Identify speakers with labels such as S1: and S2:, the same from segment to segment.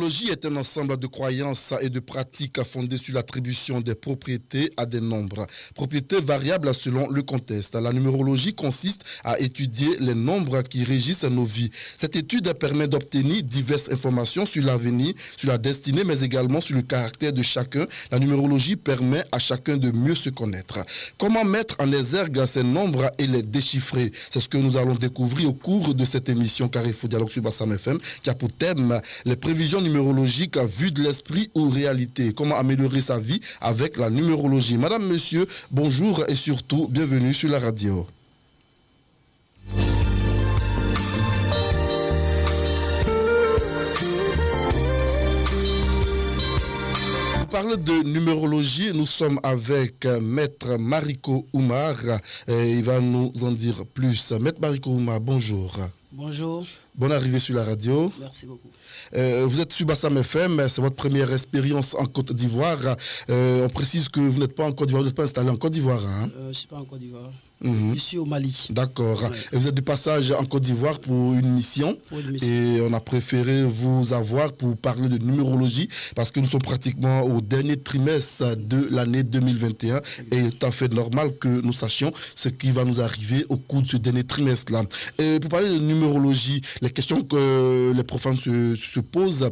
S1: numérologie est un ensemble de croyances et de pratiques fondées sur l'attribution des propriétés à des nombres. Propriétés variables selon le contexte. La numérologie consiste à étudier les nombres qui régissent nos vies. Cette étude permet d'obtenir diverses informations sur l'avenir, sur la destinée, mais également sur le caractère de chacun. La numérologie permet à chacun de mieux se connaître. Comment mettre en exergue ces nombres et les déchiffrer? C'est ce que nous allons découvrir au cours de cette émission Carrefour Dialogue sur Bassam FM, qui a pour thème les prévisions numérologiques vues de l'esprit ou réalité. Comment améliorer sa vie avec la numérologie. Madame, monsieur, bonjour et surtout, bienvenue sur la radio. Pour parler de numérologie, nous sommes avec Maître Mariko Oumar. Il va nous en dire plus. Maître Mariko Oumar, bonjour.
S2: Bonjour.
S1: Bonne arrivée sur la radio.
S2: Merci beaucoup.
S1: Vous êtes sur Bassam FM, c'est votre première expérience en Côte d'Ivoire. On précise que vous n'êtes pas en Côte d'Ivoire, vous n'êtes pas installé en Côte d'Ivoire. Hein?
S2: Je ne suis pas en Côte d'Ivoire. Je suis au Mali.
S1: D'accord.
S2: Ouais.
S1: Et vous êtes de passage en Côte d'Ivoire pour une mission. Et on a préféré vous avoir pour parler de numérologie parce que nous sommes pratiquement au dernier trimestre de l'année 2021 et il est tout à fait normal que nous sachions ce qui va nous arriver au cours de ce dernier trimestre-là. Et pour parler de numérologie, les questions que les profanes se posent,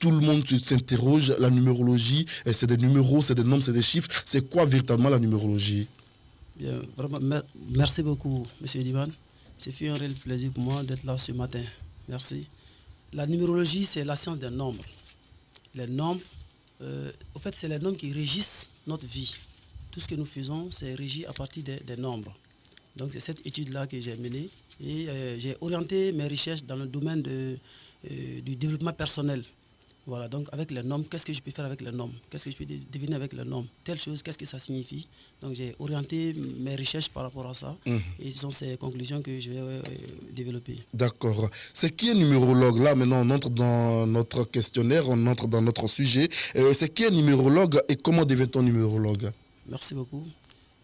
S1: tout le monde s'interroge. La numérologie, c'est des numéros, c'est des nombres, c'est des chiffres. C'est quoi véritablement la numérologie?
S2: Bien, vraiment, merci beaucoup, M. Diman. C'est fait un réel plaisir pour moi d'être là ce matin. Merci. La numérologie, c'est la science des nombres. Les nombres, au fait, c'est les nombres qui régissent notre vie. Tout ce que nous faisons, c'est régi à partir des nombres. Donc, c'est cette étude-là que j'ai menée et j'ai orienté mes recherches dans le domaine du développement personnel. Voilà, donc avec les nombres, qu'est-ce que je peux faire avec les nombres? Qu'est-ce que je peux deviner avec les nombres? Telle chose, qu'est-ce que ça signifie? Donc j'ai orienté mes recherches par rapport à ça. Et ce sont ces conclusions que je vais développer. D'accord.
S1: C'est qui un numérologue? Là, maintenant, on entre dans notre questionnaire, on entre dans notre sujet. C'est qui un numérologue et comment devient-on numérologue?
S2: Merci beaucoup.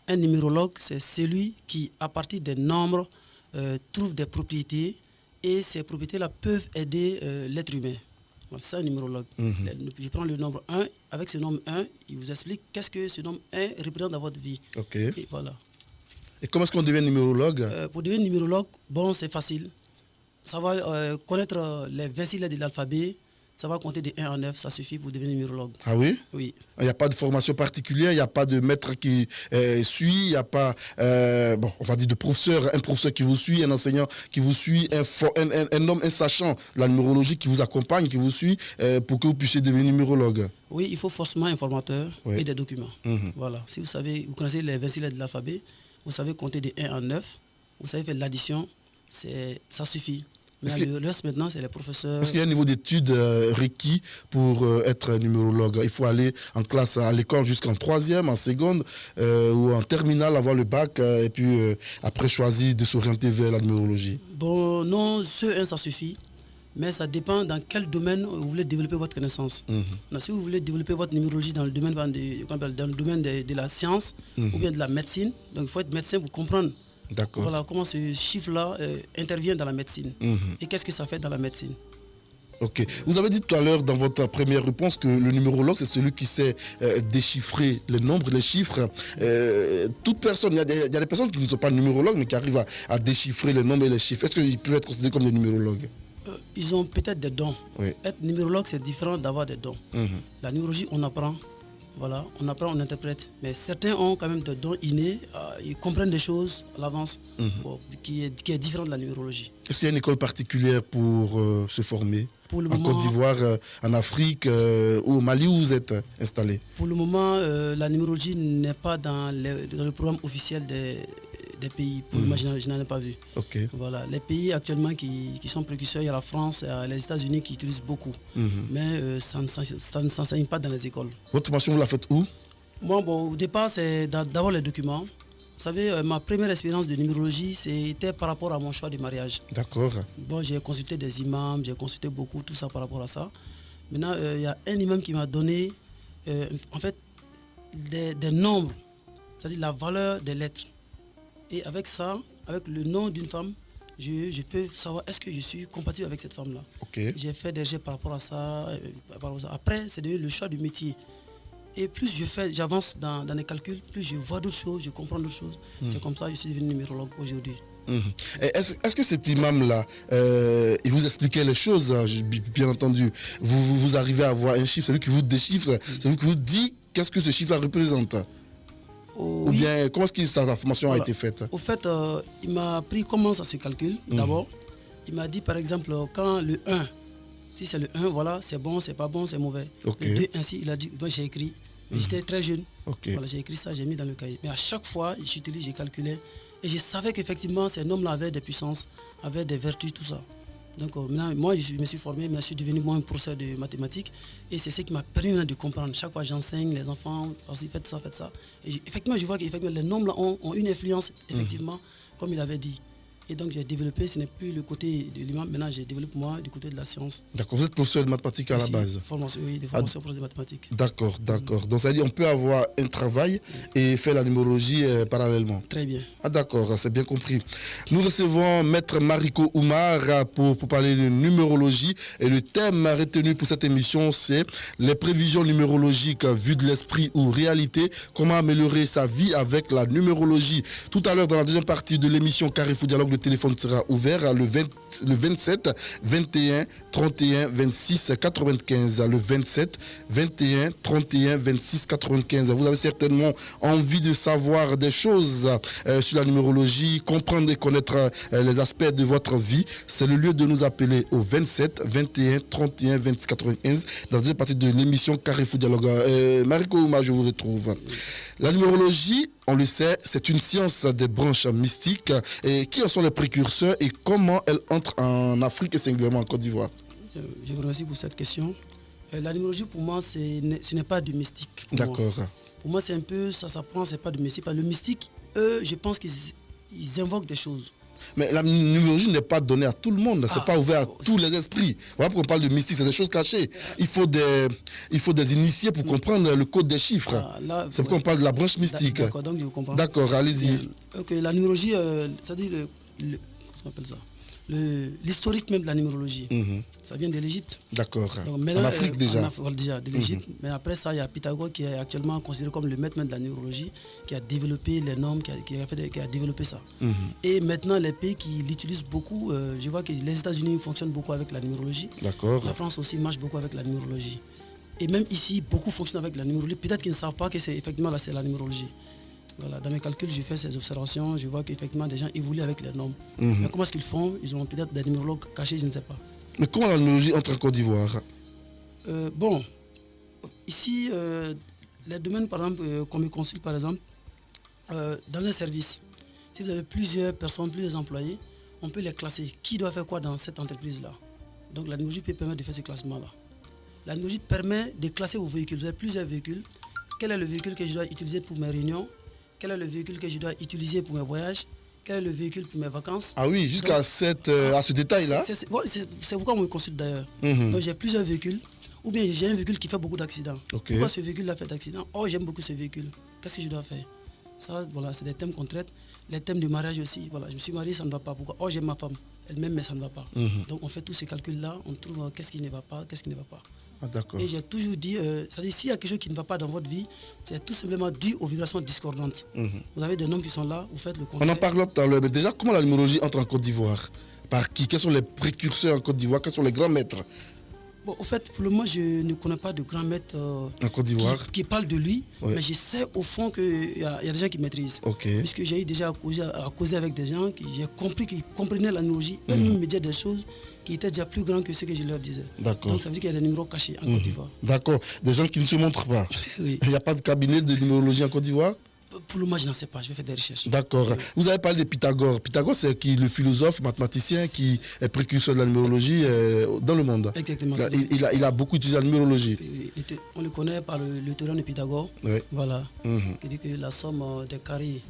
S2: Un numérologue, c'est celui qui, à partir des nombres, trouve des propriétés et ces propriétés-là peuvent aider l'être humain. Voilà, c'est un numérologue. Je prends le nombre 1. Avec ce nombre 1, il vous explique qu'est-ce que ce nombre 1 représente dans votre vie.
S1: Ok.
S2: Et voilà.
S1: Et comment est-ce qu'on devient numérologue?
S2: Pour devenir numérologue, bon, c'est facile. Ça va connaître les 26 lettres de l'alphabet. Ça va compter de 1 à 9, ça suffit pour devenir numérologue.
S1: Ah oui?
S2: Oui.
S1: Il n'y a pas de formation particulière, il n'y a pas de maître qui suit, il n'y a pas, bon, on va dire de professeur, un professeur qui vous suit, un enseignant qui vous suit, un homme, un sachant de la numérologie qui vous accompagne, qui vous suit, pour que vous puissiez devenir numérologue.
S2: Oui, il faut forcément un formateur et des documents. Voilà. Si vous connaissez les 26 lettres de l'alphabet, vous savez compter de 1 à 9, vous savez faire l'addition, ça suffit. Mais le reste maintenant, c'est les professeurs.
S1: Est-ce qu'il y a un niveau d'études requis pour être numérologue? Il faut aller en classe à l'école jusqu'en 3e, en seconde ou en terminale, avoir le bac et puis après choisir de s'orienter vers la numérologie? Bon,
S2: non, ce 1, ça suffit. Mais ça dépend dans quel domaine vous voulez développer votre connaissance. Si vous voulez développer votre numérologie dans le domaine de la science ou bien de la médecine, donc il faut être médecin pour comprendre.
S1: D'accord.
S2: Voilà comment ce chiffre-là intervient dans la médecine. Et qu'est-ce que ça fait dans la médecine?
S1: Ok. Vous avez dit tout à l'heure dans votre première réponse que le numérologue, c'est celui qui sait déchiffrer les nombres, les chiffres. Toute personne, il y a des personnes qui ne sont pas numérologues, mais qui arrivent à déchiffrer les nombres et les chiffres. Est-ce qu'ils peuvent être considérés comme des numérologues?
S2: Ils ont peut-être des dons.
S1: Oui.
S2: Être numérologue, c'est différent d'avoir des dons. La numérologie, on apprend. Voilà, on apprend, on interprète. Mais certains ont quand même des dons innés, ils comprennent des choses à l'avance, qui est différent de la numérologie.
S1: Est-ce qu'il y a une école particulière pour se former?
S2: Pour le
S1: en
S2: moment,
S1: Côte d'Ivoire, en Afrique ou au Mali où vous êtes installé?
S2: Pour le moment, la numérologie n'est pas dans le programme officiel des pays. Pour le moment, je n'en ai pas vu.
S1: Okay.
S2: Voilà. Les pays actuellement qui sont précurseurs, il y a la France et les États-Unis qui utilisent beaucoup. Mais ça ne s'enseigne pas dans les écoles.
S1: Votre formation, vous la faites où?
S2: Moi, bon, au départ, c'est d'avoir les documents. Vous savez, ma première expérience de numérologie, c'était par rapport à mon choix de mariage.
S1: D'accord.
S2: Bon, j'ai consulté des imams, j'ai consulté beaucoup, tout ça par rapport à ça. Maintenant, il y a un imam qui m'a donné, en fait, des nombres, c'est-à-dire la valeur des lettres. Et avec ça, avec le nom d'une femme, je peux savoir est-ce que je suis compatible avec cette femme-là.
S1: Ok.
S2: J'ai fait des jets par rapport à ça. Après, c'est devenu le choix du métier. Et plus j'avance dans les calculs, plus je vois d'autres choses, je comprends d'autres choses. C'est comme ça que je suis devenu numérologue aujourd'hui.
S1: Est-ce que cet imam-là, il vous expliquait les choses, bien entendu. Vous arrivez à avoir un chiffre, c'est lui qui vous déchiffre, c'est lui qui vous dit qu'est-ce que ce chiffre représente. Ou bien, comment est-ce que cette information a été faite?
S2: Au fait, il m'a appris comment ça se calcule, d'abord. Il m'a dit, par exemple, quand le 1, si c'est le 1, voilà, c'est bon, c'est pas bon, c'est mauvais. Le 2, ainsi, il a dit, j'ai écrit. Mais j'étais très jeune. Voilà, j'ai écrit ça, j'ai mis dans le cahier. Mais à chaque fois, j'ai calculé. Et je savais qu'effectivement, ces noms-là avaient des puissances, avaient des vertus, tout ça. Donc maintenant, moi, je me suis formé, mais je suis devenu moi un professeur de mathématiques. Et c'est ce qui m'a permis de comprendre. Chaque fois, j'enseigne les enfants, faites ça, faites ça. Et effectivement, je vois que les nombres-là ont une influence, effectivement, comme il avait dit. Et donc, j'ai développé, ce n'est plus le côté de l'imam, maintenant, j'ai développé moi du côté de la science.
S1: D'accord, vous êtes professeur de mathématiques à la base.
S2: Oui, de formation de mathématiques.
S1: D'accord. Donc, ça veut dire qu'on peut avoir un travail et faire la numérologie parallèlement.
S2: Très bien.
S1: D'accord, c'est bien compris. Nous recevons Maître Mariko Oumar pour parler de numérologie. Et le thème retenu pour cette émission, c'est les prévisions numérologiques vues de l'esprit ou réalité. Comment améliorer sa vie avec la numérologie. Tout à l'heure, dans la deuxième partie de l'émission Carrefour Dialogue, le téléphone sera ouvert le 27 21 31 26 95. Le 27 21 31 26 95. Vous avez certainement envie de savoir des choses sur la numérologie, comprendre et connaître les aspects de votre vie. C'est le lieu de nous appeler au 27 21 31 26 95 dans la deuxième partie de l'émission Carrefour Dialogue. Mariko Oumar, je vous retrouve. La numérologie, on le sait, c'est une science des branches mystiques. Et qui en sont les précurseurs et comment elle entre en Afrique et singulièrement en Côte d'Ivoire?
S2: Je vous remercie pour cette question. La numérologie, pour moi, ce n'est pas du mystique.
S1: D'accord.
S2: Pour moi, c'est un peu, ça s'apprend, c'est pas du mystique. Le mystique, eux, je pense qu'ils invoquent des choses.
S1: Mais la numérologie n'est pas donnée à tout le monde, c'est pas ouvert à tous les esprits. Voilà pourquoi on parle de mystique, c'est des choses cachées. Il faut des initiés pour comprendre le code des chiffres. C'est pourquoi on parle de la branche mystique.
S2: D'accord, donc je comprends.
S1: D'accord, allez-y.
S2: La numérologie, c'est-à-dire comment on appelle ça? L'historique même de la numérologie. Ça vient de l'Égypte.
S1: D'accord. En Afrique déjà.
S2: Déjà, de l'Égypte. Mais après ça, il y a Pythagore qui est actuellement considéré comme le maître même de la numérologie, qui a développé les normes, qui a développé ça. Et maintenant, les pays qui l'utilisent beaucoup, je vois que les États-Unis fonctionnent beaucoup avec la numérologie.
S1: D'accord.
S2: La France aussi marche beaucoup avec la numérologie. Et même ici, beaucoup fonctionnent avec la numérologie. Peut-être qu'ils ne savent pas que c'est effectivement là, c'est la numérologie. Voilà, dans mes calculs, je fais ces observations, je vois qu'effectivement des gens évoluent avec les normes. Mais comment est-ce qu'ils font? Ils ont peut-être des numérologues cachés, je ne sais pas.
S1: Mais comment la numérologie entre en Côte d'Ivoire?
S2: Bon, ici, les domaines, par exemple, qu'on me consulte, par exemple, dans un service, si vous avez plusieurs personnes, plusieurs employés, on peut les classer. Qui doit faire quoi dans cette entreprise-là? Donc la numérologie peut permettre de faire ce classement-là. La numérologie permet de classer vos véhicules. Vous avez plusieurs véhicules. Quel est le véhicule que je dois utiliser pour mes réunions? Quel est le véhicule que je dois utiliser pour mes voyages? Quel est le véhicule pour mes vacances?
S1: Ah oui, jusqu'à ce détail-là.
S2: C'est pourquoi on me consulte d'ailleurs. Donc j'ai plusieurs véhicules, ou bien j'ai un véhicule qui fait beaucoup d'accidents. Pourquoi ce véhicule-là fait d'accidents? Oh, j'aime beaucoup ce véhicule. Qu'est-ce que je dois faire? Ça, voilà, c'est des thèmes qu'on traite. Les thèmes de mariage aussi. Voilà, je me suis marié, ça ne va pas. Pourquoi? Oh, j'aime ma femme. Elle m'aime, mais ça ne va pas. Donc on fait tous ces calculs-là, on trouve qu'est-ce qui ne va pas, qu'est-ce qui ne va pas.
S1: Ah, d'accord.
S2: Et j'ai toujours dit, c'est-à-dire s'il y a quelque chose qui ne va pas dans votre vie, c'est tout simplement dû aux vibrations discordantes. Vous avez des noms qui sont là, vous faites le contraire.
S1: On en parle tout à l'heure, mais déjà, comment la numérologie entre en Côte d'Ivoire? Par qui? Quels sont les précurseurs en Côte d'Ivoire? Quels sont les grands maîtres?
S2: Bon, au fait, pour le moment, je ne connais pas de grand maître
S1: en Côte d'Ivoire
S2: qui parle de lui, mais je sais au fond qu'il y a des gens qui maîtrisent. Puisque j'ai eu déjà à causer avec des gens, j'ai compris qu'ils comprenaient la numérologie, eux-mêmes me disaient des choses qui étaient déjà plus grands que ce que je leur disais. Donc ça veut dire qu'il y a des numéros cachés en Côte d'Ivoire.
S1: D'accord, des gens qui ne se montrent pas. Il n'y a pas de cabinet de numérologie en Côte d'Ivoire?
S2: Pour le moment, je n'en sais pas, je vais faire des recherches.
S1: D'accord. Vous avez parlé de Pythagore. Pythagore, c'est qui, le philosophe, mathématicien qui est précurseur de la numérologie dans le monde.
S2: Exactement.
S1: Il a beaucoup utilisé la numérologie.
S2: On le connaît par le théorème de Pythagore. Voilà. Qui dit que la somme des carrés,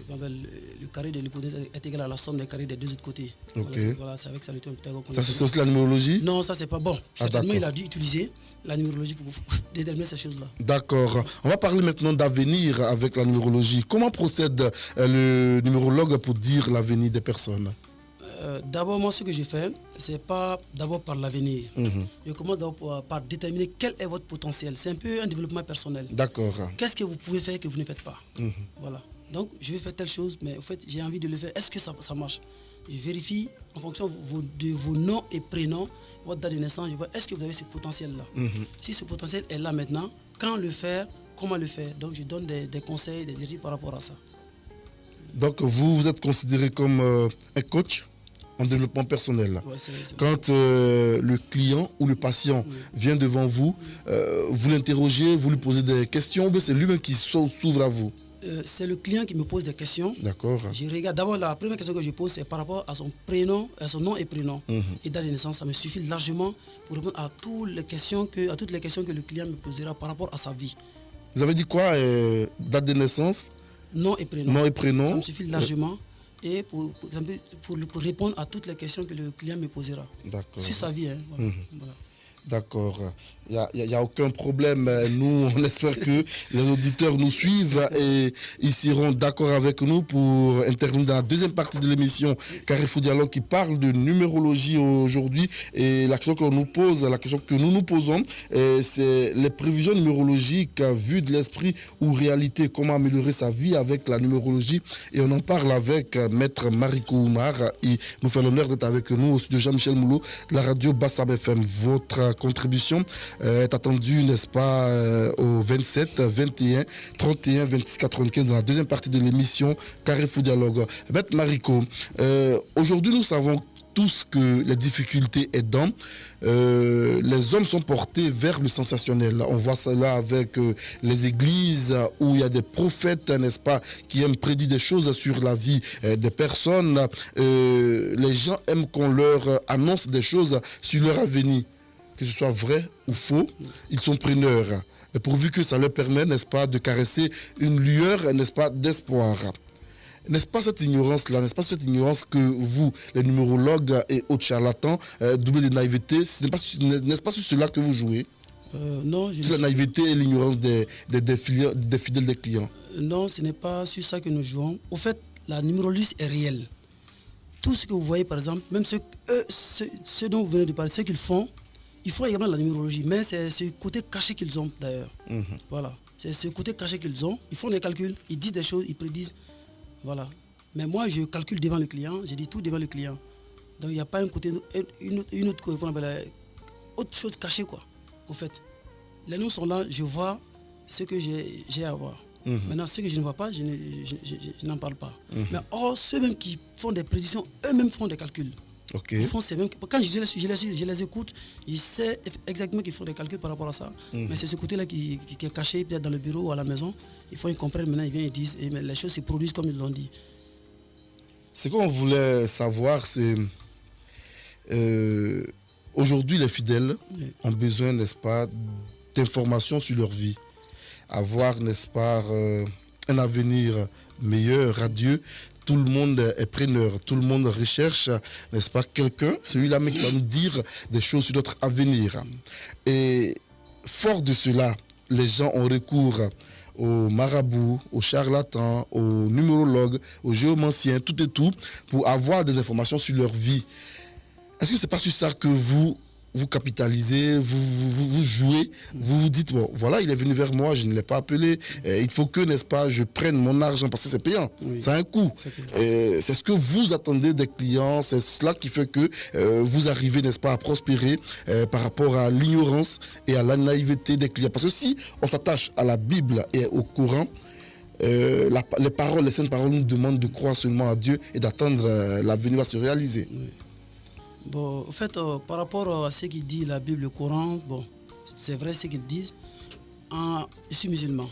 S2: le carré de l'hypoténuse est égal à la somme des carrés des deux autres côtés. Voilà, c'est avec ça le théorème de Pythagore.
S1: Ça, c'est aussi la numérologie?
S2: Non, ça, c'est pas bon. Certainement, il a dû utiliser la numérologie pour déterminer ces choses-là.
S1: D'accord. On va parler maintenant d'avenir avec la numérologie. Comment procède le numérologue pour dire l'avenir des personnes?
S2: D'abord, moi, ce que je fais, ce n'est pas d'abord par l'avenir. Je commence d'abord par déterminer quel est votre potentiel. C'est un peu un développement personnel.
S1: D'accord.
S2: Qu'est-ce que vous pouvez faire que vous ne faites pas? Voilà. Donc, je vais faire telle chose, mais en fait, j'ai envie de le faire. Est-ce que ça marche? Je vérifie en fonction de vos noms et prénoms, votre date de naissance. Je vois, est-ce que vous avez ce potentiel-là? Si ce potentiel est là maintenant, quand le faire, comment le faire? Donc, je donne des conseils, des directives par rapport à ça.
S1: Donc, vous êtes considéré comme un coach en développement personnel.
S2: Ouais, c'est
S1: Quand le client ou le patient vient devant vous, vous l'interrogez, vous lui posez des questions, ou bien c'est lui-même qui s'ouvre à vous?
S2: C'est le client qui me pose des questions.
S1: D'accord.
S2: Je regarde d'abord, la première question que je pose, c'est par rapport à son prénom, à son nom et prénom et date de naissance. Ça me suffit largement pour répondre à toutes les questions que le client me posera par rapport à sa vie.
S1: Vous avez dit quoi? Date de naissance?
S2: Nom et prénom.
S1: Nom et prénom.
S2: Ça me suffit largement et pour répondre à toutes les questions que le client me posera.
S1: D'accord.
S2: Sur sa vie. Hein, voilà. Voilà.
S1: D'accord. Il n'y a aucun problème. Nous, on espère que les auditeurs nous suivent et ils seront d'accord avec nous pour intervenir dans la deuxième partie de l'émission Carrefour Dialogue qui parle de numérologie aujourd'hui. Et la question qu'on nous pose, la question que nous nous posons, c'est les prévisions numérologiques vues de l'esprit ou réalité. Comment améliorer sa vie avec la numérologie? Et on en parle avec Maître Mariko Oumar. Il nous fait l'honneur d'être avec nous au studio Jean-Michel Moulot de la radio Bassam FM. Votre contribution est attendue, n'est-ce pas, au 27, 21, 31, 26, 95 dans la deuxième partie de l'émission Carrefour Dialogue. Maître Mariko, aujourd'hui nous savons tous que les difficultés aidant, les hommes sont portés vers le sensationnel. On voit cela avec les églises où il y a des prophètes, n'est-ce pas, qui aiment prédire des choses sur la vie des personnes. Les gens aiment qu'on leur annonce des choses sur leur avenir. Que ce soit vrai ou faux, ils sont preneurs. Et pourvu que ça leur permet, n'est-ce pas, de caresser une lueur, n'est-ce pas, d'espoir. N'est-ce pas cette ignorance-là, n'est-ce pas cette ignorance que vous, les numérologues et autres charlatans, doublés de naïveté, n'est-ce pas sur cela que vous jouez?
S2: Non,
S1: sur la naïveté et l'ignorance des fidèles des clients.
S2: Non, ce n'est pas sur ça que nous jouons. Au fait, la numérologie est réelle. Tout ce que vous voyez, par exemple, même ceux dont vous venez de parler, ce qu'ils font, ils font également la numérologie, mais c'est ce côté caché qu'ils ont d'ailleurs. Voilà, c'est ce côté caché qu'ils ont. Ils font des calculs, ils disent des choses, ils prédisent. Voilà. Mais moi, je calcule devant le client, je dis tout devant le client. Donc, il n'y a pas un côté, une autre chose cachée, quoi, au fait. Les noms sont là, je vois ce que j'ai à voir. Maintenant, ce que je ne vois pas, je n'en parle pas. Mais or, ceux mêmes qui font des prédictions, eux-mêmes font des calculs.
S1: Okay.
S2: Ils font ces mêmes, quand je les écoute, je sais exactement qu'ils font des calculs par rapport à ça. Mais c'est ce côté-là qui est caché, peut-être dans le bureau ou à la maison. Ils comprennent, maintenant ils viennent et disent, et les choses se produisent comme ils l'ont dit.
S1: Ce qu'on voulait savoir, c'est aujourd'hui les fidèles ont besoin, n'est-ce pas, d'informations sur leur vie. Avoir, n'est-ce pas, un avenir meilleur, radieux. Tout le monde est preneur, tout le monde recherche, n'est-ce pas, quelqu'un, celui-là même qui va nous dire des choses sur notre avenir. Et fort de cela, les gens ont recours aux marabouts, aux charlatans, aux numérologues, aux géomanciens, tout et tout, pour avoir des informations sur leur vie. Est-ce que ce n'est pas sur ça que vous capitalisez, vous jouez, vous vous dites, bon, voilà, il est venu vers moi, je ne l'ai pas appelé, il faut que, n'est-ce pas, je prenne mon argent parce que c'est payant, ça a un coût. C'est ce que vous attendez des clients, c'est cela qui fait que vous arrivez, n'est-ce pas, à prospérer par rapport à l'ignorance et à la naïveté des clients. Parce que si on s'attache à la Bible et au Coran, les saintes paroles nous demandent de croire seulement à Dieu et d'attendre l'avenir va se réaliser.
S2: Bon, en fait, par rapport à ce qu'il dit la Bible, le Coran, bon, c'est vrai ce qu'ils disent. Je suis musulman.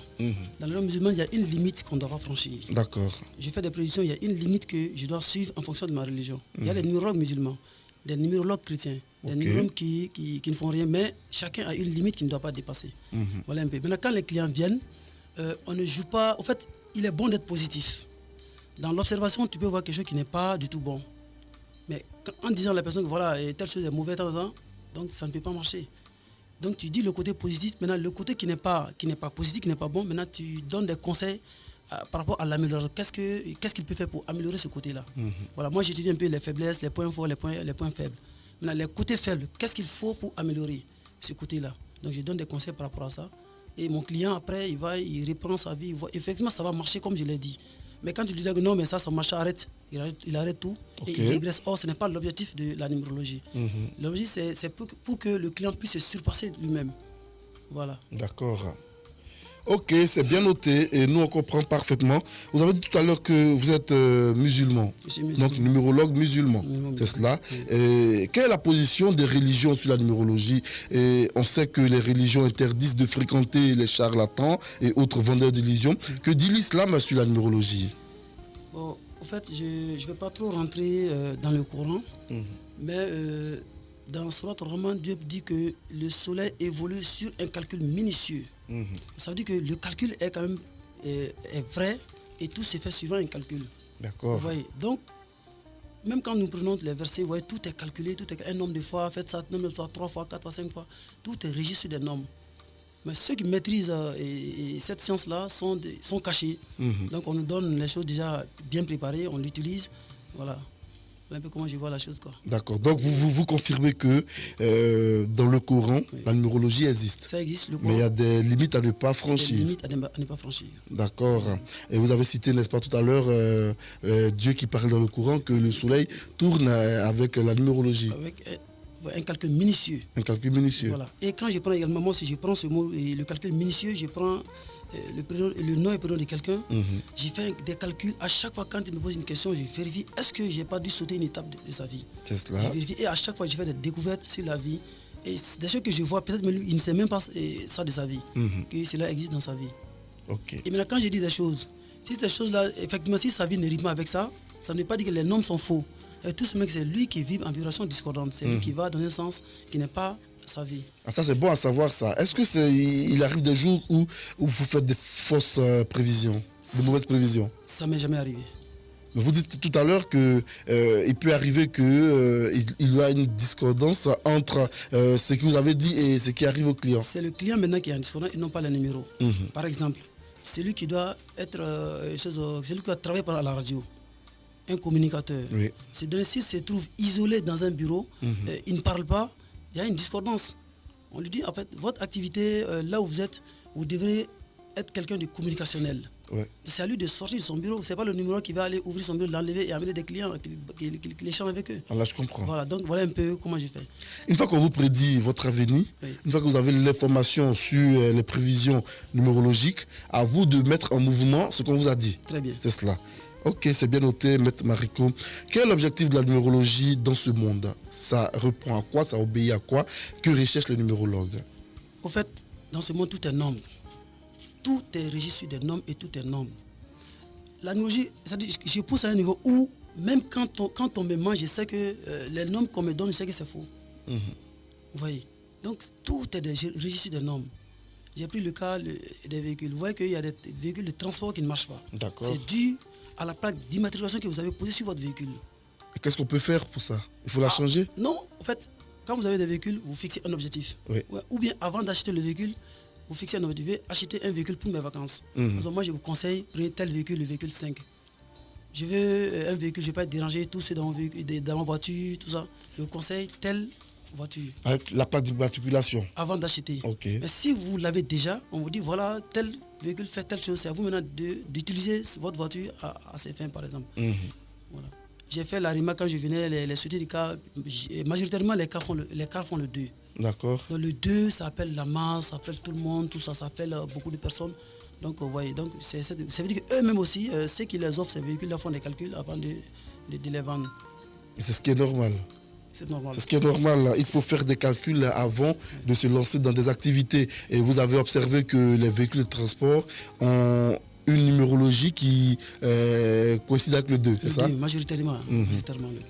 S2: Dans le musulman, il y a une limite qu'on ne doit pas franchir.
S1: D'accord.
S2: Je fais des prédictions, il y a une limite que je dois suivre en fonction de ma religion. Il y a des numérologues musulmans, des numérologues chrétiens, des numérologues qui ne font rien, mais chacun a une limite qu'il ne doit pas dépasser. Voilà un peu. Maintenant, quand les clients viennent, on ne joue pas. En fait, il est bon d'être positif. Dans l'observation, tu peux voir quelque chose qui n'est pas du tout bon. Mais en disant à la personne que voilà, telle chose est mauvaise, donc ça ne peut pas marcher. Donc tu dis le côté positif. Maintenant, le côté qui n'est pas positif, qui n'est pas bon, maintenant tu donnes des conseils par rapport à l'amélioration, qu'est-ce qu'il peut faire pour améliorer ce côté-là. Voilà, moi j'étudie un peu les faiblesses, les points forts, les points faibles. Maintenant, les côtés faibles, qu'est-ce qu'il faut pour améliorer ce côté-là. Donc je donne des conseils par rapport à ça. Et mon client, après, il reprend sa vie. Effectivement, ça va marcher comme je l'ai dit. Mais quand tu lui dis que non, mais ça marche, arrête. Il arrête tout et il régresse. Or, ce n'est pas l'objectif de la numérologie. L'objectif, c'est pour que le client puisse se surpasser lui-même. Voilà.
S1: D'accord. Ok, c'est bien noté et nous on comprend parfaitement. Vous avez dit tout à l'heure que vous êtes musulman.
S2: Je suis musulman.
S1: Donc numérologue musulman. C'est cela.
S2: Oui.
S1: Et quelle est la position des religions sur la numérologie? Et on sait que les religions interdisent de fréquenter les charlatans et autres vendeurs d'illusions. Que dit l'islam sur la numérologie?
S2: Bon, en fait, je ne vais pas trop rentrer dans le Coran, mais dans Surat Rahman, Dieu dit que le soleil évolue sur un calcul minutieux. Ça veut dire que le calcul est quand même est vrai et tout se fait suivant un calcul.
S1: D'accord.
S2: Vous voyez, donc, même quand nous prenons les versets, vous voyez, tout est calculé, tout est un nombre de fois, faites ça, nombre de fois, 3 fois, 4 fois, 5 fois, tout est régi sur des nombres. Mais ceux qui maîtrisent cette science-là sont cachés. Donc on nous donne les choses déjà bien préparées, on l'utilise. Voilà. Voilà un peu comment je vois la chose, quoi.
S1: D'accord. Donc vous confirmez que dans le Coran, la numérologie existe.
S2: Ça existe, le Coran.
S1: Mais il y a des limites à ne pas franchir.
S2: Des limites à ne pas franchir.
S1: D'accord. Et vous avez cité, n'est-ce pas, tout à l'heure, Dieu qui parle dans le Coran que le soleil tourne avec la numérologie.
S2: Avec un calcul minutieux.
S1: Un calcul minutieux.
S2: Voilà. Et quand je prends également, moi, si je prends ce mot, et le calcul minutieux, je prends le nom et le prénom de quelqu'un, j'ai fait des calculs. À chaque fois, quand il me pose une question, je vérifie est-ce que je n'ai pas dû sauter une étape de sa vie.
S1: C'est cela.
S2: Je vérifie. Et à chaque fois, je fais des découvertes sur la vie. Et des choses que je vois, peut-être même lui, il ne sait même pas ça de sa vie, que cela existe dans sa vie.
S1: Ok.
S2: Et maintenant, quand je dis des choses, si ces choses-là, effectivement, si sa vie ne rime pas avec ça, ça ne veut pas dire que les nombres sont faux. Et tout ce mec, c'est lui qui vit en vibration discordante. C'est lui qui va dans un sens qui n'est pas sa vie.
S1: Ah, ça, c'est bon à savoir ça. Est-ce que il arrive des jours où vous faites des fausses prévisions, de mauvaises prévisions?
S2: Ça m'est jamais arrivé.
S1: Mais vous dites tout à l'heure qu'il peut arriver qu'il y a une discordance entre ce que vous avez dit et ce qui arrive au client.
S2: C'est le client maintenant qui est en discordance et non pas les numéros. Par exemple, celui qui doit être celui qui doit travailler à la radio, un communicateur.
S1: Oui.
S2: Ce dernier-ci se trouve isolé dans un bureau, il ne parle pas, il y a une discordance. On lui dit, en fait, votre activité, là où vous êtes, vous devrez être quelqu'un de communicationnel.
S1: Ouais.
S2: C'est à lui de sortir de son bureau. Ce n'est pas le numéro qui va aller ouvrir son bureau, l'enlever et amener des clients, qu'il échange avec eux.
S1: Ah, là, je comprends.
S2: Voilà, donc voilà un peu comment je fais.
S1: Une fois qu'on vous prédit votre avenir, une fois que vous avez l'information sur les prévisions numérologiques, à vous de mettre en mouvement ce qu'on vous a dit.
S2: Très bien.
S1: C'est cela. Ok, c'est bien noté, Maître Mariko. Quel est l'objectif de la numérologie dans ce monde? Ça répond à quoi? Ça obéit à quoi? Que recherche le numérologue?
S2: Au fait, dans ce monde, tout est nombre. Tout est régi sur des nombres et tout est nombre. La numérologie, c'est-à-dire, je pousse à un niveau où, même quand on me mange, je sais que les nombres qu'on me donne, je sais que c'est faux. Vous voyez? Donc, tout est régi sur des nombres. J'ai pris le cas des véhicules. Vous voyez qu'il y a des véhicules de transport qui ne marchent pas.
S1: D'accord.
S2: C'est dû à la plaque d'immatriculation que vous avez posée sur votre véhicule.
S1: Et qu'est-ce qu'on peut faire pour ça? Il faut la changer?
S2: Non, en fait, quand vous avez des véhicules, vous fixez un objectif.
S1: Oui.
S2: Ouais, ou bien, avant d'acheter le véhicule, vous fixez un objectif. Acheter un véhicule pour mes vacances. Donc, moi, je vous conseille, prenez tel véhicule, le véhicule 5. Je veux un véhicule, je ne vais pas être dérangé, tout c'est dans ma voiture, tout ça. Je vous conseille telle voiture. Avec
S1: la plaque d'immatriculation?
S2: Avant d'acheter.
S1: Ok.
S2: Mais si vous l'avez déjà, on vous dit, voilà, tel véhicule fait telle chose. C'est à vous maintenant d'utiliser votre voiture à ses fins, par exemple. Voilà. J'ai fait la remarque quand je venais, les sociétés de cars, majoritairement les cars font le 2.
S1: D'accord.
S2: Donc le 2, ça appelle la masse, ça appelle tout le monde, tout ça, ça appelle beaucoup de personnes. Donc vous voyez, donc, ça veut dire qu'eux-mêmes aussi, ceux qui les offrent ces véhicules-là font des calculs avant de les vendre.
S1: Et c'est ce qui est normal.
S2: C'est normal.
S1: C'est ce qui est normal. Il faut faire des calculs avant de se lancer dans des activités. Et vous avez observé que les véhicules de transport ont une numérologie qui coïncide avec le 2, c'est ça?
S2: Majoritairement, majoritairement le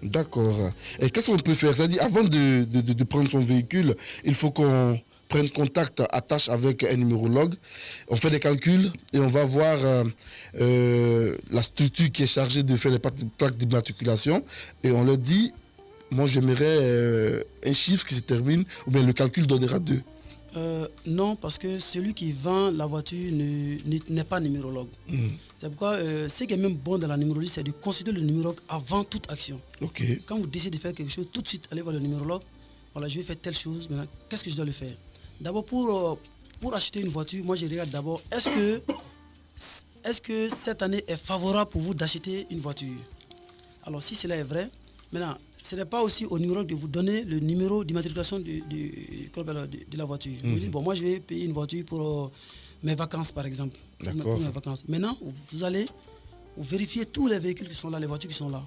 S2: 2.
S1: D'accord. Et qu'est-ce qu'on peut faire? C'est-à-dire, avant de prendre son véhicule, il faut qu'on prenne contact, attache avec un numérologue. On fait des calculs et on va voir la structure qui est chargée de faire les plaques d'immatriculation. Et on leur dit, moi j'aimerais un chiffre qui se termine, ou bien le calcul donnera 2.
S2: Non, parce que celui qui vend la voiture n'est pas numérologue. C'est pourquoi ce qui est même bon dans la numérologie, c'est de consulter le numérologue avant toute action.
S1: Ok.
S2: Quand vous décidez de faire quelque chose, tout de suite, allez voir le numérologue. Voilà, je vais faire telle chose. Maintenant, qu'est-ce que je dois le faire? D'abord, pour acheter une voiture, moi, je regarde d'abord, est-ce que cette année est favorable pour vous d'acheter une voiture? Alors, si cela est vrai, maintenant, ce n'est pas aussi au numérologue de vous donner le numéro d'immatriculation de la voiture. Vous dites, bon, moi, je vais payer une voiture pour mes vacances, par exemple.
S1: D'accord.
S2: Pour mes vacances. Maintenant, vous allez vérifier tous les véhicules qui sont là, les voitures qui sont là.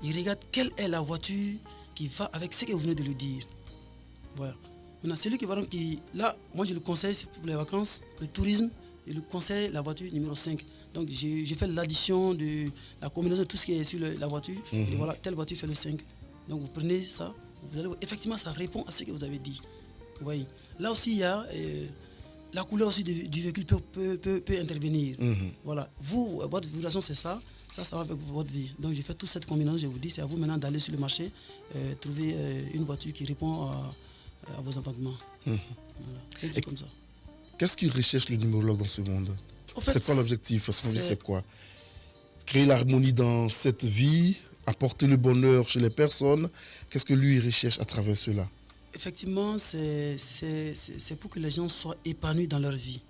S2: Il regarde quelle est la voiture qui va avec ce que vous venez de lui dire. Voilà. Maintenant, celui qui va donc là, moi je le conseille pour les vacances, le tourisme, je le conseille la voiture numéro 5. Donc j'ai fait l'addition de la combinaison de tout ce qui est sur la voiture. Et voilà, telle voiture fait le 5. Donc vous prenez ça, vous allez effectivement ça répond à ce que vous avez dit. Vous voyez. Là aussi il y a la couleur aussi du véhicule peut intervenir. Voilà. Vous, votre vibration c'est ça. Ça va avec votre vie. Donc j'ai fait toute cette combinaison, je vous dis, c'est à vous maintenant d'aller sur le marché, trouver une voiture qui répond à vos entendements. Voilà. C'est comme ça.
S1: Qu'est-ce qu'il recherche le numérologue dans ce monde? En fait, c'est quoi l'objectif? C'est quoi? Créer l'harmonie dans cette vie, apporter le bonheur chez les personnes. Qu'est-ce que lui recherche à travers cela?
S2: Effectivement, c'est pour que les gens soient épanouis dans leur vie.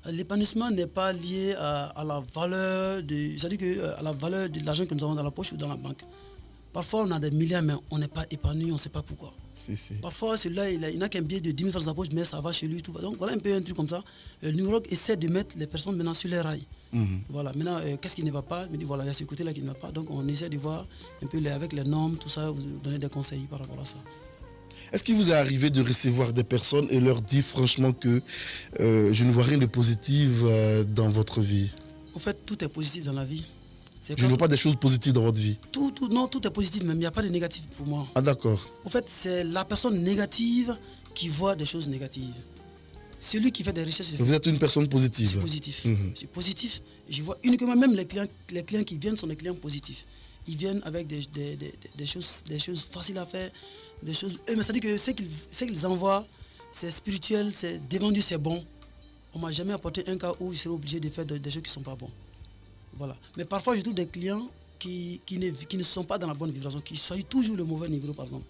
S2: L'épanouissement n'est pas lié à la valeur à la valeur de l'argent que nous avons dans la poche ou dans la banque. Parfois, on a des milliards, mais on n'est pas épanoui, on ne sait pas pourquoi.
S1: Si.
S2: Parfois, celui-là, il n'a qu'un billet de 10 000 francs dans sa poche, mais ça va chez lui. Tout va. Donc, voilà un peu un truc comme ça. Le numérologue essaie de mettre les personnes maintenant sur les rails. Voilà. Maintenant, qu'est-ce qui ne va pas? Il me dit, voilà, il y a ce côté-là qui ne va pas. Donc, on essaie de voir un peu avec les normes, tout ça, vous donner des conseils par rapport à ça.
S1: Est-ce qu'il vous est arrivé de recevoir des personnes et leur dire franchement que je ne vois rien de positif dans votre vie?
S2: En fait, tout est positif dans la vie.
S1: Je ne vois pas des choses positives dans votre vie.
S2: Non, tout est positif, même il n'y a pas de négatif pour moi.
S1: Ah d'accord.
S2: En fait, c'est la personne négative qui voit des choses négatives. Celui qui fait des recherches...
S1: Vous êtes une personne positive.
S2: C'est positif. C'est positif. Je vois uniquement, même les clients qui viennent sont des clients positifs. Ils viennent avec des choses faciles à faire, des choses... Mais c'est-à-dire que ce qu'ils envoient, c'est spirituel, c'est devant Dieu, c'est bon. On ne m'a jamais apporté un cas où je serais obligé de faire des choses qui ne sont pas bonnes. Voilà. Mais parfois, je trouve des clients qui ne sont pas dans la bonne vibration, qui choisissent toujours le mauvais numéro, par exemple.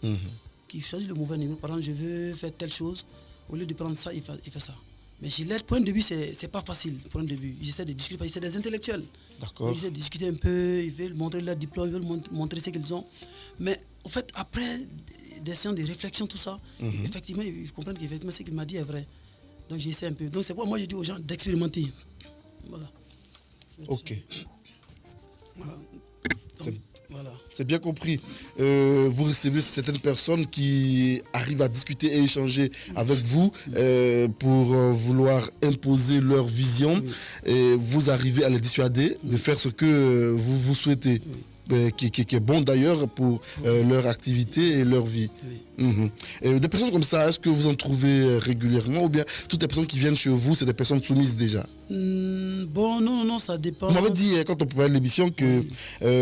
S2: Qui choisissent le mauvais numéro. Par exemple, je veux faire telle chose. Au lieu de prendre ça, il fait ça. Mais chez l'aide, pour un début, c'est pas facile. Pour un début, ils essaient de discuter, parce que c'est des intellectuels.
S1: D'accord.
S2: Ils essaient de discuter un peu, ils veulent montrer leur diplôme, ils veulent montrer ce qu'ils ont. Mais au fait, après des séances de réflexion, tout ça, effectivement, ils comprennent qu'effectivement, ce qu'il m'a dit est vrai. Donc j'essaie un peu. Donc c'est pourquoi moi, je dis aux gens d'expérimenter. Voilà.
S1: Ok.
S2: Voilà. Voilà.
S1: C'est bien compris. Vous recevez certaines personnes qui arrivent à discuter et échanger avec vous pour vouloir imposer leur vision. Et vous arrivez à les dissuader de faire ce que vous souhaitez. Qui est bon d'ailleurs pour leur activité et leur vie. Et des personnes comme ça, est-ce que vous en trouvez régulièrement ou bien toutes les personnes qui viennent chez vous, c'est des personnes soumises déjà?
S2: Bon, non, ça dépend.
S1: Vous m'avez dit quand on préparait l'émission que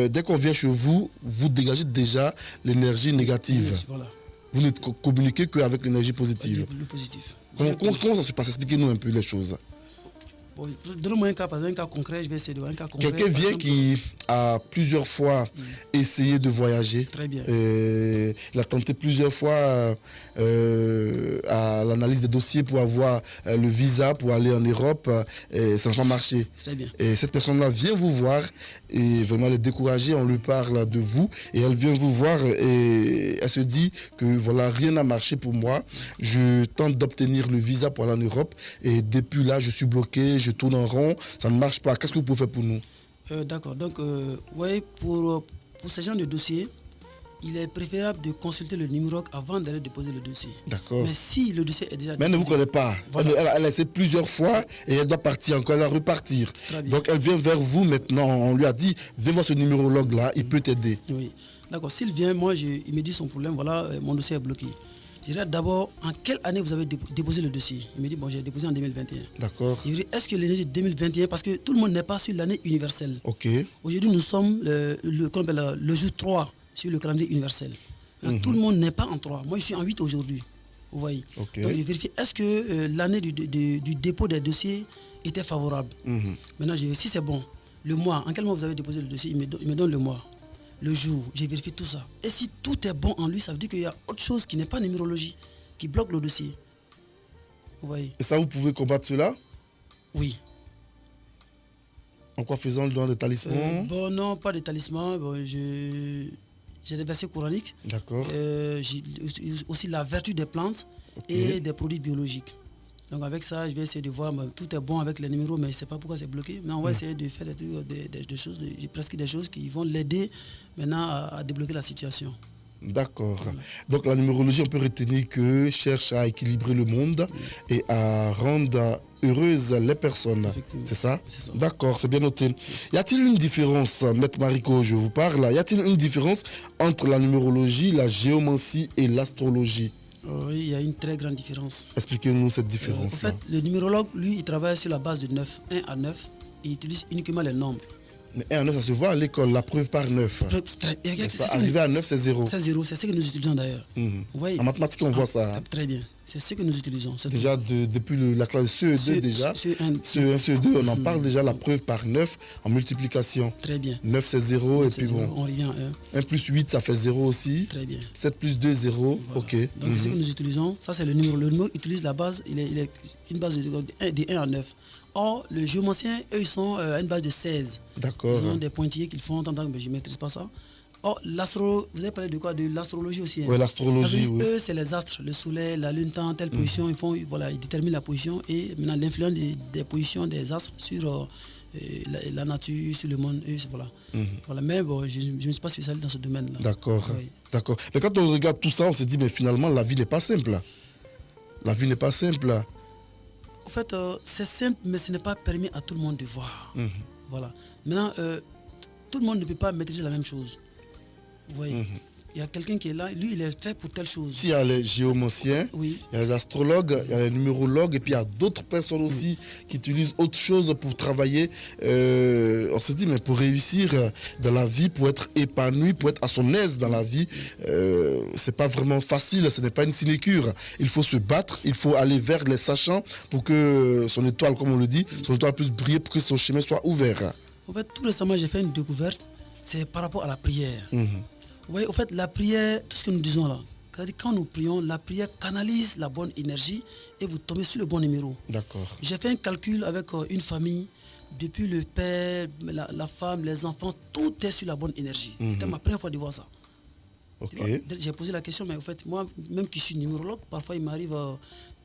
S1: dès qu'on vient chez vous, vous dégagez déjà l'énergie négative.
S2: Voilà.
S1: Vous ne communiquez qu'avec l'énergie positive.
S2: Le positif.
S1: Comment ça se passe? Expliquez-nous un peu les choses.
S2: Bon, donne-moi un cas, par exemple, un cas concret, je vais essayer de voir un cas concret.
S1: Quelqu'un vient qui a plusieurs fois essayé de voyager.
S2: Très bien.
S1: Il a tenté plusieurs fois à l'analyse des dossiers pour avoir le visa pour aller en Europe et ça n'a pas marché.
S2: Très bien.
S1: Et cette personne-là vient vous voir et vraiment elle est découragée, on lui parle de vous et elle vient vous voir et elle se dit que voilà, rien n'a marché pour moi. Je tente d'obtenir le visa pour aller en Europe et depuis là je suis bloqué, je tourne en rond, ça ne marche pas. Qu'est-ce que vous pouvez faire pour nous?
S2: D'accord. Donc, pour ce genre de dossier, il est préférable de consulter le numéro avant d'aller déposer le dossier.
S1: D'accord.
S2: Mais si le dossier est déjà
S1: mais elle ne vous connaît pas. Voilà. Elle a essayé plusieurs fois et elle doit partir encore, elle va repartir. Donc elle vient vers vous maintenant. On lui a dit, viens voir ce numérologue-là, il peut t'aider.
S2: Oui. D'accord. S'il vient, il me dit son problème, voilà, mon dossier est bloqué. Je dirais d'abord, en quelle année vous avez déposé le dossier? Il me dit, bon, j'ai déposé en 2021.
S1: D'accord.
S2: Je dis, est-ce que l'énergie 2021, parce que tout le monde n'est pas sur l'année universelle.
S1: Ok.
S2: Aujourd'hui, nous sommes le jour 3 sur le calendrier universel. Tout le monde n'est pas en 3. Moi, je suis en 8 aujourd'hui. Vous voyez.
S1: Okay.
S2: Donc, je vérifie est-ce que l'année du dépôt des dossiers était favorable. Maintenant, si c'est bon, le mois, en quel mois vous avez déposé le dossier, il me donne le mois, le jour, j'ai vérifié tout ça. Et si tout est bon en lui, ça veut dire qu'il y a autre chose qui n'est pas numérologie, qui bloque le dossier. Vous voyez.
S1: Et ça, vous pouvez combattre cela?
S2: Oui.
S1: En quoi faisant le don de talisman?
S2: Bon, non, pas de talisman. Bon, j'ai des versets coraniques.
S1: D'accord.
S2: J'ai aussi la vertu des plantes et des produits biologiques. Donc avec ça, je vais essayer de voir, tout est bon avec les numéros, mais je ne sais pas pourquoi c'est bloqué. Mais on va essayer de faire des choses, presque des choses qui vont l'aider maintenant à débloquer la situation.
S1: D'accord. Donc la numérologie, on peut retenir que cherche à équilibrer le monde et à rendre heureuses les personnes. C'est ça?
S2: C'est ça.
S1: D'accord, c'est bien noté. Y a-t-il une différence, Maître Mariko, je vous parle, y a-t-il une différence entre la numérologie, la géomancie et l'astrologie?
S2: Oui, il y a une très grande différence.
S1: Expliquez-nous cette différence.
S2: En fait, le numérologue, lui, il travaille sur la base de 9, 1 à 9, et il utilise uniquement les nombres.
S1: Mais 1 à 9, ça se voit à l'école, la preuve par 9. Arriver à 9, c'est 0.
S2: C'est 0, c'est ce que nous utilisons d'ailleurs. Vous voyez?
S1: En mathématiques, on voit ça.
S2: Très bien, c'est ce que nous utilisons.
S1: Déjà, depuis la classe CE2, déjà, CE1, CE2, on en parle déjà, la preuve par 9 en multiplication.
S2: Très bien.
S1: 9, c'est 0, et puis
S2: 0,
S1: bon.
S2: on revient à 1.
S1: 1 plus 8, ça fait 0 aussi.
S2: Très bien.
S1: 7 plus 2, 0. Voilà. Ok.
S2: Donc, ce que nous utilisons, ça c'est le numéro. Le numéro utilise la base, il est une base de 1 à 9. Or, le géomancien, eux, ils sont à une base de 16.
S1: D'accord.
S2: Ils ont des pointillés qu'ils font en tant que je ne maîtrise pas ça. Or, vous avez parlé de quoi? De l'astrologie aussi. Hein?
S1: Oui, l'astrologie, oui.
S2: Eux, c'est les astres, le soleil, la lune, temps, telle position. Ils déterminent la position et maintenant l'influence des positions des astres sur la nature, sur le monde. Voilà. Mais bon, je ne suis pas spécialiste dans ce domaine-là.
S1: D'accord. Oui. D'accord. Mais quand on regarde tout ça, on se dit, mais finalement, la vie n'est pas simple. La vie n'est pas simple.
S2: En fait, c'est simple, mais ce n'est pas permis à tout le monde de voir. Voilà. Maintenant, tout le monde ne peut pas maîtriser la même chose. Vous voyez, il y a quelqu'un qui est là, lui, il est fait pour telle chose.
S1: S'il y a les géomanciens, il y a les astrologues, il y a les numérologues, et puis il y a d'autres personnes aussi qui utilisent autre chose pour travailler. On se dit, mais pour réussir dans la vie, pour être épanoui, pour être à son aise dans la vie, c'est pas vraiment facile, ce n'est pas une sinécure. Il faut se battre, il faut aller vers les sachants pour que son étoile, comme on le dit, son étoile puisse briller, pour que son chemin soit ouvert.
S2: En fait, tout récemment, j'ai fait une découverte, c'est par rapport à la prière. Vous voyez, au fait, la prière, tout ce que nous disons là, c'est-à-dire quand nous prions, la prière canalise la bonne énergie et vous tombez sur le bon numéro.
S1: D'accord.
S2: J'ai fait un calcul avec une famille, depuis le père, la femme, les enfants, tout est sur la bonne énergie. C'était ma première fois de voir ça.
S1: Okay.
S2: J'ai posé la question, mais au fait, moi, même qui suis numérologue, parfois il m'arrive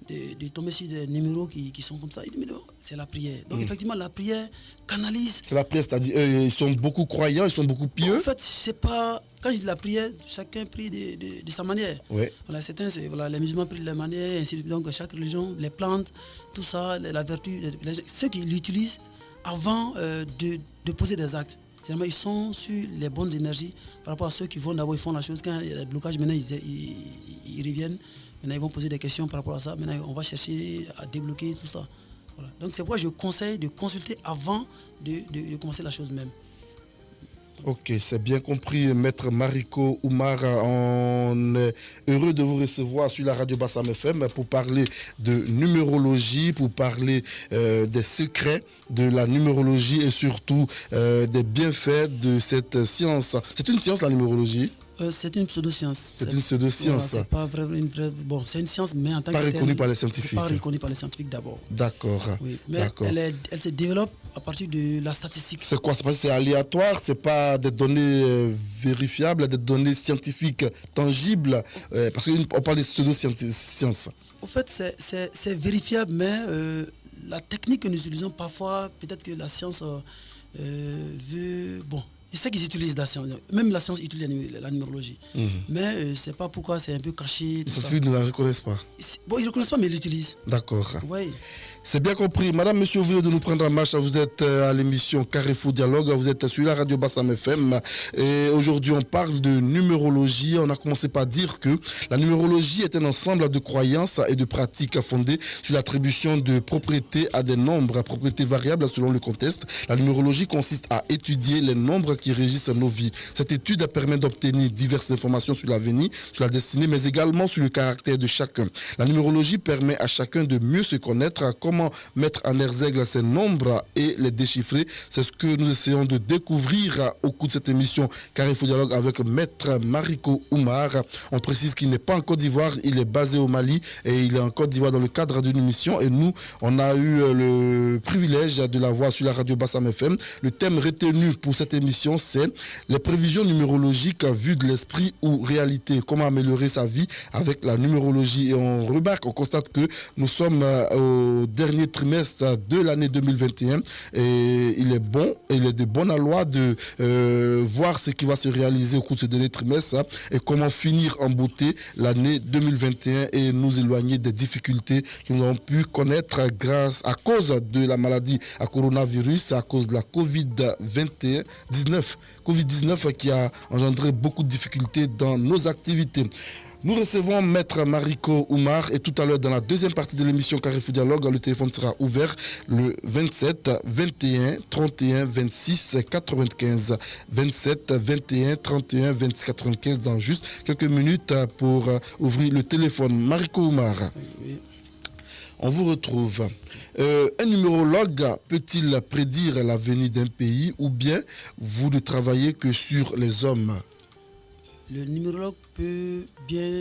S2: de tomber sur des numéros qui sont comme ça. Il dit, mais non, c'est la prière. Donc effectivement, la prière canalise. C'est
S1: la prière, c'est-à-dire ils sont beaucoup croyants, ils sont beaucoup pieux.
S2: En fait, c'est pas... Quand je dis la prière, chacun prie de sa manière.
S1: Ouais.
S2: Voilà, certains, les musulmans prient de leur manière, ainsi de suite. Donc chaque religion, les plantes, tout ça, la vertu, ceux qui l'utilisent avant de poser des actes. Ils sont sur les bonnes énergies par rapport à ceux qui vont d'abord, ils font la chose. Quand il y a des blocages, maintenant ils reviennent. Maintenant ils vont poser des questions par rapport à ça. Maintenant on va chercher à débloquer tout ça. Voilà. Donc c'est pourquoi je conseille de consulter avant de commencer la chose même.
S1: Ok, c'est bien compris, Maître Mariko Oumar. On est heureux de vous recevoir sur la radio Bassam FM pour parler de numérologie, pour parler des secrets de la numérologie et surtout des bienfaits de cette science. C'est une science, la numérologie?
S2: C'est une pseudo-science.
S1: C'est une pseudo-science.
S2: Voilà, c'est pas vraiment une vraie... Bon, c'est une science, mais en tant que
S1: pas reconnue par les scientifiques.
S2: Pas reconnue par les scientifiques d'abord.
S1: D'accord.
S2: Oui, mais elle se développe à partir de la statistique.
S1: C'est quoi? C'est aléatoire? C'est pas des données vérifiables, des données scientifiques tangibles? Parce qu'on parle de pseudo-sciences.
S2: En fait, c'est vérifiable, mais la technique que nous utilisons parfois, peut-être que la science veut... Bon. Je sais qu'ils utilisent la science, même la science utilise la numérologie. Mais c'est pas pourquoi c'est un peu caché.
S1: Les scientifiques ne la reconnaissent pas.
S2: Bon, ils ne reconnaissent pas, mais ils l'utilisent.
S1: D'accord.
S2: Oui.
S1: C'est bien compris. Madame, monsieur, vous venez de nous prendre en marche. Vous êtes à l'émission Carrefour Dialogue. Vous êtes sur la radio Bassam FM. Et aujourd'hui, on parle de numérologie. On a commencé par dire que la numérologie est un ensemble de croyances et de pratiques fondées sur l'attribution de propriétés à des nombres, propriétés variables selon le contexte. La numérologie consiste à étudier les nombres qui qui régissent nos vies. Cette étude permet d'obtenir diverses informations sur l'avenir, sur la destinée, mais également sur le caractère de chacun. La numérologie permet à chacun de mieux se connaître, comment mettre en exergue ces nombres et les déchiffrer. C'est ce que nous essayons de découvrir au cours de cette émission Carrefour Dialogue avec Maître Mariko Oumar. On précise qu'il n'est pas en Côte d'Ivoire, il est basé au Mali et il est en Côte d'Ivoire dans le cadre d'une émission. Et nous, on a eu le privilège de la voir sur la radio Bassam FM. Le thème retenu pour cette émission, c'est les prévisions numérologiques vues de l'esprit ou réalité. Comment améliorer sa vie avec la numérologie. Et on remarque, on constate que nous sommes au dernier trimestre de l'année 2021 et il est bon, il est de bonne loi de voir ce qui va se réaliser au cours de ce dernier trimestre et comment finir en beauté l'année 2021 et nous éloigner des difficultés que nous avons pu connaître à cause de la maladie à coronavirus, à cause de la Covid-19 qui a engendré beaucoup de difficultés dans nos activités. Nous recevons Maître Mariko Oumar et tout à l'heure dans la deuxième partie de l'émission Carrefour Dialogue, le téléphone sera ouvert le 27 21 31 26 95. 27 21 31 26 95 dans juste quelques minutes pour ouvrir le téléphone. Mariko Oumar. On vous retrouve. Un numérologue peut-il prédire l'avenir d'un pays ou bien vous ne travaillez que sur les hommes?
S2: Le numérologue peut bien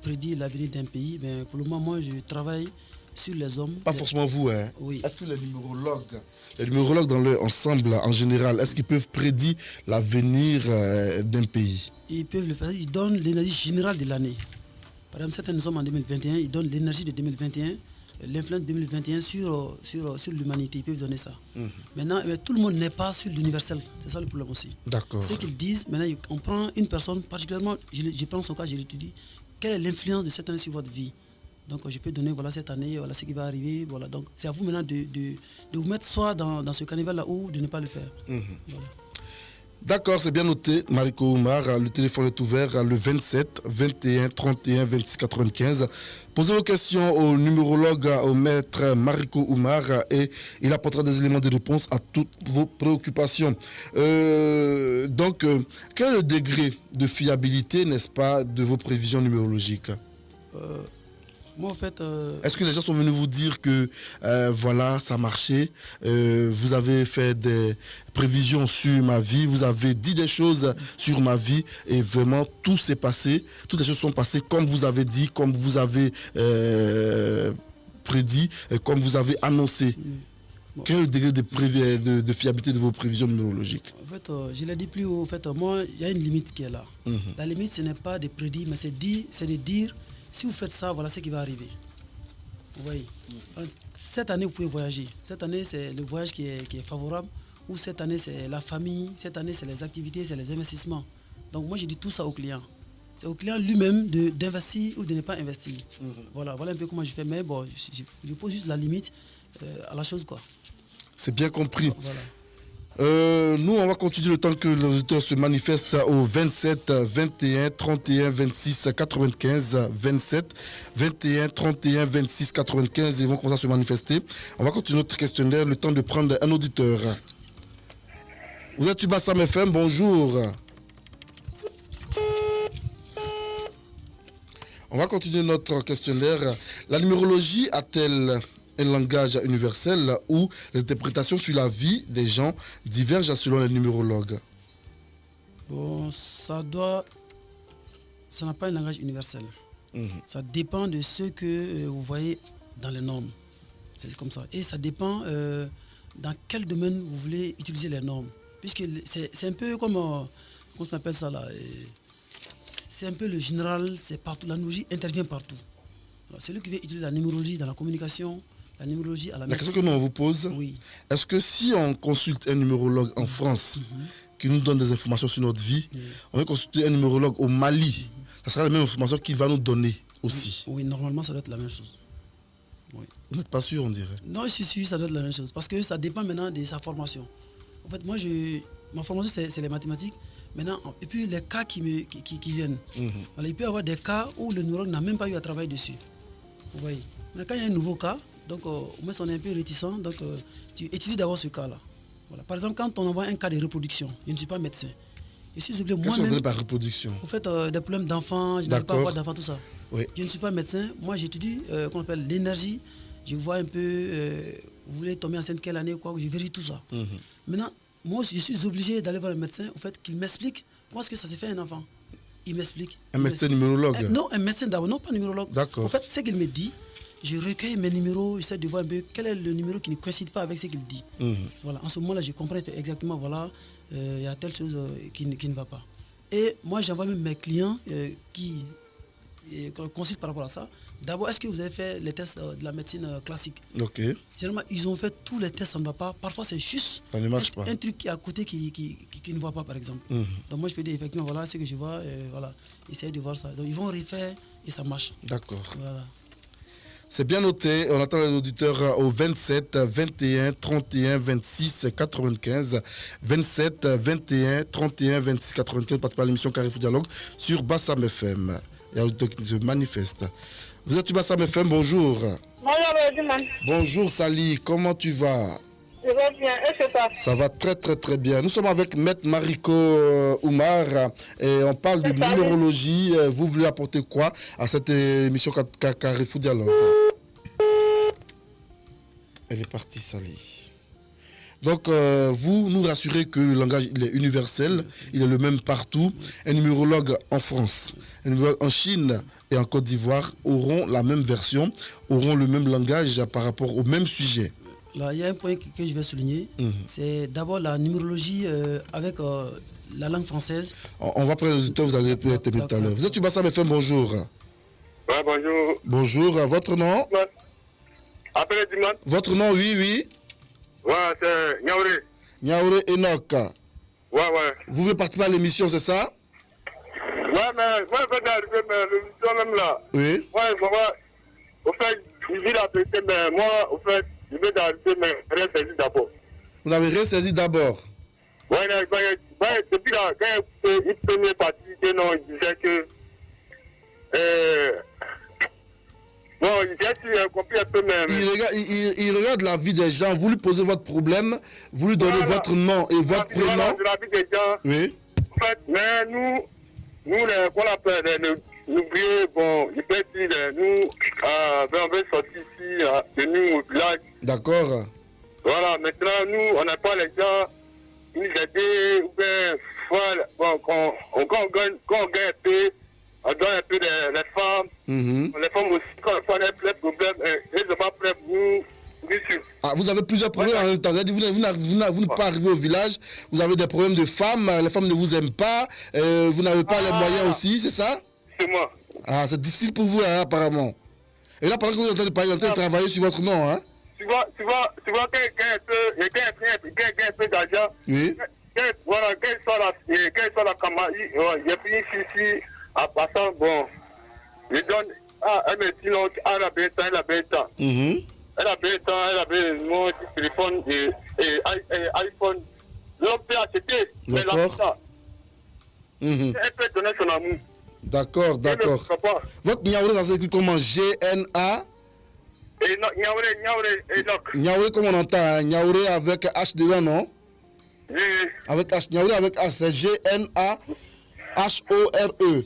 S2: prédire l'avenir d'un pays. Mais pour le moment, moi, je travaille sur les hommes.
S1: Pas forcément vous, hein?
S2: Oui.
S1: Est-ce que les numérologues dans leur ensemble, en général, est-ce qu'ils peuvent prédire l'avenir d'un pays?
S2: Ils peuvent le faire. Ils donnent l'énergie générale de l'année. Par exemple, certains nous sommes en 2021, ils donnent l'énergie de 2021, l'influence de 2021 sur l'humanité. Ils peuvent donner ça. Maintenant, tout le monde n'est pas sur l'universel. C'est ça le problème aussi.
S1: D'accord.
S2: Ce qu'ils disent, maintenant, on prend une personne, particulièrement, je prends son cas, je l'étudie. Quelle est l'influence de cette année sur votre vie? Donc, je peux donner, voilà, cette année, voilà ce qui va arriver. Voilà. Donc, c'est à vous maintenant de vous mettre soit dans ce carnaval-là ou de ne pas le faire. Voilà.
S1: D'accord, c'est bien noté, Mariko Oumar. Le téléphone est ouvert le 27 21 31 26 95. Posez vos questions au numérologue, au maître Mariko Oumar et il apportera des éléments de réponse à toutes vos préoccupations. Donc, quel est le degré de fiabilité, n'est-ce pas, de vos prévisions numérologiques?
S2: Moi, en fait...
S1: Est-ce que les gens sont venus vous dire que voilà, ça marchait, vous avez fait des prévisions sur ma vie, vous avez dit des choses sur ma vie et vraiment tout s'est passé, toutes les choses sont passées comme vous avez dit, comme vous avez prédit, comme vous avez annoncé? Bon. Quel est le degré de fiabilité de vos prévisions numérologiques? En
S2: fait, je l'ai dit plus haut, en fait, moi, il y a une limite qui est là. La limite, ce n'est pas de prédire, mais c'est de dire si vous faites ça, voilà ce qui va arriver. Vous voyez. Cette année, vous pouvez voyager. Cette année, c'est le voyage qui est favorable. Ou cette année, c'est la famille. Cette année, c'est les activités, c'est les investissements. Donc moi, je dis tout ça au client. C'est au client lui-même d'investir ou de ne pas investir. Voilà un peu comment je fais. Mais bon, je pose juste la limite à la chose, quoi.
S1: C'est bien compris.
S2: Voilà.
S1: Nous, on va continuer le temps que les auditeurs se manifestent au 27 21 31 26 95. 27 21 31 26 95. Ils vont commencer à se manifester. On va continuer notre questionnaire, le temps de prendre un auditeur. Vous êtes sur Bassam FM, bonjour. On va continuer notre questionnaire. La numérologie a-t-elle un langage universel où les interprétations sur la vie des gens divergent selon les numérologues?
S2: Bon, ça n'a pas un langage universel. Ça dépend de ce que vous voyez dans les normes. C'est comme ça. Et ça dépend dans quel domaine vous voulez utiliser les normes. Puisque c'est un peu comme, comment on appelle ça là, c'est un peu le général, c'est partout. La numérologie intervient partout. Alors, celui qui veut utiliser la numérologie dans la communication, la numérologie à la médecine.
S1: La question que nous on vous pose,
S2: oui.
S1: Est-ce que si on consulte un numérologue en France qui nous donne des informations sur notre vie, on va consulter un numérologue au Mali, ça sera la même information qu'il va nous donner aussi?
S2: Oui, normalement ça doit être la même chose. Oui.
S1: Vous n'êtes pas sûr, on dirait?
S2: Non, je suis sûr, ça doit être la même chose. Parce que ça dépend maintenant de sa formation. En fait, moi, ma formation, c'est les mathématiques. Maintenant, et puis les cas qui viennent. Alors, il peut y avoir des cas où le neurologue n'a même pas eu à travailler dessus. Vous voyez. Mais quand il y a un nouveau cas, donc au moins on est un peu réticent, donc tu étudies d'abord ce cas-là. Voilà. Par exemple, quand on envoie un cas de reproduction, je ne suis pas médecin. Je suis obligé
S1: Qu'est-ce que vous
S2: moi-même.
S1: par reproduction?
S2: Vous faites des problèmes d'enfants, je n'arrive pas à avoir d'enfants, tout ça.
S1: Oui.
S2: Je ne suis pas médecin. Moi, j'étudie qu'on appelle l'énergie. Je vois un peu, vous voulez tomber enceinte quelle année, quoi, je vérifie tout ça. Maintenant, moi, je suis obligé d'aller voir un médecin, au fait, qu'il m'explique comment est-ce que ça s'est fait un enfant. Il m'explique.
S1: Un médecin numérologue?
S2: Non, un médecin d'abord, non pas numérologue.
S1: D'accord.
S2: En fait, ce qu'il me dit, je recueille mes numéros, j'essaie de voir un peu quel est le numéro qui ne coïncide pas avec ce qu'il dit. Voilà, en ce moment-là, je comprends exactement, voilà, il y a telle chose qui ne va pas. Et moi, j'envoie même mes clients qui consultent par rapport à ça. D'abord, est-ce que vous avez fait les tests de la médecine classique?
S1: Ok.
S2: Généralement, ils ont fait tous les tests, ça ne va pas. Parfois, c'est juste
S1: ça ne marche pas.
S2: Un truc qui est à côté qui ne voit pas, par exemple. Donc moi, je peux dire, effectivement, voilà ce que je vois, voilà, essayez de voir ça. Donc ils vont refaire et ça marche.
S1: D'accord.
S2: Voilà.
S1: C'est bien noté. On attend les auditeurs au 27 21 31 26 95. 27 21 31 26 95. Participer à l'émission Carrefour Dialogue sur Bassam FM. Il y a un auditeur qui se manifeste. Vous êtes sur Bassam FM, bonjour.
S3: Bonjour,
S1: bonjour Sali, comment tu vas?
S3: Je vais bien, et c'est ça?
S1: Ça va très très très bien. Nous sommes avec Maître Mariko Oumar et on parle de numérologie. Vous voulez apporter quoi à cette émission Carrefour Dialogue? Elle est partie, Sali. Donc, vous nous rassurez que le langage il est universel, il est le même partout. Un numérologue en France, un numérologue en Chine et en Côte d'Ivoire auront la même version, auront le même langage par rapport au même sujet.
S2: Là, il y a un point que je vais souligner. C'est d'abord la numérologie avec la langue française.
S1: On va prendre les auditeurs, vous allez peut-être tout à l'heure. Vous êtes Bassam FM, bonjour.
S3: Ouais, bonjour.
S1: Bonjour, votre nom?
S3: Appelez Diman.
S1: Votre nom, oui, oui.
S3: Ouais, c'est Niaouré.
S1: Niaouré Enoch.
S3: Ouais.
S1: Vous voulez participer à l'émission, c'est ça?
S3: Ouais, mais moi, je vais arriver, mais l'émission même là.
S1: Oui.
S3: Ouais, au fait, je dis la vérité, mais moi, au fait, je vais arriver, mais rien saisi d'abord.
S1: Vous n'avez rien saisi d'abord?
S3: Ouais, depuis là, quand une première partie, non, il disait que. Bon, j'ai compris un peu, mais.
S1: Il regarde la vie des gens, vous lui posez votre problème, vous lui donnez votre nom et votre prénom.
S3: La vie des gens.
S1: Oui.
S3: En fait, mais nous qu'on appelle les ouvriers, bon, je peux dire, nous, on veut sortir ici, de nous au village.
S1: D'accord.
S3: Voilà, maintenant, nous, on n'a pas les gens, nous aider, ou bien, bon, quand on gagne un peu, on donne un peu les femmes. Les femmes aussi, quand on a plein de problèmes, elles ne sont pas prêtes pour nous.
S1: Ah, vous avez plusieurs problèmes en même temps. Vous n'êtes pas arrivé au village, vous avez des problèmes de femmes, les femmes ne vous aiment pas, vous n'avez pas les moyens aussi, c'est ça?
S3: C'est moi.
S1: Ah, c'est difficile pour vous, hein, apparemment. Et là, pendant que vous êtes en train de travailler sur votre nom, hein?
S3: Tu vois, quelqu'un un peu d'argent.
S1: Oui.
S3: Voilà, quand il sort la camarade, j'ai fini ici, en passant, bon, je donne, elle me dit non, elle a bien temps. Elle a bien temps, elle avait mon téléphone et iPhone. L'homme peut acheter, mais là, elle peut donner son amour.
S1: D'accord. Votre Niaouré, ça s'écrit comment? G-N-A?
S3: Enoch.
S1: Niaouré, comme on entend, hein? Niaouré avec H dedans, non?
S3: Oui.
S1: Avec H, Niaouré avec H, c'est G-N-A-H-O-R-E.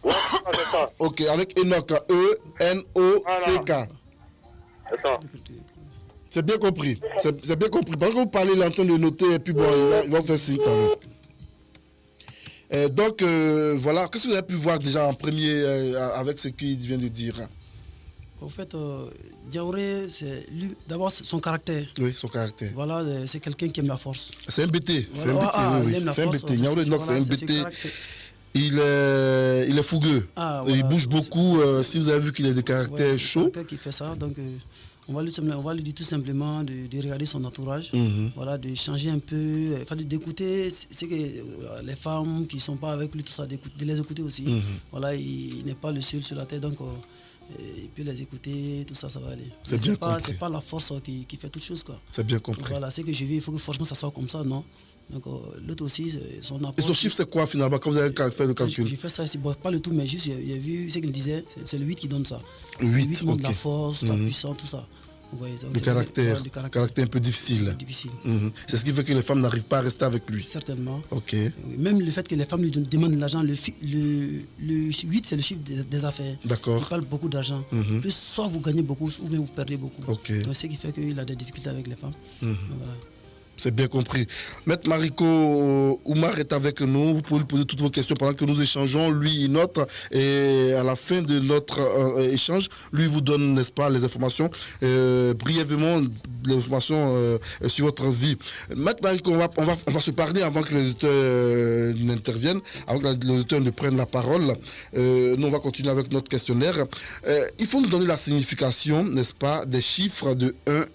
S3: Ouais, c'est ça.
S1: Ok, avec Enoch, E-N-O-C-K.
S3: C'est ça.
S1: C'est bien compris. C'est bien compris. Pendant que vous parlez, il est en train de noter et puis bon, il va faire signe quand même. Donc, voilà. Qu'est-ce que vous avez pu voir déjà en premier avec ce qu'il vient de dire?
S2: En fait, Diaouré, c'est d'abord son caractère.
S1: Oui, son caractère.
S2: Voilà, c'est quelqu'un qui aime la force.
S1: C'est un BT.
S2: Voilà.
S1: Oui. C'est un BT. Niaouré Enoch, c'est un BT. Il est fougueux. Voilà, il bouge beaucoup. Si vous avez vu qu'il a des caractères chauds.
S2: C'est qui fait ça. Donc, on va lui dire tout simplement de regarder son entourage. Voilà, de changer un peu, enfin, d'écouter ce que les femmes qui ne sont pas avec lui, tout ça, de les écouter aussi. Voilà, il n'est pas le seul sur la terre. Donc, il peut les écouter, tout ça, ça va aller.
S1: C'est bien compris.
S2: C'est pas la force qui fait toutes choses, quoi.
S1: C'est bien compris.
S2: Voilà, c'est que je vis, il faut que franchement ça soit comme ça, non? Donc l'autre aussi, son approche.
S1: Et son chiffre, c'est quoi finalement quand vous avez fait le calcul?
S2: J'ai fait ça ici, bon, pas le tout, mais juste, j'ai vu ce qu'il disait, c'est le 8 qui donne ça.
S1: 8,
S2: le 8 montre la force, la puissance, tout ça. Vous voyez, ça,
S1: de caractère un peu difficile. C'est ce qui fait que les femmes n'arrivent pas à rester avec lui.
S2: Certainement.
S1: Ok.
S2: Même le fait que les femmes lui demandent de l'argent, le 8, c'est le chiffre des affaires.
S1: D'accord.
S2: Il parle beaucoup d'argent. Plus soit vous gagnez beaucoup, ou bien vous perdez beaucoup.
S1: Ok.
S2: Donc, ce qui fait qu'il a des difficultés avec les femmes. Voilà.
S1: C'est bien compris. Maître Mariko Oumar est avec nous. Vous pouvez lui poser toutes vos questions pendant que nous échangeons. Lui, il note. Et à la fin de notre échange, lui vous donne, n'est-ce pas, les informations, brièvement, les informations sur votre vie. Maître Mariko, on va se parler avant que les auditeurs n'interviennent, avant que les auditeurs ne prennent la parole. Nous, on va continuer avec notre questionnaire. Il faut nous donner la signification, n'est-ce pas, des chiffres de 1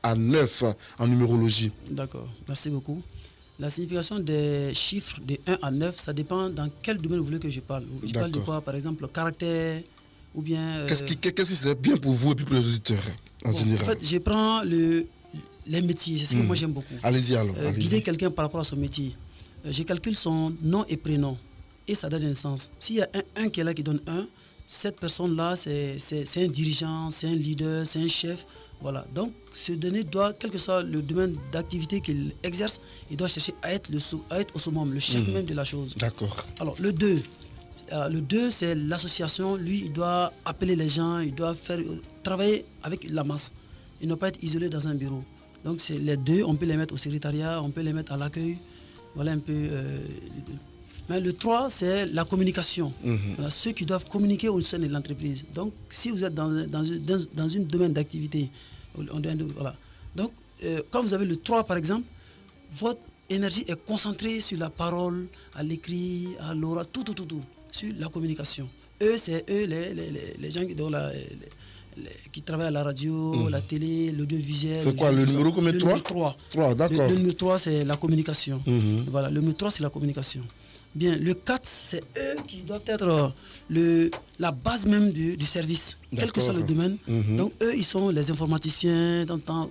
S1: à 9 en numérologie.
S2: D'accord, merci beaucoup. La signification des chiffres de 1 à 9, ça dépend dans quel domaine vous voulez que je parle. Je parle de quoi, par exemple, caractère ou bien...
S1: Qu'est-ce qui serait bien pour vous et puis pour les auditeurs en général?
S2: En fait, je prends les métiers, c'est ce que moi j'aime beaucoup.
S1: Allez-y alors.
S2: Guider quelqu'un par rapport à son métier. Je calcule son nom et prénom et ça donne un sens. S'il y a un qui est là qui donne 1, cette personne-là, c'est un dirigeant, c'est un leader, c'est un chef. Voilà. Donc, ce donné doit, quel que soit le domaine d'activité qu'il exerce, il doit chercher à être au summum, le chef même de la chose.
S1: D'accord.
S2: Alors, le 2, c'est l'association. Lui, il doit appeler les gens, il doit travailler avec la masse. Il ne doit pas être isolé dans un bureau. Donc, c'est les 2, on peut les mettre au secrétariat, on peut les mettre à l'accueil. Voilà un peu les 2. Mais le 3, c'est la communication. Voilà, ceux qui doivent communiquer au sein de l'entreprise. Donc, si vous êtes dans un domaine d'activité, voilà. Donc, quand vous avez le 3, par exemple, votre énergie est concentrée sur la parole, à l'écrit, à l'oral, tout, sur la communication. Eux, c'est eux, les gens qui travaillent à la radio, la télé, l'audiovisuel.
S1: C'est quoi, le numéro combien? 3 3, d'accord.
S2: Le numéro 3, c'est la communication. Voilà, le numéro 3, c'est la communication. Bien, le 4, c'est eux qui doivent être la base même du service, quel que soit le domaine. Donc, eux, ils sont les informaticiens,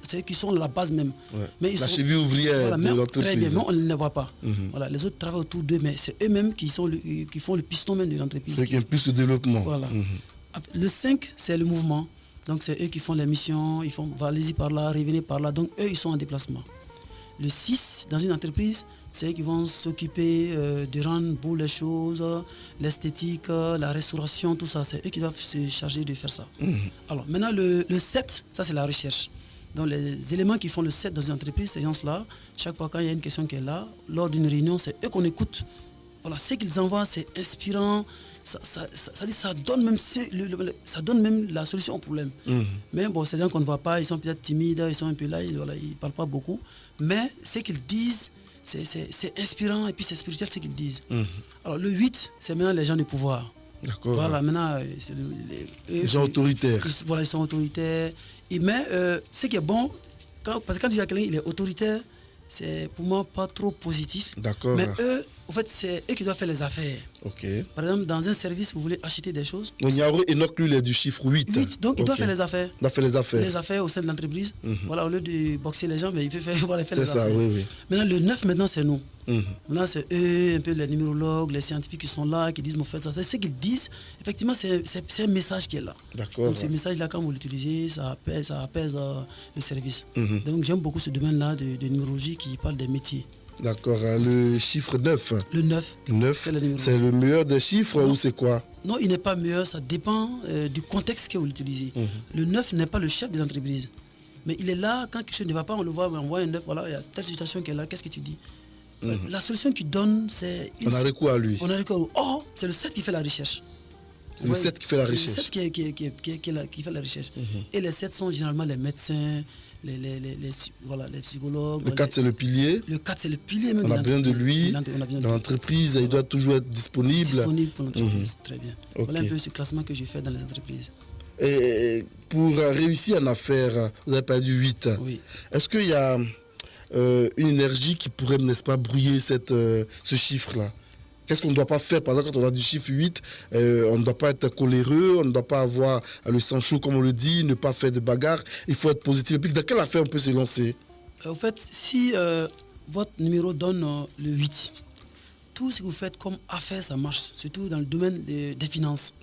S2: c'est eux qui sont la base même.
S1: Ouais.
S2: Mais
S1: la cheville ouvrière de l'entreprise.
S2: Très bien, mais on ne les voit pas. Voilà, les autres travaillent autour d'eux, mais c'est eux-mêmes qui font le piston même de l'entreprise.
S1: C'est qui impulse le développement.
S2: Voilà. Le 5, c'est le mouvement. Donc, c'est eux qui font les missions, ils font allez-y par là, revenez par là. Donc, eux, ils sont en déplacement. Le 6, dans une entreprise, c'est eux qui vont s'occuper de rendre beau les choses, l'esthétique, la restauration, tout ça. C'est eux qui doivent se charger de faire ça. Alors maintenant, le 7, ça c'est la recherche. Donc les éléments qui font le 7 dans une entreprise, ces gens-là, chaque fois qu'il y a une question qui est là, lors d'une réunion, c'est eux qu'on écoute. Voilà, ce qu'ils envoient, c'est inspirant. Ça donne même la solution au problème. Mais bon, c'est des gens qu'on ne voit pas, ils sont peut-être timides, ils sont un peu là, ils ne parlent pas beaucoup. Mais ce qu'ils disent, c'est inspirant et puis c'est spirituel ce qu'ils disent. Alors le 8, c'est maintenant les gens du pouvoir.
S1: D'accord.
S2: Voilà, maintenant, c'est
S1: les gens autoritaires.
S2: Voilà, ils sont autoritaires. Mais ce qui est bon, parce que quand tu dis à quelqu'un qu'il est autoritaire, c'est pour moi pas trop positif.
S1: D'accord.
S2: Mais eux, en fait, c'est eux qui doivent faire les affaires.
S1: Ok.
S2: Par exemple, dans un service, vous voulez acheter des choses.
S1: Donc, Niaouré Enoch, lui, il est du chiffre 8.
S2: 8, donc il doit faire les affaires.
S1: Il doit faire les affaires.
S2: Les affaires au sein de l'entreprise. Voilà, au lieu de boxer les gens, mais il peut faire les affaires.
S1: C'est ça, oui.
S2: Maintenant, le 9, maintenant, c'est nous. Maintenant, c'est eux, un peu les numérologues, les scientifiques qui sont là, qui disent, mon fait, ça. C'est ce qu'ils disent. Effectivement, c'est un message qui est là.
S1: D'accord.
S2: Donc, ce message-là, quand vous l'utilisez, ça apaise le service. Donc, j'aime beaucoup ce domaine-là de numérologie qui parle des métiers.
S1: D'accord. Le chiffre 9.
S2: Le 9.
S1: Le 9, c'est le meilleur des chiffres ou c'est quoi?
S2: Non, il n'est pas meilleur, ça dépend du contexte que vous l'utilisez. Le 9 n'est pas le chef de l'entreprise. Mais il est là, quand quelque chose ne va pas, on le voit, on voit un 9, voilà, il y a telle situation qui est là, qu'est-ce que tu dis? La solution qu'il donne, c'est...
S1: On a recours à lui.
S2: On a recours. Oh, c'est le 7 qui fait la recherche.
S1: C'est le 7 qui fait la recherche.
S2: C'est le 7 qui fait la recherche. Et les 7 sont généralement les médecins, les psychologues.
S1: Le 4, c'est le pilier.
S2: Le 4, c'est le pilier même.
S1: On a besoin de lui. Dans l'entreprise, il doit toujours être disponible.
S2: Disponible pour l'entreprise, très bien. Okay. Voilà un peu ce classement que je fais dans les entreprises.
S1: Et pour réussir en affaires, vous avez perdu 8.
S2: Oui.
S1: Est-ce qu'il y a une énergie qui pourrait, n'est-ce pas, brouiller ce chiffre-là? Qu'est-ce qu'on ne doit pas faire? Par exemple, quand on a du chiffre 8, on ne doit pas être coléreux, on ne doit pas avoir le sang chaud, comme on le dit, ne pas faire de bagarre. Il faut être positif. Et puis, dans quelle affaire on peut se lancer?
S2: En fait, si votre numéro donne le 8, tout ce que vous faites comme affaire, ça marche. Surtout dans le domaine des finances.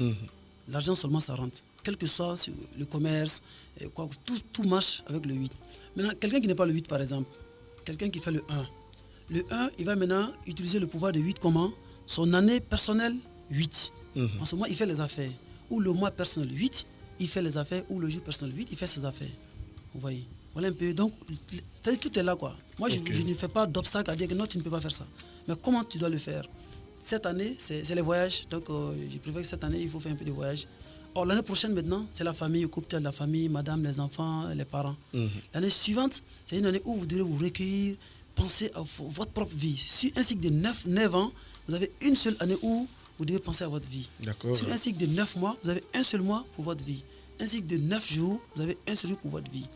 S2: L'argent seulement, ça rentre. quel que soit le commerce, tout marche avec le 8. Maintenant, quelqu'un qui n'est pas le 8 par exemple, quelqu'un qui fait le 1. Le 1, il va maintenant utiliser le pouvoir de 8 comment? Son année personnelle 8. En ce moment, il fait les affaires. Ou le mois personnel 8, il fait les affaires. Ou le jour personnel 8, il fait ses affaires. Vous voyez? Voilà un peu. Donc, c'est-à-dire tout est là, quoi. Moi, je ne fais pas d'obstacle à dire que non, tu ne peux pas faire ça. Mais comment tu dois le faire? Cette année, c'est les voyages. Donc, je préfère que cette année, il faut faire un peu de voyage. Or, l'année prochaine, maintenant, c'est la famille, le cocktail de la famille, madame, les enfants, les parents. L'année suivante, c'est une année où vous devez vous recueillir, penser à votre propre vie. Sur un cycle de 9 ans, vous avez une seule année où vous devez penser à votre vie. Sur un cycle de 9 mois, vous avez un seul mois pour votre vie. Un cycle de 9 jours, vous avez un seul jour pour votre vie.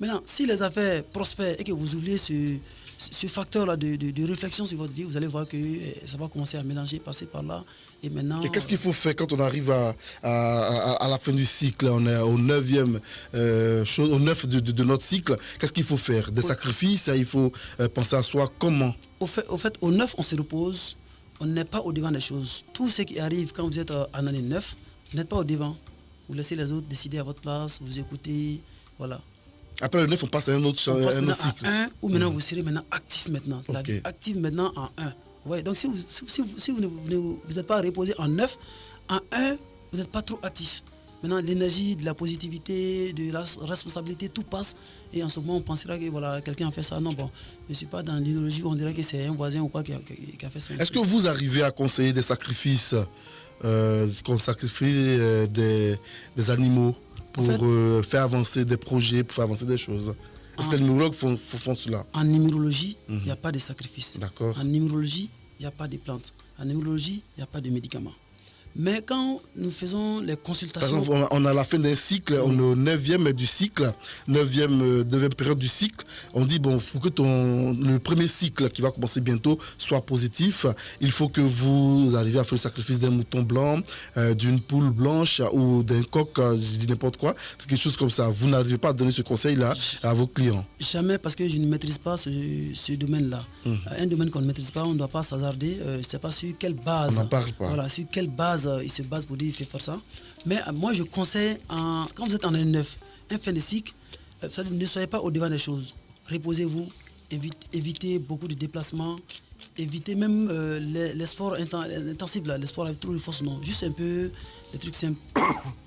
S2: Maintenant, si les affaires prospèrent et que vous oubliez ce facteur-là de réflexion sur votre vie, vous allez voir que ça va commencer à mélanger, passer par là. Et maintenant...
S1: Et qu'est-ce qu'il faut faire quand on arrive à la fin du cycle? On est au 9e, au 9 de notre cycle. Qu'est-ce qu'il faut faire? Des sacrifices? Il faut penser à soi comment?
S2: Au fait, au 9, on se repose. On n'est pas au devant des choses. Tout ce qui arrive quand vous êtes en année 9, vous n'êtes pas au devant. Vous laissez les autres décider à votre place, vous écoutez, voilà.
S1: Après le 9, on passe à un autre cycle.
S2: À 1, ou maintenant vous serez maintenant actif maintenant. La vie active maintenant en 1. Vous voyez, donc si vous n'êtes pas reposé en 9, en 1, vous n'êtes pas trop actif. Maintenant, l'énergie, de la positivité, de la responsabilité, tout passe. Et en ce moment, on pensera que voilà, quelqu'un a fait ça. Non, bon, je ne suis pas dans l'idéologie où on dirait que c'est un voisin ou quoi qui a fait ça.
S1: Est-ce que vous arrivez à conseiller des sacrifices, qu'on sacrifie des animaux pour faire avancer des projets, pour faire avancer des choses? Est-ce que les numérologues font cela?
S2: En numérologie, il n'y a pas de sacrifice.
S1: D'accord.
S2: En numérologie, il n'y a pas de plantes. En numérologie, il n'y a pas de médicaments. Mais quand nous faisons les consultations...
S1: Par exemple, on a la fin d'un cycle, on est au 9e du cycle, 9e période du cycle. On dit, bon, pour que le premier cycle qui va commencer bientôt soit positif, il faut que vous arriviez à faire le sacrifice d'un mouton blanc, d'une poule blanche ou d'un coq, je dis n'importe quoi, quelque chose comme ça. Vous n'arrivez pas à donner ce conseil-là à vos clients? Jamais,
S2: parce que je ne maîtrise pas ce domaine-là. Un domaine qu'on ne maîtrise pas, on ne doit pas s'hasarder. Je ne sais pas sur quelle base...
S1: On n'en parle pas.
S2: Voilà, sur quelle base il se base pour dire qu'il faut faire ça. Mais moi, je conseille, quand vous êtes en année 9, un fin de cycle, ne soyez pas au devant des choses. Reposez-vous, évitez beaucoup de déplacements, évitez même les sports intensifs, les sports avec trop de force, non. Juste un peu des trucs simples.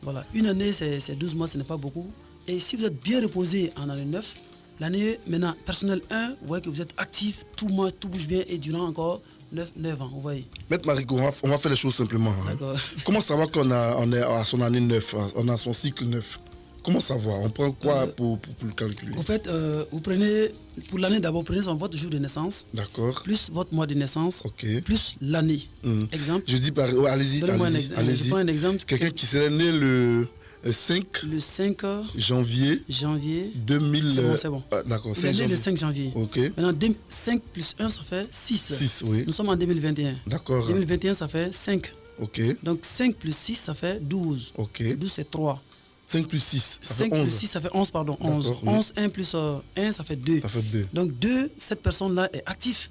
S2: Voilà. Une année, c'est 12 mois, ce n'est pas beaucoup. Et si vous êtes bien reposé en année 9, l'année maintenant, personnel 1, vous voyez que vous êtes actif, tout bouge bien et durant encore 9 ans, vous voyez.
S1: Maître Mariko, on va faire les choses simplement. D'accord. Comment savoir qu'on est à son année 9, on a son cycle 9? Comment savoir? On prend quoi pour le calculer?
S2: En fait, vous prenez, pour l'année d'abord, prenez votre jour de naissance.
S1: D'accord.
S2: Plus votre mois de naissance. Plus l'année. Exemple.
S1: Je dis, allez-y.
S2: Je prends un exemple.
S1: Quelqu'un qui serait né le 5 janvier 2000.
S2: C'est bon.
S1: D'accord.
S2: Il est né le 5 janvier.
S1: Ok.
S2: Maintenant, 5 plus 1, ça fait 6.
S1: 6, oui.
S2: Nous sommes en 2021.
S1: D'accord.
S2: 2021, ça fait 5.
S1: Ok.
S2: Donc 5 plus 6, ça fait 12.
S1: Ok.
S2: 12, c'est 3.
S1: 5 plus 6, ça
S2: 5
S1: fait 11.
S2: Plus 6, ça fait 11, pardon. 11. 11, 1 plus 1, ça fait 2.
S1: Ça fait 2.
S2: Donc 2, cette personne-là est active.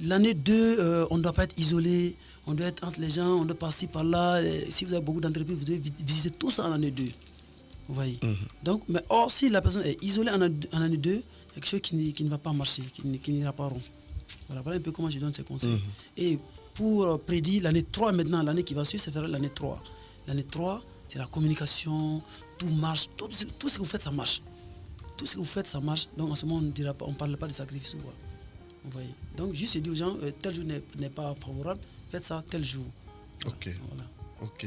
S2: L'année 2, on ne doit pas être isolé. On doit être entre les gens, on doit passer par là. Si vous avez beaucoup d'entreprises, vous devez visiter tout ça en année 2. Vous voyez. Donc, mais or, si la personne est isolée en année 2, il y a quelque chose qui ne va pas marcher, qui n'ira pas rond. Voilà un peu comment je donne ces conseils. Et pour prédire l'année 3 maintenant, l'année qui va suivre, c'est l'année 3. L'année 3, c'est la communication, tout marche, tout ce que vous faites, ça marche. Tout ce que vous faites, ça marche. Donc en ce moment, on ne parle pas de sacrifice. Vous voyez. Donc juste dire aux gens, tel jour n'est pas favorable, faites ça tel jour.
S1: Ok.
S2: Voilà.
S1: Ok.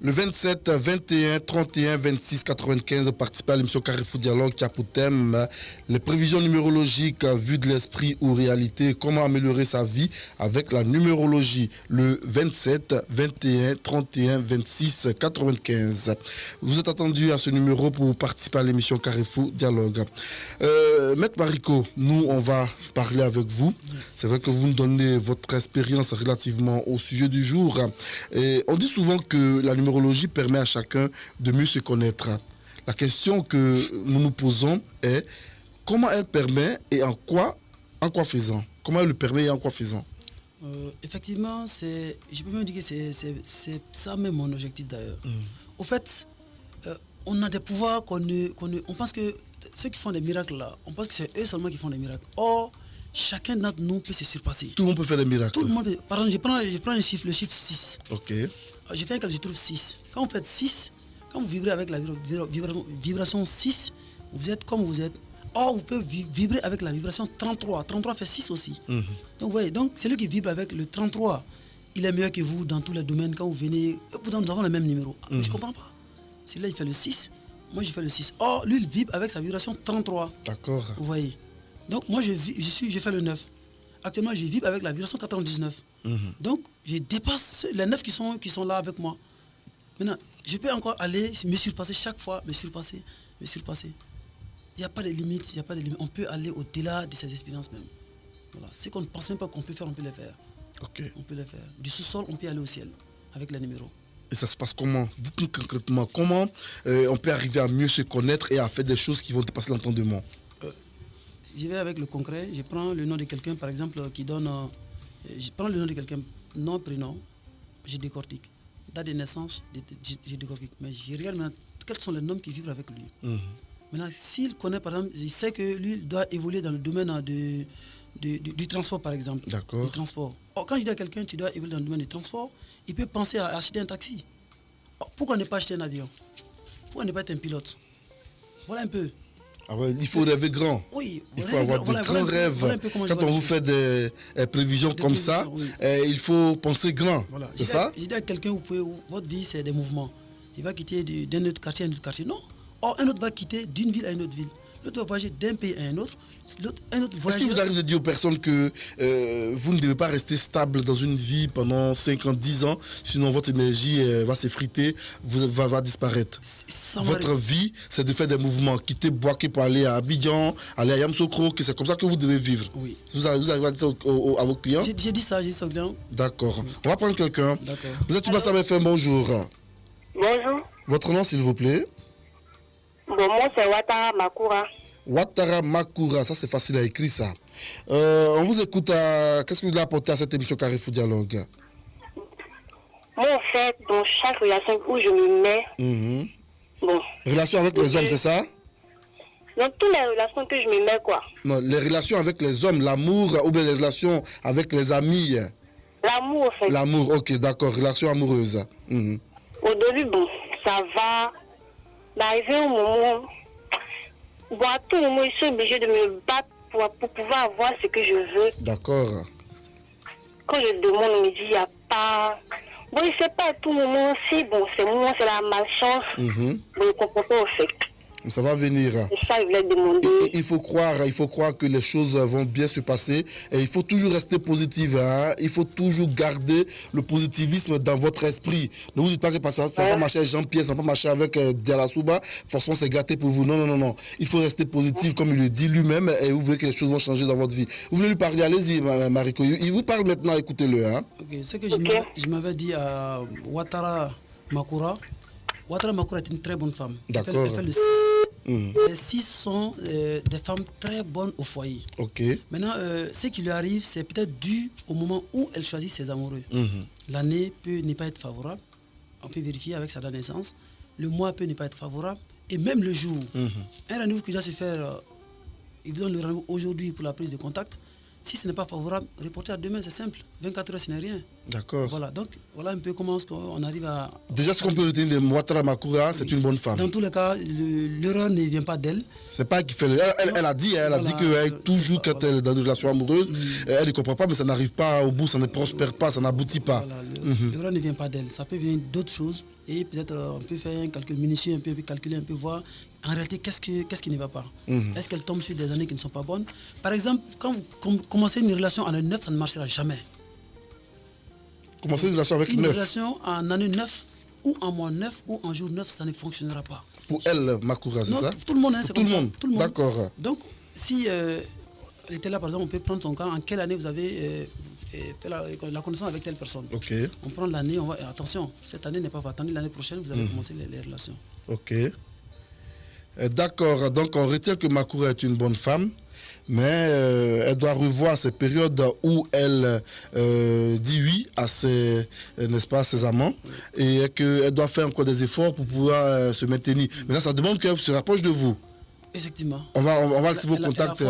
S1: Le 27, 21, 31, 26, 95, participez à l'émission Carrefour Dialogue qui a pour thème les prévisions numérologiques vues de l'esprit ou réalité. Comment améliorer sa vie avec la numérologie. Le 27, 21, 31, 26, 95. Vous êtes attendu à ce numéro pour participer à l'émission Carrefour Dialogue. Maître Mariko, nous, on va parler avec vous. C'est vrai que vous nous donnez votre expérience relativement au sujet du jour. Et on dit souvent que la numérologie permet à chacun de mieux se connaître. La question que nous nous posons est comment elle permet et en quoi faisant? Comment elle le permet et en quoi faisant?
S2: Effectivement, je peux même dire que c'est ça même mon objectif d'ailleurs. Au fait, on a des pouvoirs on pense que ceux qui font des miracles là, on pense que c'est eux seulement qui font des miracles. Or, chacun d'entre nous peut se surpasser.
S1: Tout le monde peut faire des miracles.
S2: Tout le monde. Par exemple, je prends un chiffre, le chiffre 6.
S1: Ok.
S2: Je fais un calcul, je trouve 6. Quand vous faites 6, quand vous vibrez avec la vibration 6, vous êtes comme vous êtes. Or, vous pouvez vibrer avec la vibration 33. 33 fait 6 aussi. Donc, vous voyez, donc, celui qui vibre avec le 33, il est meilleur que vous dans tous les domaines. Quand vous venez, pourtant, nous avons le même numéro. Je ne comprends pas. Celui-là, il fait le 6. Moi, je fais le 6. Or, lui, il vibre avec sa vibration 33.
S1: D'accord.
S2: Vous voyez. Donc, moi, je fais le 9. Actuellement, je vibre avec la vibration 99. Donc, je dépasse les 9 qui sont là avec moi. Maintenant, je peux encore aller me surpasser chaque fois, me surpasser. Il n'y a pas de limite, On peut aller au-delà de ces expériences même. Voilà. Ce qu'on ne pense même pas qu'on peut faire, on peut le faire.
S1: Ok.
S2: On peut le faire. Du sous-sol, on peut aller au ciel avec les numéros.
S1: Et ça se passe comment? Dites-nous concrètement, comment on peut arriver à mieux se connaître et à faire des choses qui vont dépasser l'entendement?
S2: Je vais avec le concret. Je prends le nom de quelqu'un, par exemple, qui donne... je prends le nom de quelqu'un, nom, prénom, je décortique. Date de naissance, je décortique. Mais je regarde maintenant quels sont les noms qui vivent avec lui. Maintenant, s'il connaît, par exemple, il sait que lui doit évoluer dans le domaine du transport, par exemple.
S1: D'accord.
S2: Du transport. Or, quand je dis à quelqu'un, tu dois évoluer dans le domaine du transport, il peut penser à acheter un taxi. Or, pourquoi ne pas acheter un avion? Pourquoi ne pas être un pilote? Voilà un peu.
S1: Ah ouais, il faut rêver grand.
S2: Oui,
S1: il faut avoir de grands rêves. Quand on vous fait des prévisions comme ça, oui. Il faut penser grand. Voilà. C'est ça?
S2: Je dis à quelqu'un, votre vie, c'est des mouvements. Il va quitter d'un autre quartier à un autre quartier. Non. Or, un autre va quitter d'une ville à une autre ville. L'autre va voyager d'un pays à un autre.
S1: Est-ce qu'il vous arrive de dire aux personnes que vous ne devez pas rester stable dans une vie pendant 5 ans, 10 ans, sinon votre énergie va s'effriter, va disparaître? Votre vie, c'est de faire des mouvements, quitter Boaké pour aller à Abidjan, aller à Yamoussoukro, que c'est comme ça que vous devez vivre.
S2: Oui.
S1: Vous arrivez à dire ça à vos clients?
S2: J'ai dit ça aux clients.
S1: D'accord. Oui. On va prendre quelqu'un. Vous êtes Touba Sam FM, bonjour.
S4: Bonjour.
S1: Votre nom, s'il vous plaît?
S4: Bon, moi, c'est Ouattara Makoura.
S1: Ouattara Makoura, ça c'est facile à écrire ça. On vous écoute. Qu'est-ce que vous avez apporté à cette émission Carrefour Dialogue?
S4: Moi, en fait, dans chaque relation où je me mets. Bon.
S1: Relation avec les hommes, c'est ça?
S4: Dans toutes les relations que je me mets, quoi.
S1: Non, les relations avec les hommes, l'amour ou bien les relations avec les amis?
S4: L'amour, en fait.
S1: L'amour, ok, d'accord, relation amoureuse.
S4: Au début, bon, ça va. D'arriver au moment. Bon, à tout moment, je suis obligée de me battre pour pouvoir avoir ce que je veux.
S1: D'accord.
S4: Quand je demande, on me dit, il n'y a pas... Bon, je ne sais pas à tout moment si, bon, c'est moi, c'est la malchance. Bon, je ne comprends pas, en fait.
S1: Ça va venir.
S4: C'est ça, je voulais demander.
S1: Il faut croire que les choses vont bien se passer. Et il faut toujours rester positif. Hein? Il faut toujours garder le positivisme dans votre esprit. Ne vous dites pas que ça va pas marcher avec Jean-Pierre, ça va pas marcher avec Diala Souba. Forcément, c'est gâté pour vous. Non. Il faut rester positif, comme il le dit lui-même. Et vous voulez que les choses vont changer dans votre vie. Vous voulez lui parler, allez-y, Mariko. Il vous parle maintenant, écoutez-le. Hein?
S2: Okay. Ce que je m'avais dit à Ouattara Makoura. Ouattara Makoura est une très bonne femme.
S1: D'accord.
S2: Elle fait le 6. Les 6 sont des femmes très bonnes au foyer.
S1: Ok.
S2: Maintenant, ce qui lui arrive, c'est peut-être dû au moment où elle choisit ses amoureux. L'année peut ne pas être favorable. On peut vérifier avec sa date de naissance. Le mois peut ne pas être favorable. Et même le jour. Un rendez-vous qui doit se faire, il vous donne le rendez-vous aujourd'hui pour la prise de contact. Si ce n'est pas favorable, reporter à demain, c'est simple. 24 heures, ce n'est rien.
S1: D'accord.
S2: Voilà, donc voilà un peu comment on arrive à...
S1: Déjà, ce qu'on peut retenir de Ouattara Makoura, c'est une bonne femme.
S2: Dans tous les cas, l'erreur ne vient pas d'elle.
S1: C'est pas elle qui fait l'erreur. Elle a dit, que toujours quand elle est dans une relation amoureuse, elle ne comprend pas, mais ça n'arrive pas au bout, ça ne prospère pas, ça n'aboutit pas.
S2: Voilà, l'erreur ne vient pas d'elle. Ça peut venir d'autres choses. Et peut-être on peut faire un calcul minutieux, un peu calculer, un peu voir en réalité qu'est-ce qui ne va pas. Est-ce qu'elle tombe sur des années qui ne sont pas bonnes? Par exemple, quand vous commencez une relation en année 9, ça ne marchera jamais.
S1: Commencer une relation avec 9?
S2: Une relation en année 9, ou en mois 9, ou en jour 9, ça ne fonctionnera pas.
S1: Pour elle, Makoura, c'est ça?
S2: Tout le monde, hein, c'est
S1: tout, tout le monde. D'accord.
S2: Donc, si elle était là, par exemple, on peut prendre son cas. En quelle année vous avez fait la connaissance avec telle personne?
S1: Ok.
S2: On prend l'année, on va... Attention, cette année n'est pas... Attendez, l'année prochaine, vous allez commencer les relations.
S1: Ok. D'accord. Donc, on retient que Makoura est une bonne femme. mais elle doit revoir ces périodes où elle dit oui à ses, n'est-ce pas, ses amants, et qu'elle doit faire encore des efforts pour pouvoir se maintenir. Mais là, ça demande qu'elle se rapproche de vous.
S2: Effectivement.
S1: On va laisser vos contacts.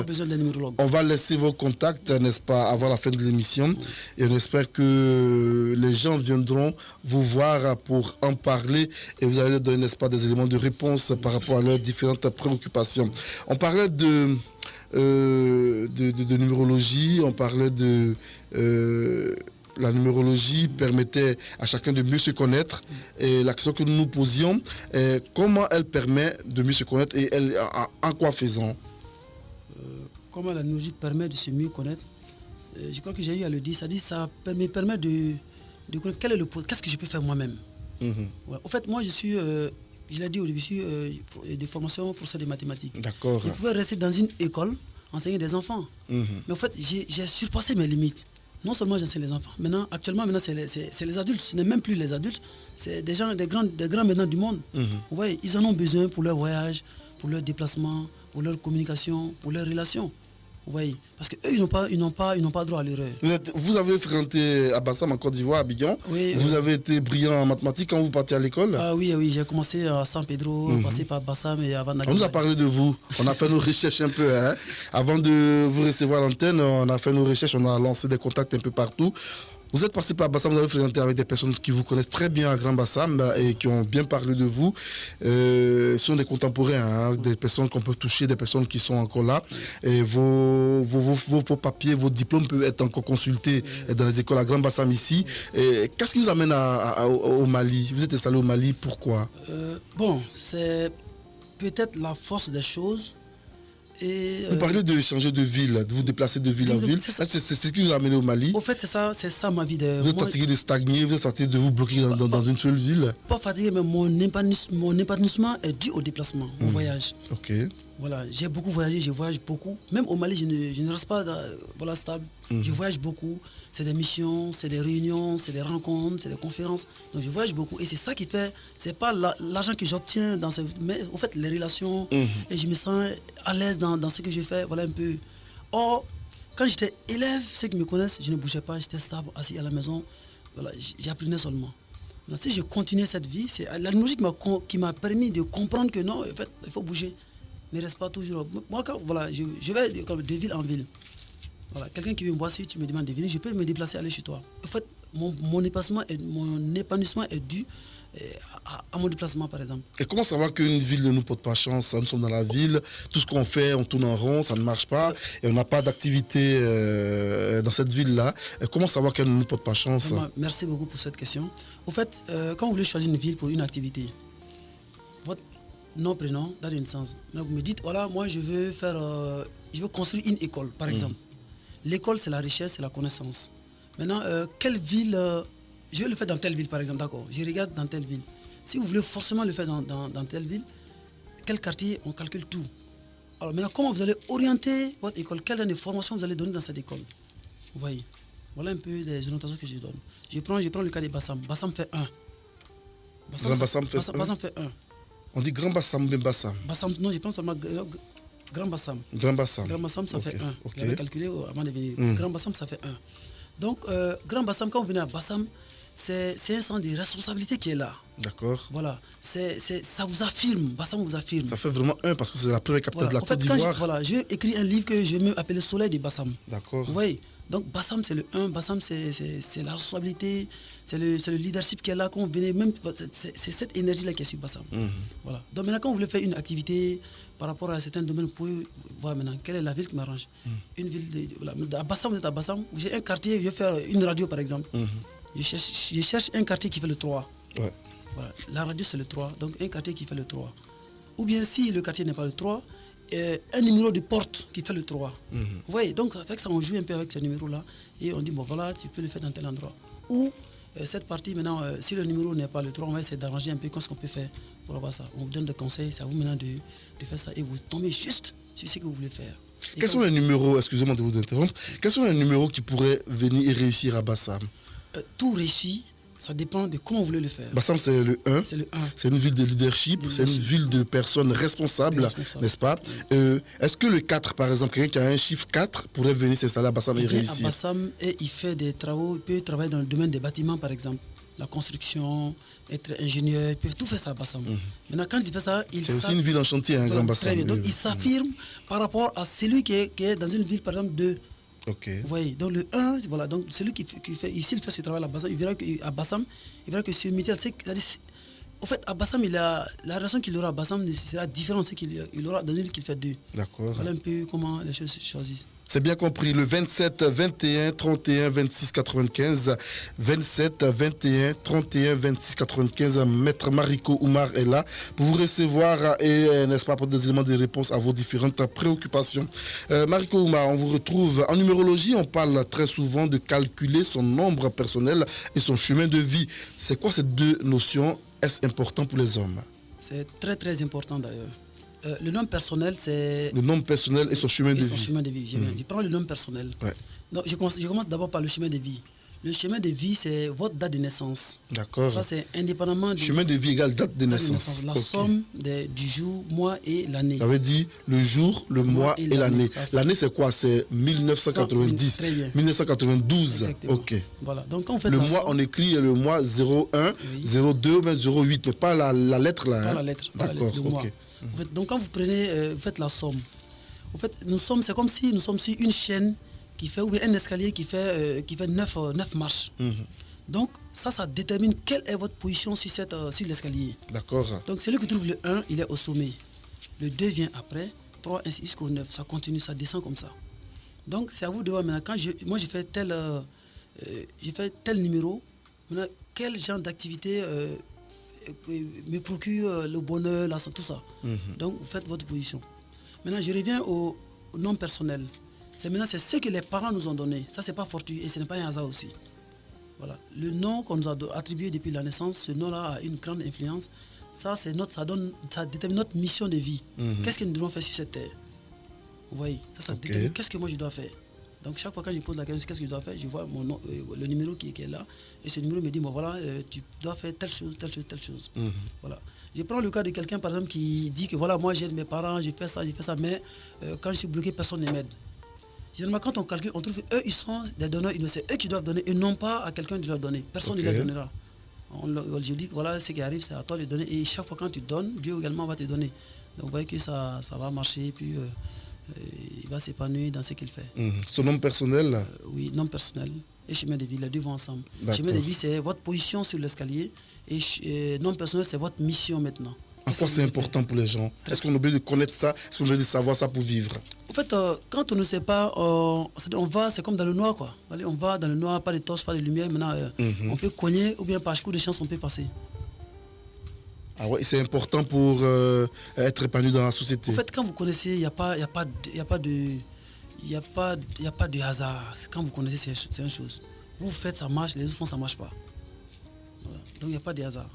S1: On va laisser vos contacts, n'est-ce pas, avant la fin de l'émission. Et on espère que les gens viendront vous voir pour en parler et vous allez leur donner, n'est-ce pas, des éléments de réponse par rapport à leurs différentes préoccupations. On parlait de numérologie, on parlait de... la numérologie permettait à chacun de mieux se connaître. Et la question que nous nous posions est comment elle permet de mieux se connaître et elle, en quoi faisant?
S2: Comment la numérologie permet de se mieux connaître? Je crois que j'ai eu à le dire. Ça dit, ça me permet de connaître qu'est-ce que je peux faire moi-même. Ouais. En fait, moi, je suis, je l'ai dit au début, je suis de formation professeur de mathématiques.
S1: D'accord.
S2: Je pouvais rester dans une école, enseigner des enfants. Mais en fait, j'ai surpassé mes limites. Non seulement j'enseigne les enfants, actuellement, c'est les adultes, ce n'est même plus les adultes, c'est des gens, des grands maintenant du monde. Vous voyez, ils en ont besoin pour leur voyage, pour leur déplacement, pour leur communication, pour leurs relations. Vous voyez, parce qu'eux, ils n'ont pas droit à l'erreur.
S1: Vous avez fréquenté à Bassam, en Côte d'Ivoire, à Abidjan.
S2: Oui,
S1: vous avez été brillant en mathématiques quand vous partiez à l'école.
S2: Ah oui, j'ai commencé à San Pedro, passé par Bassam et avant
S1: On nous a parlé de vous. On a fait nos recherches un peu. Hein. Avant de vous recevoir à l'antenne, on a fait nos recherches, on a lancé des contacts un peu partout. Vous êtes passé par Bassam, vous avez fréquenté avec des personnes qui vous connaissent très bien à Grand Bassam et qui ont bien parlé de vous. Ce sont des contemporains, hein, des personnes qu'on peut toucher, des personnes qui sont encore là. Et vos papiers, vos diplômes peuvent être encore consultés dans les écoles à Grand Bassam ici. Qu'est-ce qui vous amène au Mali? Vous êtes installé au Mali, pourquoi?
S2: Bon, c'est peut-être la force des choses.
S1: Vous parlez de changer de ville, de vous déplacer de ville en ville. C'est ce qui vous a amené au Mali.
S2: Au fait, c'est ça ma vie.
S1: Vous êtes fatigué de stagner, vous êtes fatigué de vous bloquer dans une seule ville?
S2: Pas fatigué, mais mon épanouissement est dû au déplacement, au voyage.
S1: Ok.
S2: Voilà, j'ai beaucoup voyagé, je voyage beaucoup. Même au Mali, je ne reste pas stable. Je voyage beaucoup. C'est des missions, c'est des réunions, c'est des rencontres, c'est des conférences. Donc je voyage beaucoup. Et c'est ça qui fait, c'est pas l'argent que j'obtiens dans ce... Mais au fait, les relations, et je me sens à l'aise dans ce que je fais, voilà un peu. Or, quand j'étais élève, ceux qui me connaissent, je ne bougeais pas, j'étais stable, assis à la maison. Voilà, j'apprenais seulement. Donc, si je continuais cette vie, c'est la logique qui m'a permis de comprendre que non, en fait, il faut bouger. Ne reste pas toujours... Moi, quand, voilà, je vais de ville en ville. Voilà, quelqu'un qui veut me voir, si tu me demandes de venir, je peux me déplacer, aller chez toi. En fait, mon épanouissement est dû à mon déplacement, par exemple.
S1: Et comment savoir qu'une ville ne nous porte pas chance? Nous sommes dans la ville, tout ce qu'on fait, on tourne en rond, ça ne marche pas, et on n'a pas d'activité dans cette ville-là. Et comment savoir qu'elle ne nous porte pas chance?
S2: Vraiment, merci beaucoup pour cette question. Au fait, quand vous voulez choisir une ville pour une activité, votre nom, prénom, dans une sens. Là, vous me dites, voilà, moi je veux construire une école, par exemple. L'école, c'est la richesse, c'est la connaissance. Maintenant, quelle ville, je vais le faire dans telle ville, par exemple, d'accord. Je regarde dans telle ville. Si vous voulez forcément le faire dans telle ville, quel quartier, on calcule tout. Alors maintenant, comment vous allez orienter votre école? Quelle année de formation vous allez donner dans cette école? Vous voyez, voilà un peu des orientations que je donne. Je prends le cas de Bassam. Bassam fait 1.
S1: Bassam fait
S2: 1.
S1: On dit Grand Bassam ou bien Bassam?
S2: Bassam, non, je prends seulement Grand Bassam.
S1: Grand Bassam.
S2: Grand Bassam, ça fait 1. J'avais calculé avant de venir. Grand Bassam, ça fait 1. Donc, Grand Bassam, quand vous venez à Bassam, c'est un sens de responsabilité qui est là.
S1: D'accord.
S2: Voilà. Ça vous affirme. Bassam vous affirme.
S1: Ça fait vraiment 1 parce que c'est la première capitale de la Côte d'Ivoire.
S2: Voilà, j'ai écrit un livre que je vais appeler Soleil de Bassam.
S1: D'accord.
S2: Vous voyez? Donc, Bassam, c'est le 1. Bassam, c'est la responsabilité. C'est le leadership qui est là. Quand vous venez, même, c'est cette énergie-là qui est sur Bassam. Voilà. Donc, maintenant, quand vous voulez faire une activité par rapport à certains domaines, vous pouvez voir maintenant quelle est la ville qui m'arrange. Une ville voilà. À Bassam, vous êtes à Bassam. J'ai un quartier, je vais faire une radio, par exemple. Je cherche un quartier qui fait le 3.
S1: Ouais.
S2: Voilà. La radio, c'est le 3. Donc, un quartier qui fait le 3. Ou bien, si le quartier n'est pas le 3, un numéro de porte qui fait le 3. Vous voyez, donc avec ça, on joue un peu avec ce numéro-là et on dit, bon voilà, tu peux le faire dans tel endroit. Ou cette partie, maintenant, si le numéro n'est pas le 3, on va essayer d'arranger un peu qu'est-ce qu'on peut faire pour avoir ça. On vous donne des conseils, c'est à vous maintenant de faire ça et vous tombez juste sur ce que vous voulez faire.
S1: Quels sont les numéros, excusez-moi de vous interrompre, quels sont les numéros qui pourraient venir et réussir à Bassam?
S2: Tout réussit Ça dépend de comment vous voulez le faire.
S1: Bassam, c'est le 1.
S2: C'est le 1.
S1: C'est une ville de leadership, c'est une ville de personnes responsables, n'est-ce pas? Est-ce que le 4, par exemple, quelqu'un qui a un chiffre 4 pourrait venir s'installer à Bassam et réussir?
S2: À Bassam et il fait des travaux, il peut travailler dans le domaine des bâtiments, par exemple. La construction, être ingénieur, il peut tout faire ça à Bassam. Maintenant, quand il fait ça,
S1: c'est aussi une ville en chantier, un grand Bassam.
S2: Donc, il s'affirme par rapport à celui qui est dans une ville, par exemple, de... Vous voyez, donc le 1, voilà, donc celui qui fait, ici, il fait ce travail à Bassam, il verra qu'à Bassam, il verra que ce métier, au fait, à Bassam, la relation qu'il aura à Bassam sera différente de ce qu'il aura dans une ville qu'il fait 2.
S1: D'accord.
S2: Voilà un peu comment les choses se choisissent.
S1: C'est bien compris. Le 27, 21, 31, 26, 95. 27, 21, 31, 26, 95. Maître Mariko Oumar est là pour vous recevoir et, n'est-ce pas, pour des éléments de réponse à vos différentes préoccupations. Mariko Oumar, on vous retrouve en numérologie. On parle très souvent de calculer son nombre personnel et son chemin de vie. C'est quoi ces deux notions? Est-ce important pour les hommes?
S2: C'est très très important d'ailleurs. Le nom personnel, c'est...
S1: Le nom personnel et son chemin de vie.
S2: Chemin de vie. Je prends le nom personnel.
S1: Ouais.
S2: Donc, je commence d'abord par le chemin de vie. Le chemin de vie, c'est votre date de naissance.
S1: D'accord.
S2: Ça, c'est indépendamment du...
S1: Chemin de vie égale date de naissance.
S2: La somme du jour, mois et l'année.
S1: Ça veut dire le jour, le mois et l'année. L'année, c'est quoi? C'est 1990.
S2: Très bien.
S1: 1992.
S2: Exactement.
S1: Ok.
S2: Voilà. Donc, quand vous faites
S1: le
S2: la
S1: mois,
S2: somme,
S1: on écrit le mois 01, oui. 02, mais 08, mais pas la lettre là.
S2: Pas la lettre. D'accord. Le mois. En fait, donc, quand vous prenez, vous faites la somme. En fait, c'est comme si nous sommes sur une chaîne qui fait, ou bien un escalier qui fait 9 marches. Donc, ça détermine quelle est votre position sur l'escalier.
S1: D'accord.
S2: Donc, celui qui trouve le 1, il est au sommet. Le 2 vient après, 3, ainsi jusqu'au 9. Ça continue, ça descend comme ça. Donc, c'est à vous de voir maintenant. Quand moi, j'ai fait tel numéro, maintenant, quel genre d'activité me procure le bonheur, la santé, tout ça. Donc, vous faites votre position. Maintenant, je reviens au nom personnel. C'est ce que les parents nous ont donné. Ça, c'est pas fortuit et ce n'est pas un hasard aussi. Voilà. Le nom qu'on nous a attribué depuis la naissance, ce nom-là a une grande influence. Ça détermine notre mission de vie. Qu'est-ce que nous devons faire sur cette terre? Vous voyez, ça détermine qu'est-ce que moi je dois faire. Donc chaque fois quand je pose la question, qu'est-ce que je dois faire, je vois mon nom, le numéro qui est là. Et ce numéro me dit, bon voilà, tu dois faire telle chose, telle chose, telle chose. Voilà. Je prends le cas de quelqu'un, par exemple, qui dit que voilà, moi j'aide mes parents, j'ai fait ça, mais quand je suis bloqué, personne ne m'aide. Généralement, quand on calcule, on trouve qu'eux, ils sont des donneurs innocents. C'est eux qui doivent donner et non pas à quelqu'un de leur donner. Personne ne leur donnera. Je dis que voilà, ce qui arrive, c'est à toi de donner. Et chaque fois quand tu donnes, Dieu également va te donner. Donc vous voyez que ça va marcher et puis il va s'épanouir dans ce qu'il fait.
S1: Son nom personnel
S2: oui, nom personnel et chemin de vie, les deux vont ensemble. Chemin de vie, c'est votre position sur l'escalier et nom personnel, c'est votre mission maintenant.
S1: En quoi c'est important pour les gens? Est-ce qu'on oublie de connaître ça? Est-ce qu'on oublie de savoir ça pour vivre?
S2: En fait, quand on ne sait pas, on va, c'est comme dans le noir, quoi. Allez, on va dans le noir, pas de torche, pas de lumière. Maintenant, on peut cogner ou bien par coup de chance, on peut passer.
S1: Ah ouais, c'est important pour être épanoui dans la société.
S2: En fait, quand vous connaissez, il n'y a pas de hasard. Quand vous connaissez, c'est une chose. Vous faites, ça marche, les autres font, ça ne marche pas. Voilà. Donc, il n'y a pas de hasard.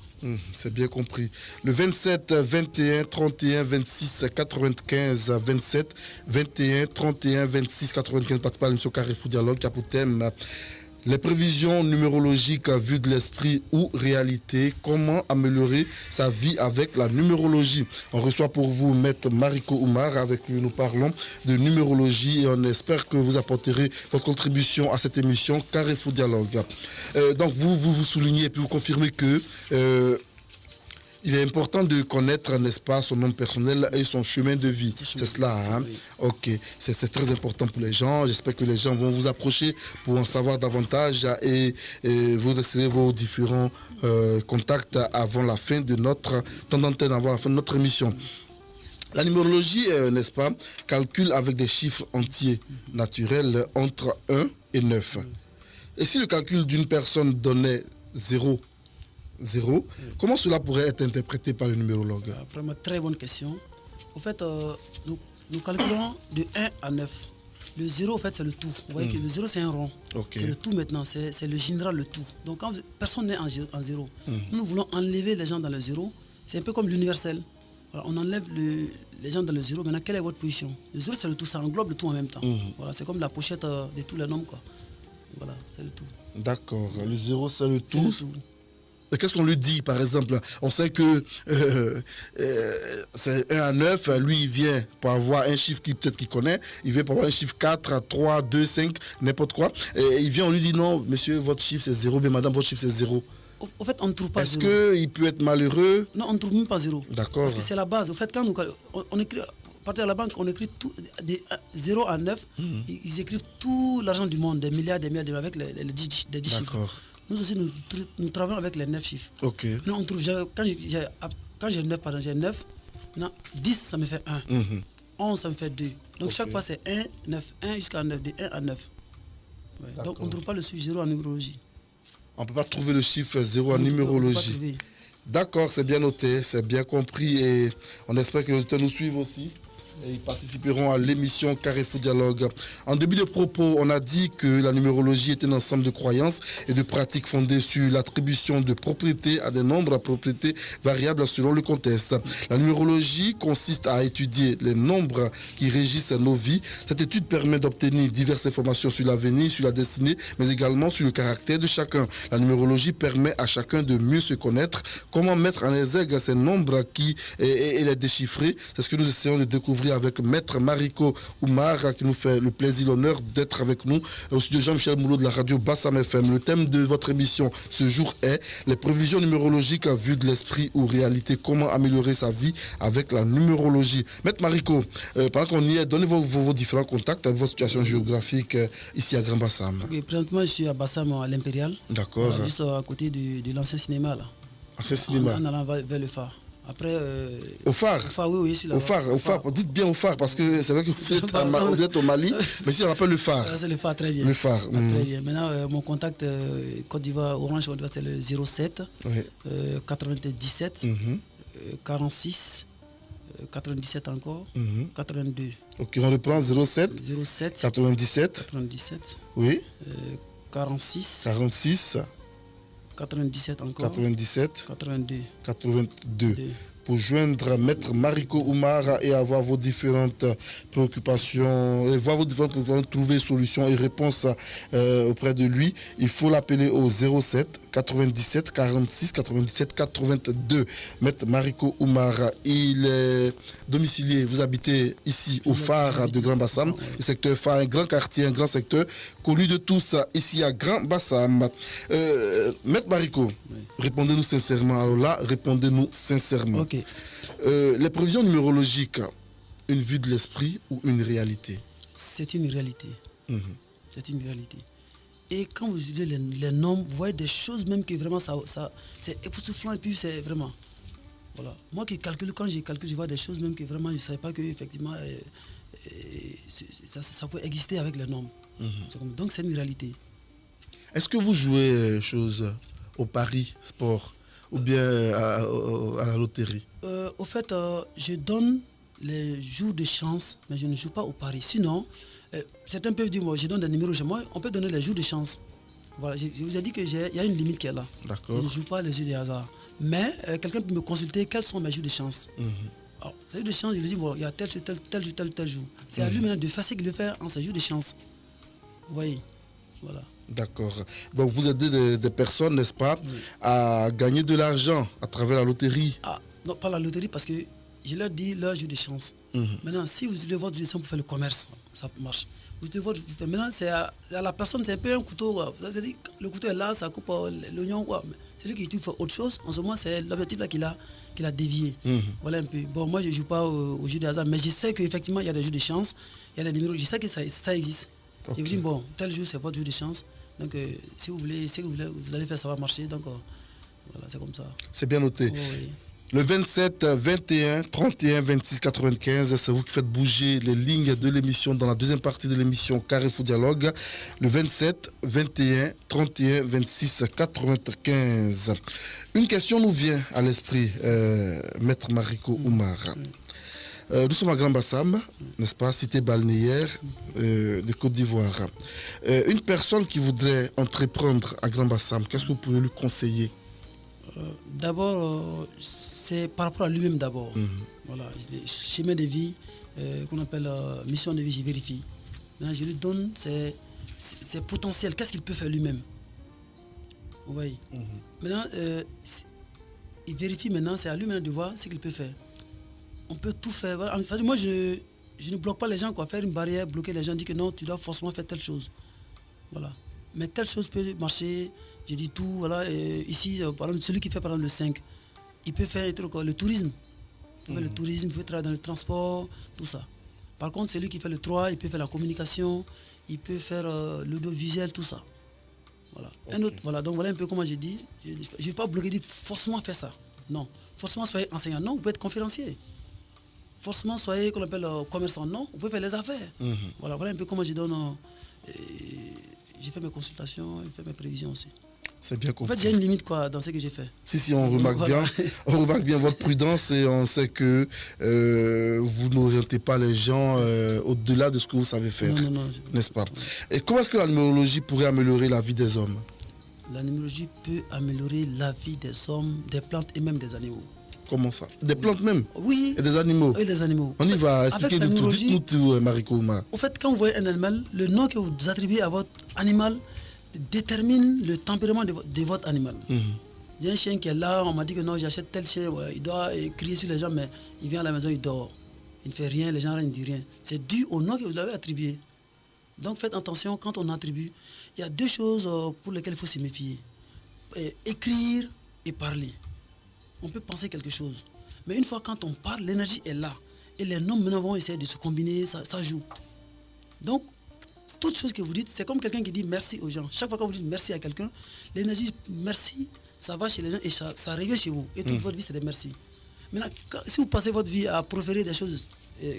S1: C'est bien compris. Le 27, 21, 31, 26, 95, 27, 21, 31, 26, 95, participe à l'émission Carrefour Dialogue qui a pour thème les prévisions numérologiques vues de l'esprit ou réalité. Comment améliorer sa vie avec la numérologie? On reçoit pour vous Maître Mariko Oumar. Avec lui, nous parlons de numérologie et on espère que vous apporterez votre contribution à cette émission Carrefour Dialogue. Donc, vous soulignez et puis vous confirmez que il est important de connaître, n'est-ce pas, son nom personnel et son chemin de vie. C'est cela, hein? Oui. Ok, c'est très important pour les gens. J'espère que les gens vont vous approcher pour en savoir davantage et vous laisserez vos différents contacts avant la fin de notre temps d'antenne, avant la fin de notre émission. La numérologie, n'est-ce pas, calcule avec des chiffres entiers naturels entre 1 et 9. Et si le calcul d'une personne donnait 0, comment cela pourrait être interprété par le numérologue?
S2: Vraiment, très bonne question. En fait, nous calculons de 1 à 9. Le 0, en fait, c'est le tout. Vous voyez que le 0, c'est un rond. Okay. C'est le tout maintenant, c'est le général, le tout. Donc, quand personne n'est en 0, nous voulons enlever les gens dans le 0. C'est un peu comme l'universel. Voilà, on enlève les gens dans le 0. Maintenant, quelle est votre position? Le 0, c'est le tout, ça englobe le tout en même temps. Voilà, c'est comme la pochette de tous les nombres, quoi. Voilà, c'est le tout.
S1: D'accord, le 0, c'est le tout. Qu'est-ce qu'on lui dit, par exemple? On sait que c'est 1 à 9. Lui, il vient pour avoir un chiffre qu'il connaît. Il vient pour avoir un chiffre 4, 3, 2, 5, n'importe quoi. Et il vient, on lui dit non, monsieur, votre chiffre c'est 0, mais madame, votre chiffre c'est 0.
S2: Au fait, on ne trouve pas
S1: Est-ce
S2: 0.
S1: qu'il peut être malheureux?
S2: Non, on ne trouve même pas 0.
S1: D'accord.
S2: Parce que c'est la base. Au fait, quand on écrit, partir à la banque, on écrit tout, des 0 à 9. Ils écrivent tout l'argent du monde, des milliards, avec les 10 chiffres.
S1: D'accord.
S2: Nous aussi, nous travaillons avec les 9 chiffres.
S1: Ok.
S2: Maintenant, on trouve, quand j'ai 9, pardon, j'ai 9, maintenant, 10, ça me fait 1. 11, ça me fait 2. Donc, chaque fois, c'est 1, 9, 1 jusqu'à 9, de 1 à 9. Ouais. Donc, on ne trouve pas le chiffre 0 en numérologie.
S1: On ne peut pas trouver le chiffre 0 en numérologie. D'accord, c'est bien noté, c'est bien compris et on espère que les auditeurs nous suivent aussi. Et ils participeront à l'émission Carrefour Dialogue. En début de propos, on a dit que la numérologie est un ensemble de croyances et de pratiques fondées sur l'attribution de propriétés à des nombres à propriétés variables selon le contexte. La numérologie consiste à étudier les nombres qui régissent nos vies. Cette étude permet d'obtenir diverses informations sur l'avenir, sur la destinée, mais également sur le caractère de chacun. La numérologie permet à chacun de mieux se connaître. Comment mettre en exergue ces nombres et les déchiffrer? C'est ce que nous essayons de découvrir avec Maître Mariko Oumar qui nous fait le plaisir, l'honneur d'être avec nous au studio Jean-Michel Moulot de la radio Bassam FM. Le thème de votre émission ce jour est les prévisions numérologiques vues de l'esprit ou réalité. Comment améliorer sa vie avec la numérologie? Maître Mariko, pendant qu'on y est, donnez vos différents contacts avec votre situation géographique ici à Grand Bassam.
S2: Okay, présentement, je suis à Bassam, à l'Impérial. D'accord. Juste à côté de l'ancien cinéma. Ancien cinéma. En allant vers le phare. Après,
S1: au phare.
S2: Au phare, oui, je suis là.
S1: Au phare. Dites bien au phare parce que c'est vrai que vous êtes au Mali, mais si on appelle le phare.
S2: C'est le phare, très bien.
S1: Le phare.
S2: Très bien. Maintenant, mon contact Côte d'Ivoire, Orange Côte d'Ivoire, c'est le 07 97 46 97 encore 82.
S1: Ok, on reprend 07 97 oui
S2: 46 97 encore 82.
S1: Pour joindre Maître Mariko Oumar et avoir vos différentes préoccupations, trouver solutions et réponses auprès de lui, il faut l'appeler au 07 97 46 97 82. Maître Mariko Oumar, il est domicilié, vous habitez ici au phare de Grand Bassam, le secteur phare, un grand quartier, un grand secteur connu de tous ici à Grand Bassam. Maître Mariko, répondez-nous sincèrement. Alors là, répondez-nous sincèrement.
S2: Okay.
S1: Les prévisions numérologiques, une vue de l'esprit ou une réalité?
S2: C'est une réalité. C'est une réalité. Et quand vous utilisez les nombres, vous voyez des choses même que vraiment c'est époustouflant et puis c'est vraiment. Voilà. Moi qui calcule, quand j'ai calculé, je vois des choses même que vraiment je ne savais pas que effectivement ça peut exister avec les nombres. Donc c'est une réalité.
S1: Est-ce que vous jouez au pari sport ou bien à la loterie?
S2: Au fait, je donne les jours de chance, mais je ne joue pas au pari. Sinon, certains peuvent dire, moi, je donne des numéros. Moi, on peut donner les jours de chance. Voilà, je vous ai dit qu'il y a une limite qui est là.
S1: D'accord.
S2: Je ne joue pas les jeux de hasard. Mais quelqu'un peut me consulter quels sont mes jours de chance. Alors, ces jours de chance, je lui dis, bon, il y a tel jour. C'est à lui maintenant de faire ce qu'il veut faire en ces jours de chance. Vous voyez, voilà.
S1: D'accord. Donc vous aidez des personnes, n'est-ce pas, à gagner de l'argent à travers la loterie?
S2: Non, pas la loterie parce que je leur dis leur jour de chance. Maintenant, si vous utilisez votre jour de chance pour faire le commerce, ça marche. Maintenant, c'est à la personne, c'est un peu un couteau. C'est-à-dire, le couteau est là, ça coupe l'oignon. Celui qui fait autre chose, en ce moment, c'est l'objectif là qu'il a dévié. Voilà un peu. Bon, moi, je ne joue pas au jeu de hasard, mais je sais qu'effectivement, il y a des jeux de chance, il y a des numéros, je sais que ça existe. Okay. Et vous dites, bon, tel jour, c'est votre jour de chance. Donc, si vous voulez, vous allez faire, ça va marcher. Donc, voilà, c'est comme ça.
S1: C'est bien noté.
S2: Oui.
S1: Le 27, 21, 31, 26, 95, c'est vous qui faites bouger les lignes de l'émission dans la deuxième partie de l'émission Carrefour Dialogue. Le 27, 21, 31, 26, 95. Une question nous vient à l'esprit, Maître Mariko Oumar. Nous sommes à Grand Bassam, n'est-ce pas, cité balnéaire de Côte d'Ivoire. Une personne qui voudrait entreprendre à Grand Bassam, qu'est-ce que vous pouvez lui conseiller?
S2: D'abord, c'est par rapport à lui-même d'abord. Voilà, chemin de vie, qu'on appelle mission de vie, je vérifie. Maintenant, je lui donne ses potentiels, qu'est-ce qu'il peut faire lui-même. Vous voyez. Maintenant, il vérifie maintenant, c'est à lui maintenant de voir ce qu'il peut faire. On peut tout faire. Voilà. Enfin, moi, je ne bloque pas les gens, quoi. Faire une barrière, bloquer les gens, dire que non, tu dois forcément faire telle chose. Voilà. Mais telle chose peut marcher, je dis tout, voilà. Et ici, par exemple, celui qui fait par exemple le 5, il peut faire le tourisme. Il peut faire le tourisme, il peut travailler dans le transport, tout ça. Par contre, celui qui fait le 3, il peut faire la communication, il peut faire l'audiovisuel, tout ça. Voilà. Okay. Un autre, voilà. Donc voilà un peu comment j'ai dit. Je ne vais pas bloquer, dire forcément faire ça. Non. Forcément soyez enseignant. Non, vous pouvez être conférencier. Forcément soyez, qu'on appelle commerçant. Non, vous pouvez faire les affaires. Voilà un peu comment je donne. J'ai fait mes consultations, j'ai fait mes prévisions aussi.
S1: C'est bien compris.
S2: En fait, j'ai une limite quoi, dans ce que j'ai fait.
S1: Si, on remarque bien. On remarque bien votre prudence et on sait que vous n'orientez pas les gens au-delà de ce que vous savez faire.
S2: Non,
S1: n'est-ce pas? Et comment est-ce que la numérologie pourrait améliorer la vie des hommes?
S2: La numérologie peut améliorer la vie des hommes, des plantes et même des animaux.
S1: Comment ça? Des plantes même?
S2: Oui.
S1: Et des animaux?
S2: Oui, des animaux.
S1: On y va, expliquez-nous tout. Dites-nous tout, Mariko Ouma.
S2: Au fait, quand vous voyez un animal, le nom que vous attribuez à votre animal détermine le tempérament de votre animal. Il y a un chien qui est là, on m'a dit que non, j'achète tel chien, ouais, il doit crier sur les gens, mais il vient à la maison, il dort. Il ne fait rien, les gens ne disent rien. C'est dû au nom que vous l'avez attribué. Donc faites attention quand on attribue. Il y a deux choses pour lesquelles il faut se méfier. Écrire et parler. On peut penser quelque chose. Mais une fois quand on parle, l'énergie est là. Et les noms maintenant vont essayer de se combiner, ça joue. Donc, toute chose que vous dites, c'est comme quelqu'un qui dit merci aux gens. Chaque fois que vous dites merci à quelqu'un, l'énergie merci, ça va chez les gens et ça revient chez vous. Et toute votre vie, c'est des merci. Maintenant, si vous passez votre vie à proférer des choses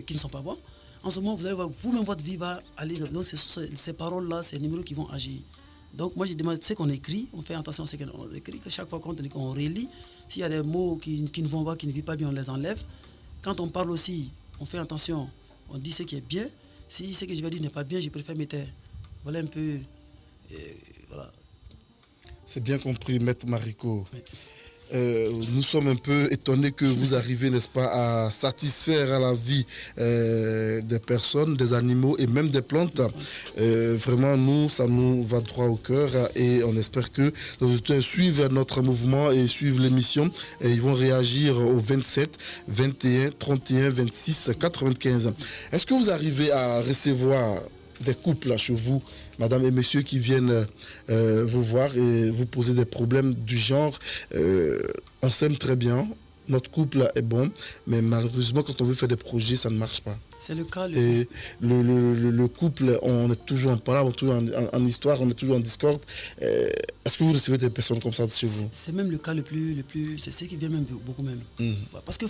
S2: qui ne sont pas bonnes, en ce moment, vous allez voir, vous-même, votre vie va aller. Donc, ces paroles-là, ces numéros qui vont agir. Donc, moi, je demande ce qu'on écrit, on fait attention à ce qu'on écrit, que chaque fois qu'on relit, s'il y a des mots qui ne vont pas, qui ne vivent pas bien, on les enlève. Quand on parle aussi, on fait attention, on dit ce qui est bien. Si ce que je vais dire n'est pas bien, je préfère me taire. Voilà un peu. Voilà.
S1: C'est bien compris, Maître Mariko.
S2: Oui.
S1: Nous sommes un peu étonnés que vous arrivez, n'est-ce pas, à satisfaire à la vie des personnes, des animaux et même des plantes. Vraiment, nous, ça nous va droit au cœur et on espère que les auditeurs suivent notre mouvement et suivent l'émission. Et ils vont réagir au 27, 21, 31, 26, 95. Est-ce que vous arrivez à recevoir des couples chez vous, madame et messieurs, qui viennent vous voir et vous poser des problèmes du genre on s'aime très bien, notre couple est bon, mais malheureusement quand on veut faire des projets, ça ne marche pas.
S2: C'est le cas.
S1: Et le couple, on est toujours en parole, toujours en histoire, on est toujours en discorde. Est-ce que vous recevez des personnes comme ça chez vous? C'est
S2: même le cas le plus c'est ce qui vient même beaucoup même. Parce que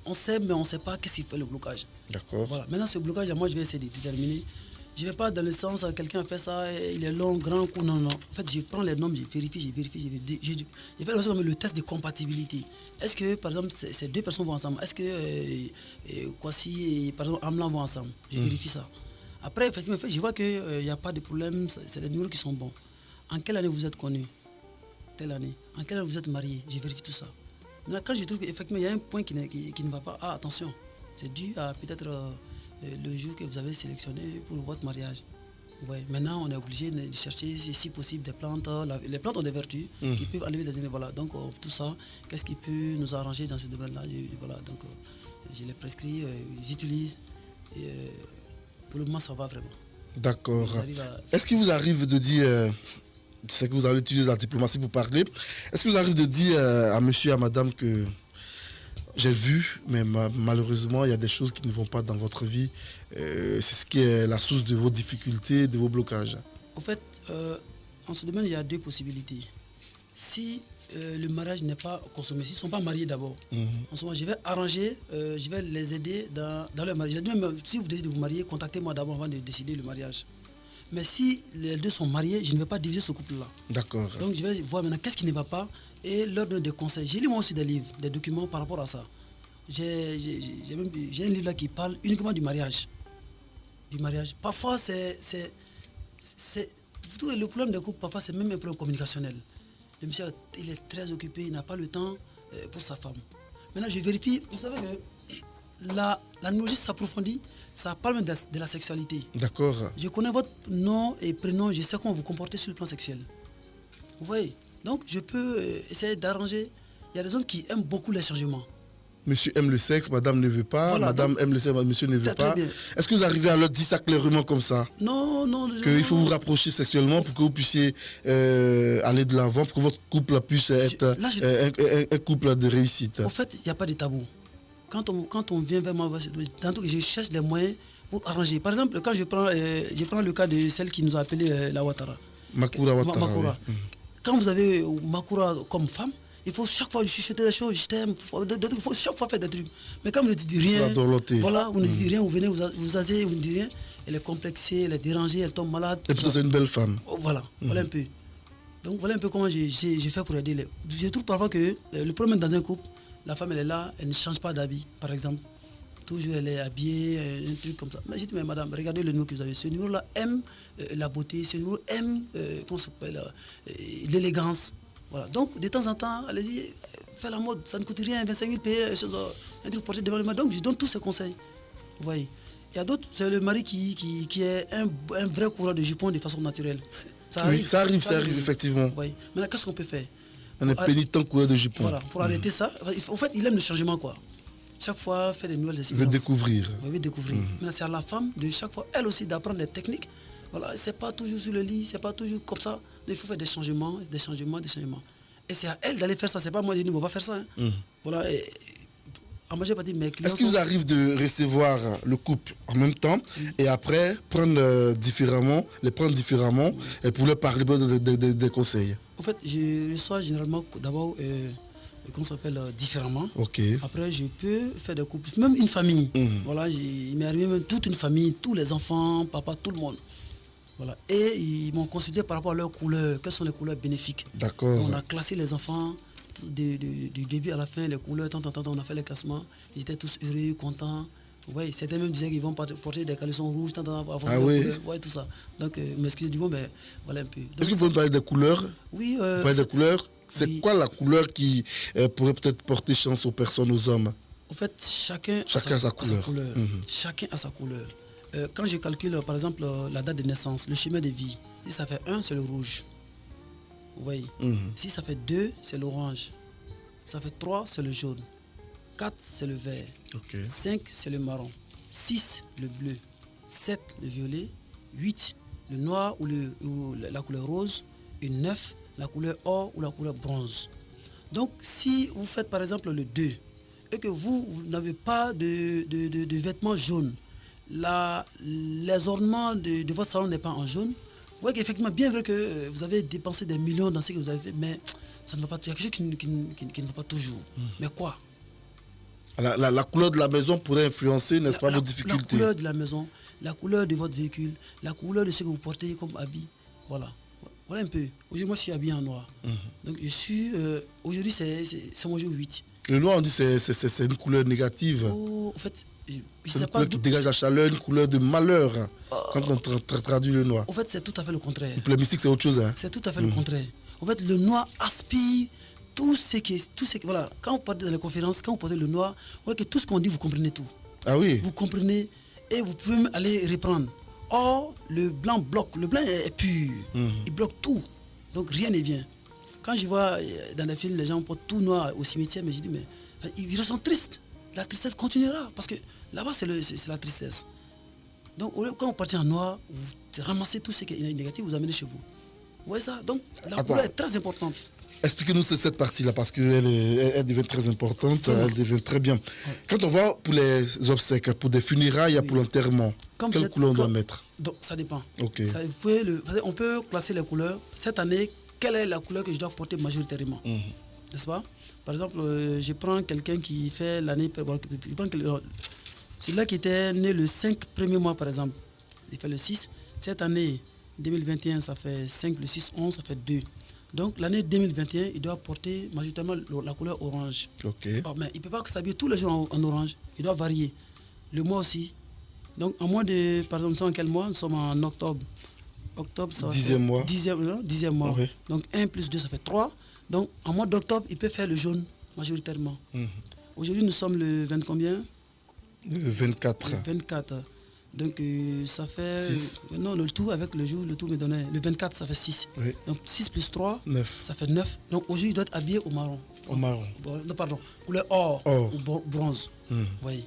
S2: on s'aime, mais on ne sait pas qu'est-ce qui fait le blocage.
S1: D'accord.
S2: Voilà. Maintenant, ce blocage, moi, je vais essayer de déterminer. Je ne vais pas dans le sens, quelqu'un a fait ça, il est long, grand, court, non. En fait, je prends les nombres, je vérifie. Je fais aussi le test de compatibilité. Est-ce que, par exemple, ces deux personnes vont ensemble? Est-ce que Kwasi et, par exemple, Amlan vont ensemble? Je vérifie ça. Après, effectivement, je vois qu'il n'y a pas de problème, c'est des numéros qui sont bons. En quelle année vous êtes connus? Telle année. En quelle année vous êtes mariés? Je vérifie tout ça. Maintenant, quand je trouve qu'effectivement, il y a un point qui ne va pas, attention, c'est dû à peut-être... le jour que vous avez sélectionné pour votre mariage. Ouais. Maintenant, on est obligé de chercher, si possible, des plantes. Les plantes ont des vertus qui peuvent enlever des énergies. Voilà. Donc, tout ça, qu'est-ce qui peut nous arranger dans ce domaine-là? Voilà. Donc, je les prescris, j'utilise. Et pour le moment, ça va vraiment.
S1: D'accord. Est-ce qu'il vous arrive de dire, je sais que vous allez utiliser la diplomatie pour parler, est-ce qu'il vous arrive de dire à monsieur et à madame que j'ai vu, mais malheureusement, il y a des choses qui ne vont pas dans votre vie. C'est ce qui est la source de vos difficultés, de vos blocages.
S2: En fait, en ce domaine, il y a deux possibilités. Si le mariage n'est pas consommé, s'ils ne sont pas mariés d'abord, en ce moment, je vais arranger, je vais les aider dans leur mariage. Même si vous décidez de vous marier, contactez-moi d'abord avant de décider le mariage. Mais si les deux sont mariés, je ne vais pas diviser ce couple-là.
S1: D'accord.
S2: Donc, je vais voir maintenant qu'est-ce qui ne va pas et leur donner des conseils. J'ai lu moi aussi des livres, des documents par rapport à ça. J'ai un livre là qui parle uniquement du mariage. Parfois, le problème des couples, parfois, c'est même un problème communicationnel. Le monsieur, il est très occupé, il n'a pas le temps pour sa femme. Maintenant, je vérifie. Vous savez que la numérologie s'approfondit, ça parle même de la sexualité.
S1: D'accord.
S2: Je connais votre nom et prénom, je sais comment vous comportez sur le plan sexuel. Vous voyez? Donc, je peux essayer d'arranger. Il y a des hommes qui aiment beaucoup les changements.
S1: Monsieur aime le sexe, madame ne veut pas.
S2: Voilà,
S1: madame
S2: donc,
S1: aime le sexe, monsieur ne veut
S2: très
S1: pas.
S2: bien.
S1: Est-ce que vous arrivez à leur dire ça clairement comme ça?
S2: Non.
S1: Qu'il faut vous rapprocher sexuellement pour que vous puissiez aller de l'avant, pour que votre couple puisse être un couple de réussite.
S2: En fait, il n'y a pas de tabou. Quand on vient vers moi, tantôt que je cherche des moyens pour arranger. Par exemple, quand je prends le cas de celle qui nous a appelé la Ouattara.
S1: Makura Ouattara.
S2: Makura. Oui. Quand vous avez Makura comme femme, il faut chaque fois lui chuchoter des choses, je t'aime, il faut chaque fois faire des trucs. Mais quand vous ne dites rien, voilà, vous ne dites rien, vous venez, vous asseyez, vous ne dites rien, elle est complexée, elle est dérangée, elle tombe malade.
S1: Et pourtant c'est une belle femme.
S2: Voilà, voilà un peu. Donc voilà un peu comment j'ai fait pour aider. Je trouve parfois que le problème dans un couple, la femme elle est là, elle ne change pas d'habit, par exemple. Toujours elle est habillée, un truc comme ça. Mais j'ai dit, mais madame, regardez le numéro que vous avez. Ce numéro-là aime la beauté, ce numéro aime l'élégance. Voilà. Donc, de temps en temps, allez-y, faites la mode, ça ne coûte rien, 25 000 payés, un truc porté devant le mari. Donc, je donne tous ces conseils. Vous voyez. Il y a d'autres, c'est le mari qui est un vrai coureur de jupons de façon naturelle. Ça arrive,
S1: effectivement.
S2: Vous voyez. Maintenant, qu'est-ce qu'on peut faire?
S1: On est pénitent coureur de jupons.
S2: Voilà, pour arrêter ça. En fait, il aime le changement, quoi. Chaque fois, faire des nouvelles expériences.
S1: Il veut découvrir.
S2: Maintenant, c'est à la femme de chaque fois, elle aussi, d'apprendre des techniques. Voilà, c'est pas toujours sur le lit, c'est pas toujours comme ça. Il faut faire des changements. Et c'est à elle d'aller faire ça. C'est pas moi qui dis, on va faire ça. Voilà. Et, en majeure partie, mes clients.
S1: Est-ce qu'il vous arrive de recevoir le couple en même temps et après les prendre différemment et pour leur parler des conseils?
S2: En fait, je reçois généralement d'abord. Qu'on s'appelle différemment.
S1: Okay.
S2: Après, je peux faire des couples, même une famille. Voilà, il m'est arrivé même toute une famille, tous les enfants, papa, tout le monde. Voilà. Et ils m'ont consulté par rapport à leurs couleurs. Quelles sont les couleurs bénéfiques?
S1: D'accord.
S2: On a classé les enfants du début à la fin, les couleurs, on a fait les classements. Ils étaient tous heureux, contents. Ouais, certains même disaient qu'ils vont porter des caleçons rouges, avant ouais, tout ça. Donc, m'excusez du mot, mais voilà un peu.
S1: Est-ce que vous pouvez me parler des couleurs?
S2: Oui.
S1: Parler des couleurs? C'est quoi la couleur qui pourrait peut-être porter chance aux personnes, aux hommes?
S2: En fait, chacun
S1: a sa couleur.
S2: Chacun a sa couleur. Quand je calcule, par exemple, la date de naissance, le chemin de vie, si ça fait 1, c'est le rouge. Vous voyez? Si ça fait 2, c'est l'orange. Ça fait 3, c'est le jaune. 4, c'est le vert. 5, c'est le marron. 6, le bleu. 7, le violet. 8, le noir ou la couleur rose. Et 9, la couleur or ou la couleur bronze. Donc, si vous faites par exemple le 2 et que vous n'avez pas de vêtements jaunes, les ornements de votre salon n'est pas en jaune, vous voyez qu'effectivement, bien vrai que vous avez dépensé des millions dans ce que vous avez fait, mais ça ne va pas. Il y a quelque chose qui ne va pas toujours. Mais quoi?
S1: La couleur de la maison pourrait influencer, n'est-ce pas, vos difficultés?
S2: La couleur de la maison, la couleur de votre véhicule, la couleur de ce que vous portez comme habit. Voilà. Voilà un peu. Aujourd'hui, moi, je suis habillé en noir. Donc, je suis... aujourd'hui, c'est mon jour 8.
S1: Le noir, on dit que c'est une couleur négative.
S2: En fait,
S1: c'est une couleur qui dégage la chaleur, une couleur de malheur, quand on traduit le noir.
S2: En fait, c'est tout à fait le contraire.
S1: Pour les mystiques, c'est autre chose. Hein?
S2: C'est tout à fait le contraire. En fait, le noir aspire tout ce qui est... Voilà, quand vous partez dans les conférences, quand vous portez le noir, vous voyez que tout ce qu'on dit, vous comprenez tout.
S1: Ah oui?
S2: Vous comprenez et vous pouvez même aller reprendre. Or, le blanc bloque. Le blanc est pur. Il bloque tout. Donc, rien ne vient. Quand je vois dans les films, les gens portent tout noir au cimetière, mais je dis, mais ils sont tristes. La tristesse continuera. Parce que là-bas, c'est la tristesse. Donc, quand vous partez en noir, vous ramassez tout ce qui est négatif, vous amenez chez vous. Vous voyez ça? Donc, la couleur est très importante.
S1: Expliquez-nous cette partie-là, parce qu'elle devient très importante, elle devient très bien. Quand on va pour les obsèques, pour des funérailles, pour l'enterrement, quelle couleur on doit mettre? Donc,
S2: ça dépend.
S1: Ça,
S2: on peut classer les couleurs. Cette année, quelle est la couleur que je dois porter majoritairement? N'est-ce pas? Par exemple, je prends quelqu'un qui fait l'année... Celui-là qui était né le 5 premier mois, par exemple, il fait le 6. Cette année, 2021, ça fait 5, le 6, 11, ça fait 2. Donc l'année 2021, il doit porter majoritairement la couleur orange. Mais il ne peut pas s'habiller tous les jours en orange. Il doit varier. Le mois aussi. Donc en mois de... Par exemple, nous sommes en quel mois? Nous sommes en octobre. Octobre, ça va
S1: 10e mois.
S2: 10e mois. Donc 1 plus 2, ça fait 3. Donc en mois d'octobre, il peut faire le jaune majoritairement. Aujourd'hui, nous sommes le 20 combien?
S1: Le 24.
S2: 24. Donc ça fait...
S1: 6.
S2: Non, le tout avec le jour, le tout me donnait... Le 24, ça fait 6.
S1: Oui.
S2: Donc 6 plus 3,
S1: 9.
S2: ça fait 9. Donc aujourd'hui, il doit être habillé au marron.
S1: Au marron.
S2: Non, pardon. Couleur or,
S1: Or.
S2: ou bronze. Vous voyez.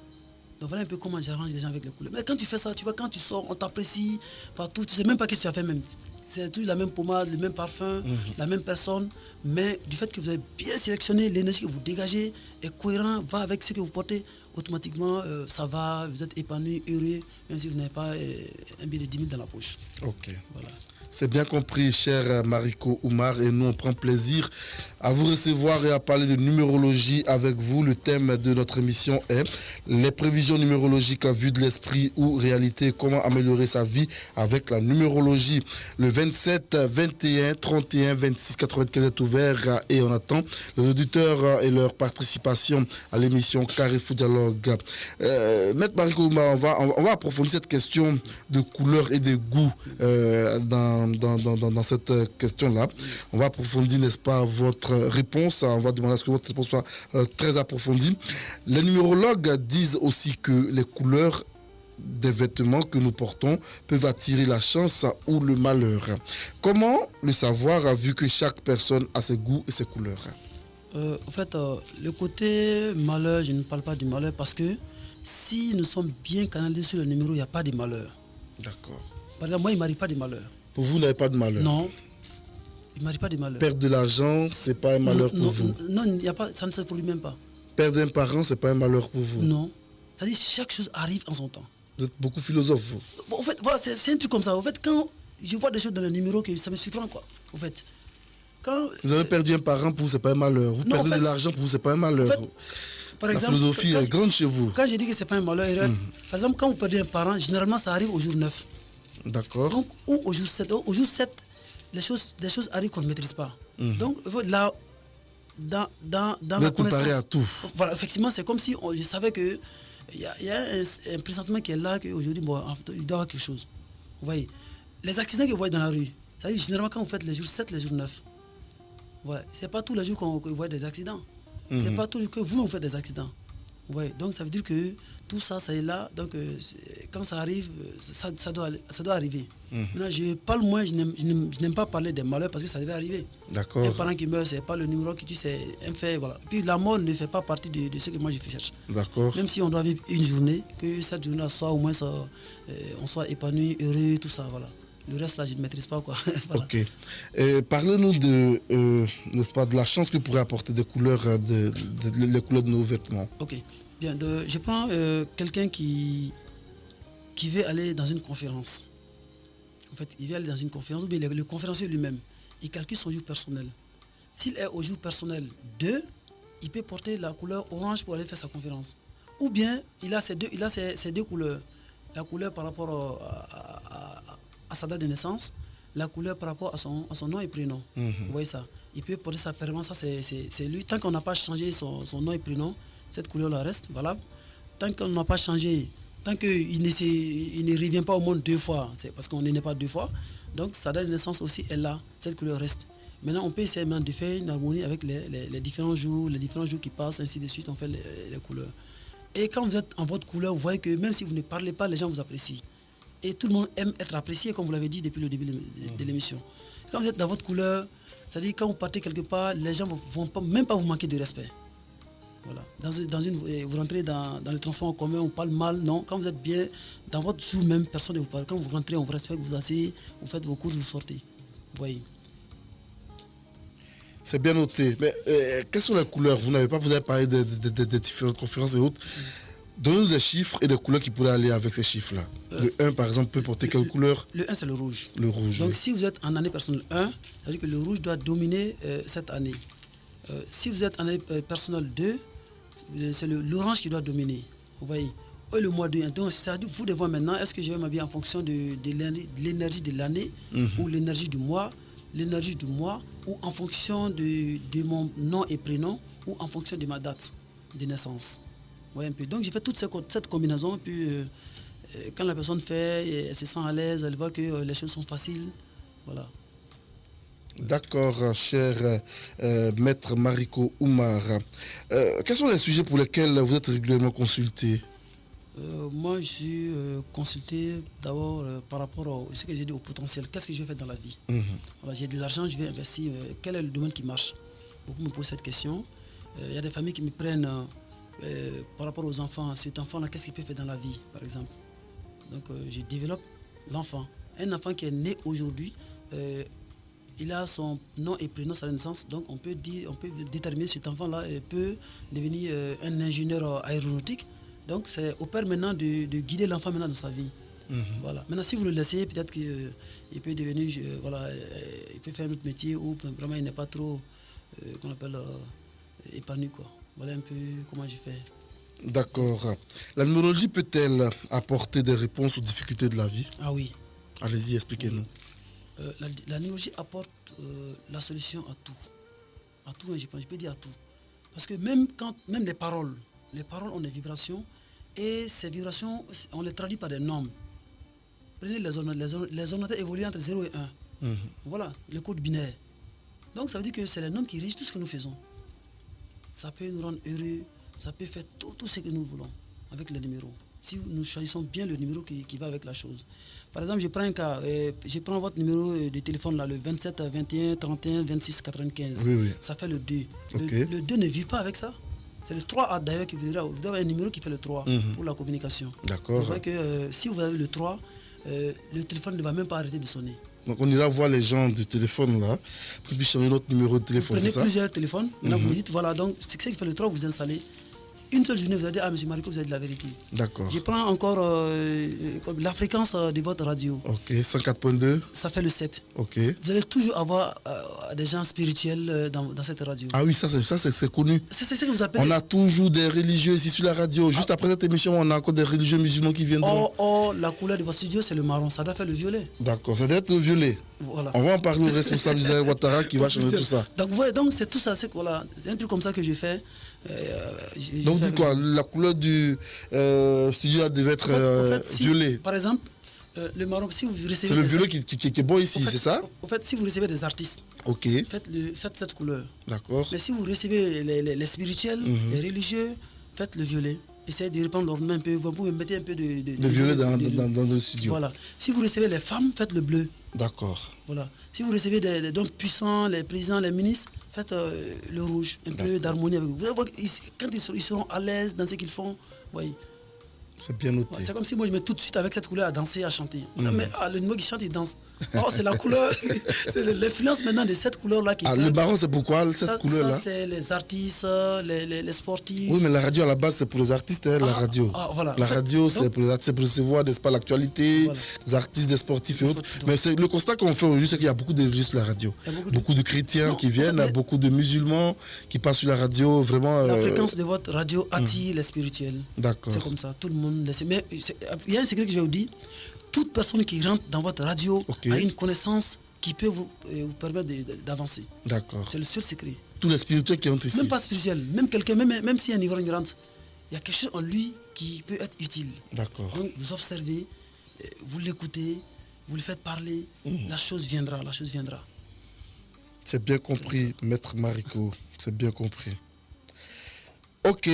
S2: Donc voilà un peu comment j'arrange les gens avec les couleurs. Mais quand tu fais ça, tu vois, quand tu sors, on t'apprécie partout. Tu sais même pas ce que tu as fait même. C'est tout la même pommade, le même parfum, la même personne. Mais du fait que vous avez bien sélectionné, l'énergie que vous dégagez est cohérent, va avec ce que vous portez. Automatiquement, ça va, vous êtes épanoui, heureux, même si vous n'avez pas un billet de 10 000 dans la poche.
S1: Ok.
S2: Voilà.
S1: C'est bien compris, cher Mariko Oumar, et nous on prend plaisir à vous recevoir et à parler de numérologie avec vous. Le thème de notre émission est les prévisions numérologiques à vue de l'esprit ou réalité, comment améliorer sa vie avec la numérologie. Le 27, 21, 31, 26, 95 est ouvert et on attend les auditeurs et leur participation à l'émission Carrefour Dialogue. Maître Mariko Oumar, on va approfondir cette question de couleur et de goût dans cette question-là. On va approfondir, n'est-ce pas, votre réponse. On va demander à ce que votre réponse soit très approfondie. Les numérologues disent aussi que les couleurs des vêtements que nous portons peuvent attirer la chance ou le malheur. Comment le savoir, vu que chaque personne a ses goûts et ses couleurs?
S2: En fait, le côté malheur, je ne parle pas du malheur parce que si nous sommes bien canalisés sur le numéro, il n'y a pas de malheur.
S1: D'accord.
S2: Par exemple, moi, il ne m'arrive pas de malheur.
S1: Pour vous, vous n'avez pas de malheur?
S2: Non, il ne m'arrive pas de malheur.
S1: Perdre de l'argent, ce n'est pas un malheur pour vous?
S2: Non, y a pas, ça ne se produit même pas.
S1: Perdre un parent, ce n'est pas un malheur pour vous?
S2: Non. C'est-à-dire chaque chose arrive en son temps.
S1: Vous êtes beaucoup philosophe, vous.
S2: Bon, en fait, voilà, c'est un truc comme ça. En fait, quand je vois des choses dans le numéro, que ça me surprend, quoi. En fait, quand...
S1: Vous avez perdu un parent, pour vous, ce n'est pas un malheur. Vous perdez de l'argent, pour vous, ce n'est pas un malheur.
S2: En fait, par exemple,
S1: la philosophie est grande chez vous.
S2: Quand je dis que ce n'est pas un malheur, par exemple, quand vous perdez un parent, généralement, ça arrive au jour 9.
S1: D'accord.
S2: Donc, ou au jour 7. Au jour 7, des choses arrivent qu'on ne maîtrise pas. Donc, là, dans ma connaissance...
S1: à tout.
S2: Voilà, effectivement, c'est comme si je savais que il y a un présentement qui est là, qu'aujourd'hui, bon, il doit y avoir quelque chose. Vous voyez, les accidents que vous voyez dans la rue, ça veut dire généralement quand vous faites les jours 7, les jours 9, voilà, ce n'est pas tous les jours qu'on voit des accidents. Ce n'est pas tous les jours que vous faites des accidents. Vous voyez, donc ça veut dire que tout ça, ça est là. Donc quand ça arrive, ça doit arriver. Maintenant, je parle moins, je n'aime pas parler des malheurs parce que ça devait arriver.
S1: D'accord.
S2: Un parent qui meurt, ce n'est pas le numéro qui tue, c'est un fait. Voilà. Puis la mort ne fait pas partie de ce que moi je cherche.
S1: D'accord.
S2: Même si on doit vivre une journée, que cette journée soit au moins on soit épanoui, heureux, tout ça. Voilà. Le reste là, je ne maîtrise pas, quoi. Voilà.
S1: Ok. Parlez-nous n'est-ce pas, de la chance que pourrait apporter des couleurs, les couleurs de nos vêtements.
S2: Ok. Bien. Je prends quelqu'un qui veut aller dans une conférence. En fait, il veut aller dans une conférence, ou bien le conférencier lui-même, il calcule son jour personnel. S'il est au jour personnel 2, il peut porter la couleur orange pour aller faire sa conférence. Ou bien, il a ces deux couleurs. La couleur par rapport à sa date de naissance, la couleur par rapport à son nom et prénom. Vous voyez ça? Il peut porter ça permanemment, ça c'est lui. Tant qu'on n'a pas changé son nom et prénom, cette couleur-là reste valable. Tant qu'on n'a pas changé, tant qu'il ne revient pas au monde 2 fois, c'est parce qu'on n'est pas 2 fois, donc sa date de naissance aussi est là, cette couleur reste. Maintenant, on peut essayer de faire une harmonie avec les différents jours qui passent, ainsi de suite, on fait les couleurs. Et quand vous êtes en votre couleur, vous voyez que même si vous ne parlez pas, les gens vous apprécient. Et tout le monde aime être apprécié, comme vous l'avez dit depuis le début de l'émission. Quand vous êtes dans votre couleur, c'est-à-dire quand vous partez quelque part, les gens ne vont même pas vous manquer de respect. Voilà. Vous rentrez dans le transport en commun, on parle mal, non. Quand vous êtes bien, dans votre jour même, personne ne vous parle. Quand vous rentrez, on vous respecte, vous asseyez, vous faites vos courses, vous sortez. Vous voyez.
S1: C'est bien noté. Mais quelles sont les couleurs? Vous avez parlé de différentes conférences et autres. Donnez-nous des chiffres et des couleurs qui pourraient aller avec ces chiffres-là. Le 1, par exemple, peut porter quelle couleur?
S2: Le 1, c'est le rouge.
S1: Le rouge.
S2: Donc,
S1: oui.
S2: si vous êtes en année personnelle 1, ça veut dire que le rouge doit dominer cette année. Si vous êtes en année personnelle 2, c'est l'orange qui doit dominer. Vous voyez. Et le mois 2, donc, c'est-à-dire vous devez voir maintenant, est-ce que je vais m'habiller en fonction de l'énergie de l'année ou l'énergie du mois, ou en fonction de mon nom et prénom, ou en fonction de ma date de naissance. Ouais, un peu. Donc j'ai fait toute cette combinaison, puis quand la personne fait, elle se sent à l'aise, elle voit que les choses sont faciles. Voilà.
S1: D'accord, cher maître Mariko Oumar. Quels sont les sujets pour lesquels vous êtes régulièrement consulté?
S2: Moi, je suis consulté d'abord par rapport à ce que j'ai dit au potentiel. Qu'est-ce que je vais faire dans la vie? Voilà, j'ai de l'argent, je vais investir. Quel est le domaine qui marche? Beaucoup me posent cette question. Il y a des familles qui me prennent par rapport aux enfants. Cet enfant-là, qu'est-ce qu'il peut faire dans la vie, par exemple? Donc, je développe l'enfant. Un enfant qui est né aujourd'hui, il a son nom et prénom à la naissance. Donc, on peut déterminer cet enfant-là peut devenir un ingénieur aéronautique. Donc, c'est au père maintenant de guider l'enfant maintenant dans sa vie. Voilà. Maintenant, si vous le laissez, peut-être qu'il peut devenir, il peut faire un autre métier ou vraiment il n'est pas trop, qu'on appelle, épanoui, quoi. Voilà un peu comment je fais.
S1: D'accord. La numérologie peut-elle apporter des réponses aux difficultés de la vie?
S2: Ah oui.
S1: Allez-y, expliquez-nous.
S2: La numérologie apporte la solution à tout. À tout, je peux dire à tout. Parce que même les paroles ont des vibrations. Et ces vibrations, on les traduit par des nombres. Prenez les ordinateurs évoluent entre 0 et 1. Voilà, le code binaire. Donc ça veut dire que c'est les nombres qui régissent tout ce que nous faisons. Ça peut nous rendre heureux, ça peut faire tout ce que nous voulons avec les numéros. Si nous choisissons bien le numéro qui va avec la chose. Par exemple, je prends un cas, je prends votre numéro de téléphone là, le 27 21 31 26 95.
S1: Oui.
S2: Ça fait le 2.
S1: Okay.
S2: Le 2 ne vit pas avec ça. C'est le 3 d'ailleurs qui vous avez un numéro qui fait le 3 pour la communication.
S1: D'accord.
S2: Vous voyez que si vous avez le 3, le téléphone ne va même pas arrêter de sonner.
S1: Donc on ira voir les gens du téléphone là, pour qu'ils changer notre numéro de téléphone.
S2: Vous prenez plusieurs téléphones, maintenant vous me dites, voilà, donc c'est ce qui fait le 3, vous installez. Une seule journée, vous allez dire, ah, monsieur Mariko, vous avez de la vérité.
S1: D'accord.
S2: Je prends encore la fréquence de votre radio.
S1: Ok, 104.2.
S2: Ça fait le 7.
S1: Ok.
S2: Vous allez toujours avoir des gens spirituels dans cette radio.
S1: Ah oui, ça c'est connu.
S2: C'est ce que vous appelez.
S1: On a toujours des religieux ici sur la radio. Juste après cette émission, on a encore des religieux musulmans qui viendront.
S2: La couleur de votre studio, c'est le marron. Ça doit faire le violet.
S1: D'accord, ça doit être le violet.
S2: Voilà.
S1: On va en parler au responsable Israël Ouattara qui va changer tout ça.
S2: Donc, ouais, donc c'est tout ça. C'est un truc comme ça que je fais.
S1: Donc vous dites quoi? La couleur du studio devait être
S2: en fait,
S1: violet.
S2: Par exemple, le marron, si vous recevez...
S1: C'est le violet qui est bon ici, c'est ça?
S2: En fait, si vous recevez des artistes,
S1: ok.
S2: faites cette couleur.
S1: D'accord.
S2: Mais si vous recevez les spirituels, les religieux, faites le violet. Essayez de répandre leur main un peu. Vous pouvez mettre un peu de
S1: violet dans le studio.
S2: Voilà. Si vous recevez les femmes, faites le bleu.
S1: D'accord.
S2: Voilà. Si vous recevez des hommes puissants, les présidents, les ministres, faites le rouge, un peu d'harmonie avec vous. Vous allez voir, quand ils seront à l'aise dans ce qu'ils font, voyez.
S1: C'est bien noté.
S2: C'est comme si moi je mets tout de suite avec cette couleur à danser, à chanter. Mais le numéro qui chante, il danse. Oh, c'est la couleur, c'est l'influence maintenant de cette couleur-là qui fait.
S1: Le baron, c'est pourquoi cette couleur-là?
S2: Ça, c'est les artistes, les sportifs.
S1: Oui, mais la radio à la base, c'est pour les artistes, la radio.
S2: Voilà.
S1: La radio, c'est pour les artistes, c'est pour recevoir, n'est-ce pas, l'actualité, voilà. Les artistes, des sportifs et autres. Mais le constat qu'on fait aujourd'hui, c'est qu'il y a beaucoup de religieux sur la radio. Beaucoup de chrétiens qui viennent, beaucoup de musulmans qui passent sur la radio, vraiment.
S2: La fréquence de votre radio attire les spirituels.
S1: D'accord.
S2: C'est comme ça, tout le monde. Mais il y a un secret que je vais vous dire. Toute personne qui rentre dans votre radio a une connaissance qui peut vous permettre d'avancer.
S1: D'accord.
S2: C'est le seul secret.
S1: Tous les spirituels qui rentrent ici.
S2: Même pas spirituel, même quelqu'un, même si un ivrogne rentre, il y a quelque chose en lui qui peut être utile.
S1: D'accord.
S2: Donc vous observez, vous l'écoutez, vous le faites parler, la chose viendra,
S1: C'est bien compris, Maître Mariko. C'est bien compris. Ok.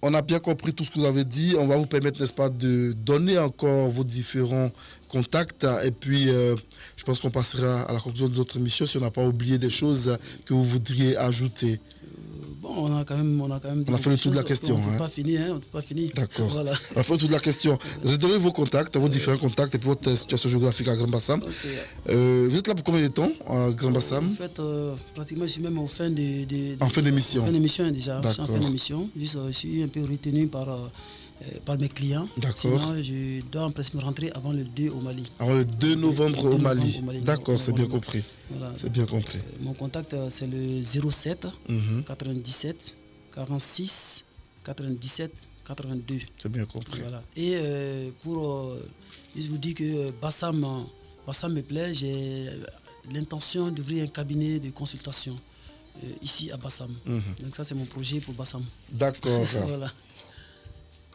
S1: On a bien compris tout ce que vous avez dit. On va vous permettre, n'est-ce pas, de donner encore vos différents contacts. Et puis, je pense qu'on passera à la conclusion de notre émission si on n'a pas oublié des choses que vous voudriez ajouter.
S2: On a quand même
S1: on a fait le tour de la question.
S2: On ne peut pas finir.
S1: D'accord.
S2: Voilà.
S1: On a fait le tour de la question. Redonnez vos contacts, vos différents contacts et puis votre situation géographique à Grand Bassam. Vous êtes là pour combien de temps à Grand Bassam?
S2: En fait, pratiquement, je suis même en fin d'émission.
S1: En fin d'émission.
S2: En fin d'émission déjà.
S1: D'accord.
S2: Je suis en fin d'émission. Je suis un peu retenu par mes clients.
S1: D'accord.
S2: Sinon, je dois en principe rentrer avant le 2 au Mali.
S1: Avant le 2 novembre au Mali. D'accord, c'est bien compris.
S2: Voilà.
S1: C'est bien compris.
S2: Mon contact, c'est le 07 97 46 97 82.
S1: C'est bien compris.
S2: Voilà. Et je vous dis que Bassam me plaît. J'ai l'intention d'ouvrir un cabinet de consultation ici à Bassam. Donc ça, c'est mon projet pour Bassam.
S1: D'accord.
S2: Voilà.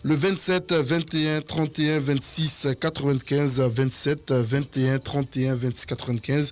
S1: Le 27 21 31 26 95, 27 21 31 26 95.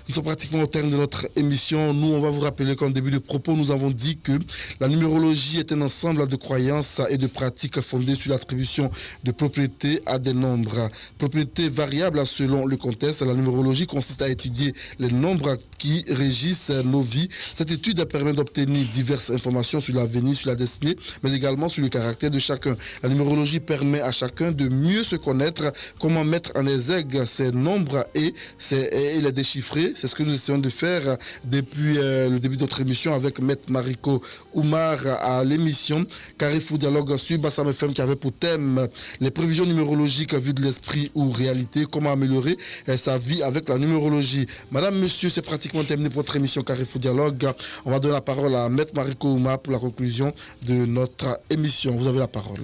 S1: Nous sommes pratiquement au terme de notre émission. Nous, on va vous rappeler qu'en début de propos, nous avons dit que la numérologie est un ensemble de croyances et de pratiques fondées sur l'attribution de propriétés à des nombres. Propriétés variables selon le contexte. La numérologie consiste à étudier les nombres qui régissent nos vies. Cette étude permet d'obtenir diverses informations sur l'avenir, sur la destinée, mais également sur le caractère de chacun. La numérologie permet à chacun de mieux se connaître, comment mettre en exergue ces nombres et les déchiffrer. C'est ce que nous essayons de faire depuis le début de notre émission avec Maître Mariko Oumar à l'émission Carrefour Dialogue sur Bassam FM qui avait pour thème les prévisions numérologiques vues de l'esprit ou réalité, comment améliorer sa vie avec la numérologie. Madame, monsieur, c'est pratiquement terminé pour votre émission Carrefour Dialogue. On va donner la parole à Maître Mariko Oumar pour la conclusion de notre émission. Vous avez la parole.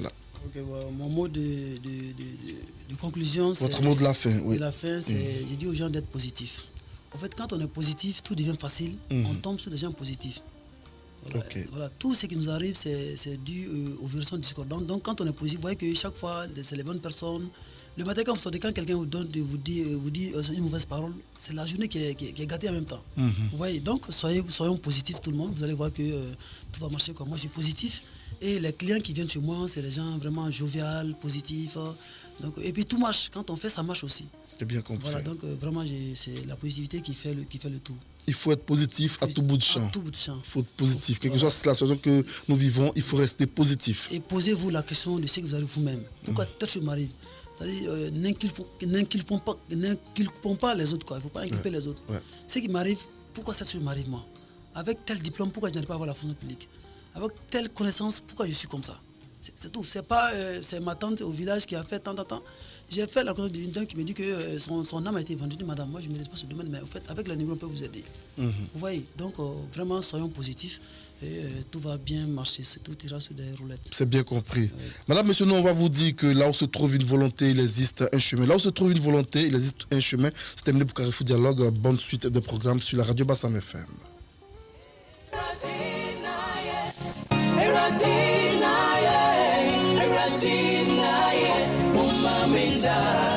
S2: Okay, mon mot de conclusion, c'est...
S1: Votre mot de la fin, oui.
S2: De la fin, c'est j'ai dit aux gens d'être positifs. En fait, quand on est positif, tout devient facile. On tombe sur des gens positifs. Voilà, voilà, tout ce qui nous arrive, c'est dû aux vibrations discordantes. Donc, quand on est positif, vous voyez que chaque fois, c'est les bonnes personnes. Le matin, quand vous sortez, quand quelqu'un vous dit une mauvaise parole, c'est la journée qui est gâtée en même temps. Vous voyez, donc, soyons positifs tout le monde. Vous allez voir que tout va marcher. Moi, je suis positif. Et les clients qui viennent chez moi, c'est des gens vraiment joviales, positifs. Donc, et puis, tout marche. Quand on fait, ça marche aussi.
S1: J'ai bien compris.
S2: Voilà, donc vraiment, c'est la positivité qui fait le tout.
S1: Il faut être positif à tout bout de champ.
S2: À tout bout de champ.
S1: Il faut être positif. Quelque chose, c'est la situation que nous vivons, il faut rester positif.
S2: Et posez-vous la question de ce que vous avez vous-même. Pourquoi telle chose m'arrive? C'est-à-dire, n'inculpons pas les autres. Il ne faut pas inculper les autres. Ce qui m'arrive, pourquoi cette chose m'arrive moi? Avec tel diplôme, pourquoi je n'arrive pas à avoir la fonction publique? Avec telle connaissance, pourquoi je suis comme ça? C'est tout. C'est pas c'est ma tante au village qui a fait tant. J'ai fait la connaissance d'une dame qui me dit que son âme a été vendue. Madame, moi je ne me laisse pas ce domaine, mais en fait, avec la numéro, on peut vous aider. Vous voyez, donc vraiment, soyons positifs et tout va bien marcher. Tout ira sur des roulettes.
S1: C'est bien compris. Madame, monsieur, nous, on va vous dire que là où se trouve une volonté, il existe un chemin. Là où se trouve une volonté, il existe un chemin. C'est terminé pour Carrefour Dialogue. Bonne suite de programmes sur la radio Bassam FM. Die.